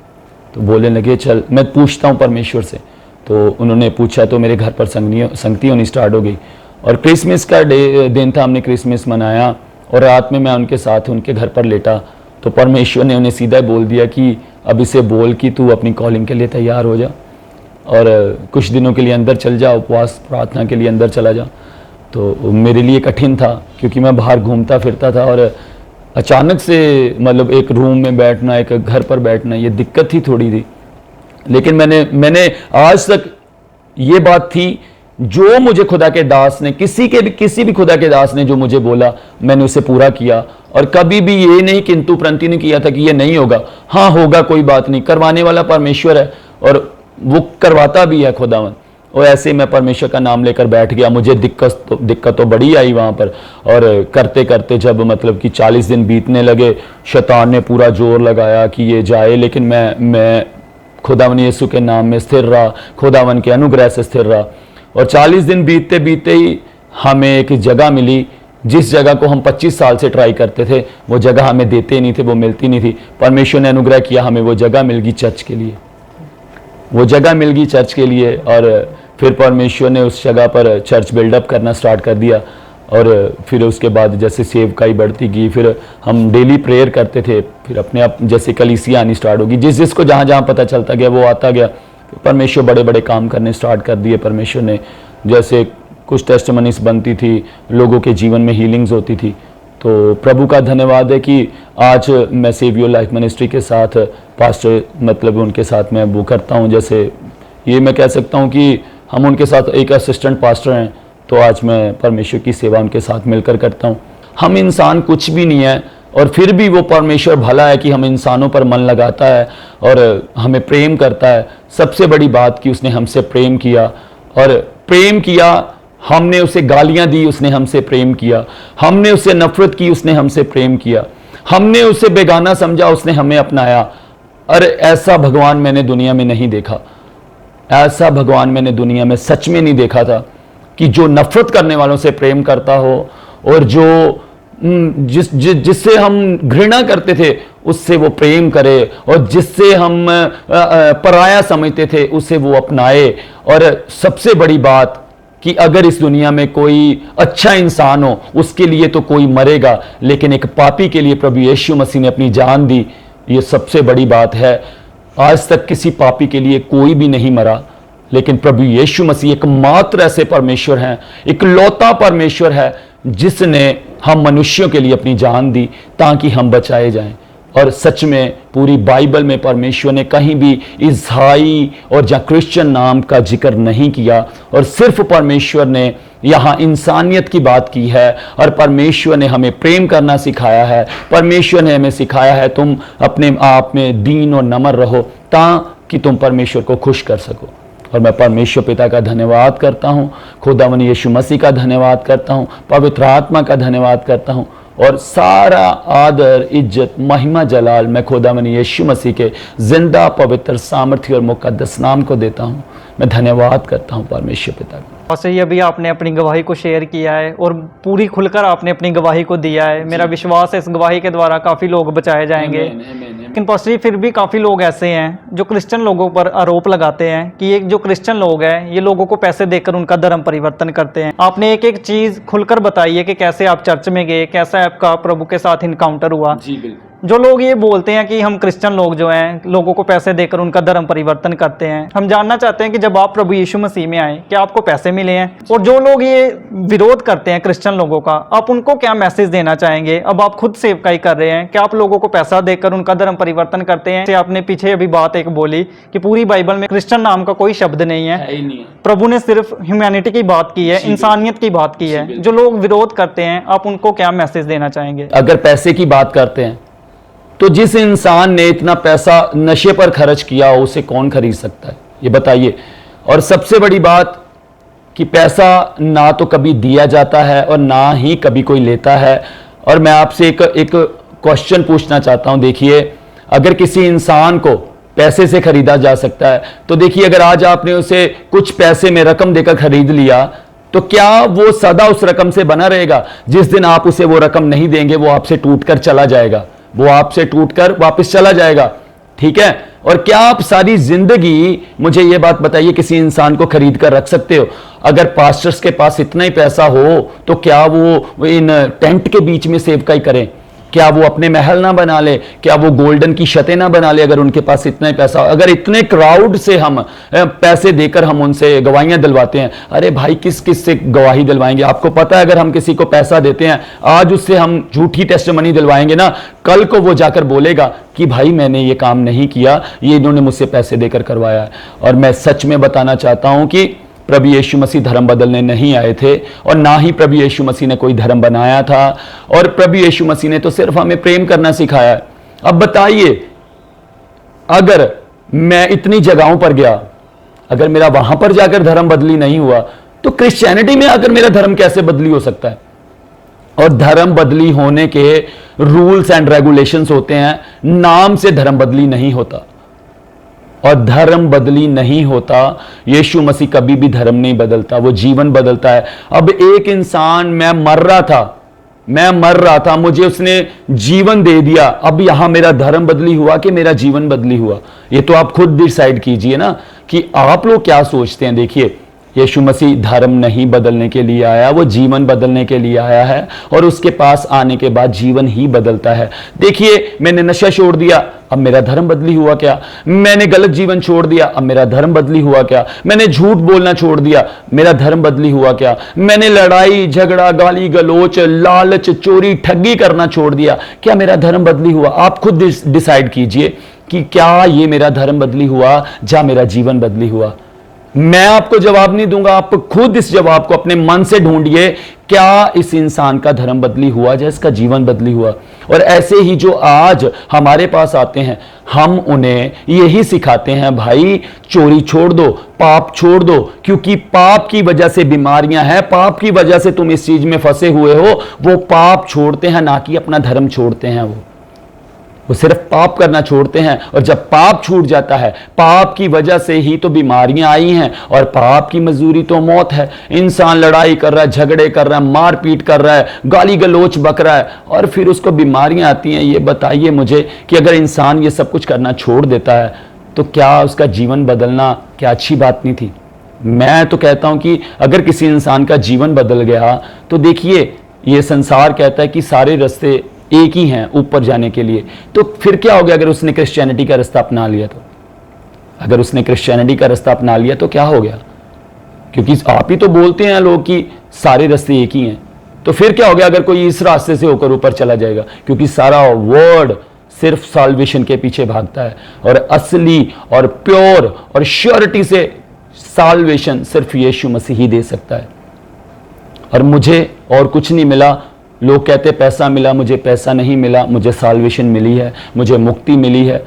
तो बोलने लगे चल मैं पूछता हूँ परमेश्वर से। तो उन्होंने पूछा, तो मेरे घर पर संगति होनी स्टार्ट हो गई। और क्रिसमस का दिन था, हमने क्रिसमस मनाया, और रात में मैं उनके साथ उनके घर पर लेटा। तो परमेश्वर ने उन्हें सीधा बोल दिया कि अब इसे बोल कि तू अपनी कॉलिंग के लिए तैयार हो जा, और कुछ दिनों के लिए अंदर चल जा, उपवास प्रार्थना के लिए अंदर चला जा। तो मेरे लिए कठिन था, क्योंकि मैं बाहर घूमता फिरता था, और अचानक से मतलब एक रूम में बैठना, एक घर पर बैठना, ये दिक्कत थी थोड़ी थी। लेकिन मैंने आज तक ये बात थी, जो मुझे खुदा के दास ने, किसी भी खुदा के दास ने जो मुझे बोला, मैंने उसे पूरा किया। और कभी भी ये नहीं किंतु परंतु नहीं किया था कि ये नहीं होगा। हाँ होगा, कोई बात नहीं, करवाने वाला परमेश्वर है, और वो करवाता भी है खुदावन। और ऐसे मैं परमेश्वर का नाम लेकर बैठ गया। मुझे दिक्कत तो बड़ी आई वहाँ पर। और करते करते जब मतलब कि 40 दिन बीतने लगे, शैतान ने पूरा जोर लगाया कि ये जाए, लेकिन मैं खुदावन यीशु के नाम में स्थिर रहा, खुदावन के अनुग्रह से स्थिर रहा। और 40 दिन बीतते बीतते ही हमें एक जगह मिली, जिस जगह को हम 25 साल से ट्राई करते थे, वो जगह हमें देते नहीं थे, वो मिलती नहीं थी। परमेश्वर ने अनुग्रह किया, हमें वो जगह मिल गई चर्च के लिए, वो जगह मिल गई चर्च के लिए। और फिर परमेश्वर ने उस जगह पर चर्च बिल्डअप करना स्टार्ट कर दिया। और फिर उसके बाद जैसे सेवकाई बढ़ती गई, फिर हम डेली प्रेयर करते थे। फिर अपने आप जैसे कलीसिया आनी स्टार्ट होगी, जिसको जहाँ जहाँ पता चलता गया वो आता गया। परमेश्वर बड़े बड़े काम करने स्टार्ट कर दिए परमेश्वर ने। जैसे कुछ टेस्टिमनीज बनती थी, लोगों के जीवन में हीलिंग्स होती थी। तो प्रभु का धन्यवाद है कि आज मैं सेव योर लाइफ मिनिस्ट्री के साथ पास्टर मतलब उनके साथ मैं वो करता हूँ। जैसे ये मैं कह सकता हूँ कि हम उनके साथ एक असिस्टेंट पास्टर हैं, तो आज मैं परमेश्वर की सेवा उनके साथ मिलकर करता हूँ। हम इंसान कुछ भी नहीं है, और फिर भी वो परमेश्वर भला है कि हम इंसानों पर मन लगाता है और हमें प्रेम करता है। सबसे बड़ी बात कि उसने हमसे प्रेम किया, और प्रेम किया, हमने उसे गालियां दी, उसने हमसे प्रेम किया। हमने उससे नफरत की, उसने हमसे प्रेम किया। हमने उसे बेगाना समझा, उसने हमें अपनाया। और ऐसा भगवान मैंने दुनिया में नहीं देखा, ऐसा भगवान मैंने दुनिया में सच में नहीं देखा था कि जो नफरत करने वालों से प्रेम करता हो, और जो जिससे हम घृणा करते थे उससे वो प्रेम करे, और जिससे हम पराया समझते थे उसे वो अपनाए। और सबसे बड़ी बात कि अगर इस दुनिया में कोई अच्छा इंसान हो, उसके लिए तो कोई मरेगा, लेकिन एक पापी के लिए प्रभु यीशु मसीह ने अपनी जान दी। ये सबसे बड़ी बात है। आज तक किसी पापी के लिए कोई भी नहीं मरा, लेकिन प्रभु यीशु मसीह एकमात्र ऐसे परमेश्वर हैं, इकलौता परमेश्वर है जिसने हम मनुष्यों के लिए अपनी जान दी ताकि हम बचाए जाएं। और सच में पूरी बाइबल में परमेश्वर ने कहीं भी ईसाई और या क्रिश्चियन नाम का जिक्र नहीं किया, और सिर्फ परमेश्वर ने यहाँ इंसानियत की बात की है। और परमेश्वर ने हमें प्रेम करना सिखाया है। परमेश्वर ने हमें सिखाया है तुम अपने आप में दीन और नम्र रहो ताकि तुम परमेश्वर को खुश कर सको। और मैं परमेश्वर पिता का धन्यवाद करता हूँ, खुदावन यीशु मसीह का धन्यवाद करता हूँ, पवित्र आत्मा का धन्यवाद करता हूँ, और सारा आदर इज्जत महिमा जलाल मैं खुदावन यीशु मसीह के जिंदा पवित्र सामर्थ्य और मुकद्दस नाम को देता हूँ। मैं धन्यवाद करता हूँ परमेश्वर पिता का। वैसे ही अभी आपने अपनी गवाही को शेयर किया है, और पूरी खुलकर आपने अपनी गवाही को दिया है। मेरा विश्वास है इस गवाही के द्वारा काफ़ी लोग बचाए जाएंगे। लेकिन पास्टर जी फिर भी काफ़ी लोग ऐसे हैं जो क्रिश्चियन लोगों पर आरोप लगाते हैं कि ये जो क्रिश्चियन लोग हैं ये लोगों को पैसे देकर उनका धर्म परिवर्तन करते हैं। आपने एक एक चीज़ खुलकर बताई है कि कैसे आप चर्च में गए, कैसा आपका प्रभु के साथ इनकाउंटर हुआ। जी बिल्कुल। जो लोग ये बोलते हैं कि हम क्रिश्चियन लोग जो हैं लोगों को पैसे देकर उनका धर्म परिवर्तन करते हैं, हम जानना चाहते हैं कि जब आप प्रभु यीशु मसीह में आए क्या आपको पैसे मिले हैं? और जो लोग ये विरोध करते हैं क्रिश्चियन लोगों का, आप उनको क्या मैसेज देना चाहेंगे? अब आप खुद सेवकाई कर रहे हैं, क्या आप लोगों को पैसा देकर उनका धर्म परिवर्तन करते हैं? आपने पीछे अभी बात एक बोली कि पूरी बाइबल में क्रिश्चियन नाम का कोई शब्द नहीं है, ही नहीं है। प्रभु ने सिर्फ ह्यूमैनिटी की बात की है, इंसानियत की बात की है। जो लोग विरोध करते हैं आप उनको क्या मैसेज देना चाहेंगे? अगर पैसे की बात करते हैं तो जिस इंसान ने इतना पैसा नशे पर खर्च किया हो उसे कौन खरीद सकता है, ये बताइए। और सबसे बड़ी बात कि पैसा ना तो कभी दिया जाता है और ना ही कभी कोई लेता है। और मैं आपसे एक क्वेश्चन पूछना चाहता हूं। देखिए, अगर किसी इंसान को पैसे से खरीदा जा सकता है तो देखिए, अगर आज आपने उसे कुछ पैसे में रकम देकर खरीद लिया तो क्या वो सदा उस रकम से बना रहेगा? जिस दिन आप उसे वो रकम नहीं देंगे वो आपसे टूटकर चला जाएगा, वो आपसे टूटकर वापस चला जाएगा, ठीक है। और क्या आप सारी जिंदगी, मुझे ये बात बताइए, किसी इंसान को खरीद कर रख सकते हो? अगर पास्टर्स के पास इतना ही पैसा हो तो क्या वो इन टेंट के बीच में सेवकाई करें? क्या वो अपने महल ना बना ले? क्या वो गोल्डन की छतें ना बना ले? अगर उनके पास इतना ही पैसा, अगर इतने क्राउड से हम पैसे देकर हम उनसे गवाहियां दिलवाते हैं, अरे भाई किस किस से गवाही दिलवाएंगे? आपको पता है, अगर हम किसी को पैसा देते हैं, आज उससे हम झूठी टेस्टिमनी दिलवाएंगे ना, कल को वो जाकर बोलेगा कि भाई मैंने ये काम नहीं किया, ये इन्होंने मुझसे पैसे देकर करवाया है। और मैं सच में बताना चाहता हूं कि प्रभु यीशु मसीह धर्म बदलने नहीं आए थे और ना ही प्रभु यीशु मसीह ने कोई धर्म बनाया था। और प्रभु यीशु मसीह ने तो सिर्फ हमें प्रेम करना सिखाया है। अब बताइए, अगर मैं इतनी जगहों पर गया, अगर मेरा वहां पर जाकर धर्म बदली नहीं हुआ तो क्रिश्चियनिटी में आकर मेरा धर्म कैसे बदली हो सकता है? और धर्म बदली होने के रूल्स एंड रेगुलेशंस होते हैं, नाम से धर्म बदली नहीं होता। और धर्म बदली नहीं होता, यीशु मसीह कभी भी धर्म नहीं बदलता, वो जीवन बदलता है। अब एक इंसान, मैं मर रहा था, मुझे उसने जीवन दे दिया, अब यहां मेरा धर्म बदली हुआ कि मेरा जीवन बदली हुआ? ये तो आप खुद डिसाइड कीजिए ना कि आप लोग क्या सोचते हैं। देखिए, यीशु मसीह धर्म नहीं बदलने के लिए आया, वो जीवन बदलने के लिए आया है और उसके पास आने के बाद जीवन ही बदलता है। देखिए, मैंने नशा छोड़ दिया, अब मेरा धर्म बदली हुआ क्या? मैंने गलत जीवन छोड़ दिया, अब मेरा धर्म बदली हुआ क्या? मैंने झूठ बोलना छोड़ दिया, मेरा धर्म बदली हुआ क्या? मैंने लड़ाई झगड़ा गाली गलोच लालच चोरी ठगी करना छोड़ दिया, क्या मेरा धर्म बदली हुआ? आप खुद डिसाइड कीजिए कि क्या ये मेरा धर्म बदली हुआ या मेरा जीवन बदली हुआ। मैं आपको जवाब नहीं दूंगा, आप खुद इस जवाब को अपने मन से ढूंढिए, क्या इस इंसान का धर्म बदली हुआ या इसका जीवन बदली हुआ? और ऐसे ही जो आज हमारे पास आते हैं, हम उन्हें यही सिखाते हैं, भाई चोरी छोड़ दो, पाप छोड़ दो, क्योंकि पाप की वजह से बीमारियां हैं, पाप की वजह से तुम इस चीज में फंसे हुए हो। वो पाप छोड़ते हैं, ना कि अपना धर्म छोड़ते हैं। वो सिर्फ पाप करना छोड़ते हैं। और जब पाप छूट जाता है, पाप की वजह से ही तो बीमारियां आई हैं, और पाप की मजदूरी तो मौत है। इंसान लड़ाई कर रहा है, झगड़े कर रहा है, मारपीट कर रहा है, गाली गलोच बक रहा है, और फिर उसको बीमारियां आती हैं। ये बताइए मुझे कि अगर इंसान ये सब कुछ करना छोड़ देता है तो क्या उसका जीवन बदलना क्या अच्छी बात नहीं थी? मैं तो कहता हूं कि अगर किसी इंसान का जीवन बदल गया तो देखिए, ये संसार कहता है कि सारे रास्ते एक ही हैं ऊपर जाने के लिए। तो फिर क्या हो गया अगर उसने क्रिश्चियनिटी का रास्ता अपना लिया? तो अगर उसने क्रिश्चियनिटी का रास्ता अपना लिया तो क्या हो गया? क्योंकि आप ही तो बोलते हैं लोग कि सारे रास्ते एक ही हैं, तो फिर क्या हो गया अगर कोई इस रास्ते से होकर ऊपर चला जाएगा? क्योंकि सारा वर्ड सिर्फ साल्वेशन के पीछे भागता है, और असली और प्योर और श्योरिटी से साल्वेशन सिर्फ यीशु मसीह ही दे सकता है। और मुझे और कुछ नहीं मिला। लोग कहते पैसा मिला, मुझे पैसा नहीं मिला, मुझे साल्वेशन मिली है, मुझे मुक्ति मिली है,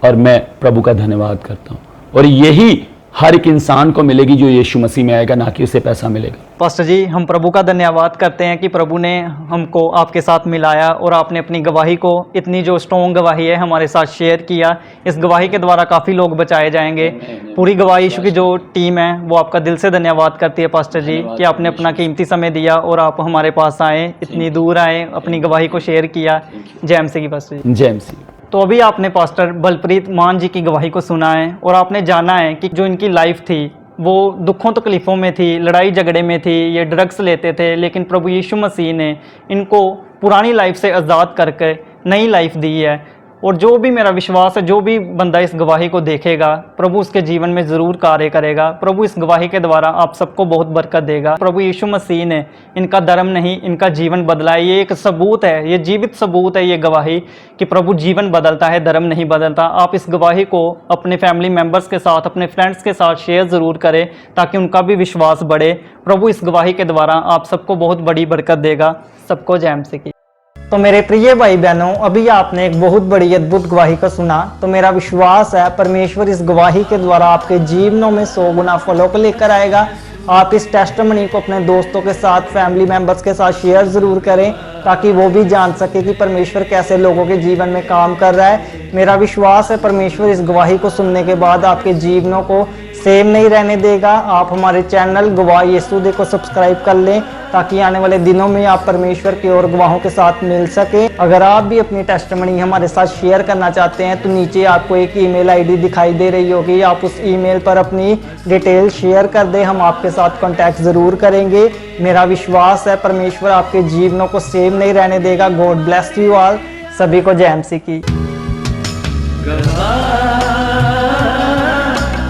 और मैं प्रभु का धन्यवाद करता हूं। और यही हर एक इंसान को मिलेगी जो यीशु मसीह में आएगा, ना कि उसे पैसा मिलेगा। पास्टर जी, हम प्रभु का धन्यवाद करते हैं कि प्रभु ने हमको आपके साथ मिलाया और आपने अपनी गवाही को, इतनी जो स्ट्रॉन्ग गवाही है, हमारे साथ शेयर किया। इस गवाही के द्वारा काफ़ी लोग बचाए जाएंगे। पूरी गवाही यीशु की जो टीम है वो आपका दिल से धन्यवाद करती है पास्टर जी, कि आपने अपना कीमती समय दिया और आप हमारे पास आए, इतनी दूर आए, अपनी गवाही को शेयर किया। जय मसीह की पास्टर जी। जय मसीह। तो अभी आपने पास्टर बलप्रीत मान जी की गवाही को सुना है और आपने जाना है कि जो इनकी लाइफ थी वो दुखों तकलीफ़ों में थी, लड़ाई झगड़े में थी, ये ड्रग्स लेते थे, लेकिन प्रभु यीशु मसीह ने इनको पुरानी लाइफ से आज़ाद करके नई लाइफ दी है। और जो भी मेरा विश्वास है, जो भी बंदा इस गवाही को देखेगा, प्रभु उसके जीवन में ज़रूर कार्य करेगा। प्रभु इस गवाही के द्वारा आप सबको बहुत बरकत देगा। प्रभु यीशु मसीह ने इनका धर्म नहीं, इनका जीवन बदला है। ये एक सबूत है, ये जीवित सबूत है ये गवाही कि प्रभु जीवन बदलता है, धर्म नहीं बदलता। आप इस गवाही को अपने फैमिली मेम्बर्स के साथ, अपने फ्रेंड्स के साथ शेयर ज़रूर करें ताकि उनका भी विश्वास बढ़े। प्रभु इस गवाही के द्वारा आप सबको बहुत बड़ी बरकत देगा। सबको जय मसीह की। तो मेरे प्रिय भाई बहनों, अभी आपने एक बहुत बड़ी अद्भुत गवाही को सुना। तो मेरा विश्वास है परमेश्वर इस गवाही के द्वारा आपके जीवनों में 100 गुना फलों को लेकर आएगा। आप इस टेस्टिमनी को अपने दोस्तों के साथ, फैमिली मेंबर्स के साथ शेयर ज़रूर करें ताकि वो भी जान सके कि परमेश्वर कैसे लोगों के जीवन में काम कर रहा है। मेरा विश्वास है परमेश्वर इस गवाही को सुनने के बाद आपके जीवनों को सेम नहीं रहने देगा। आप हमारे चैनल गवाह यीशु दे को सब्सक्राइब कर लें ताकि आने वाले दिनों में आप परमेश्वर के और गवाहों के साथ मिल सके। अगर आप भी अपनी टेस्टिमनी हमारे साथ शेयर करना चाहते हैं तो नीचे आपको एक ईमेल आईडी दिखाई दे रही होगी, आप उस ईमेल पर अपनी डिटेल शेयर कर दें, हम आपके साथ कांटेक्ट ज़रूर करेंगे। मेरा विश्वास है परमेश्वर आपके जीवनों को सेम नहीं रहने देगा। God bless you all. सभी को जय मसीह की।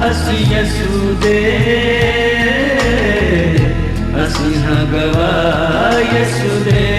ਅਸੀਂ ਯਿਸੂ ਦੇ ਅਸੀਂ ਹਾਂ ਗਵਾਹ ਯਿਸੂ ਦੇ।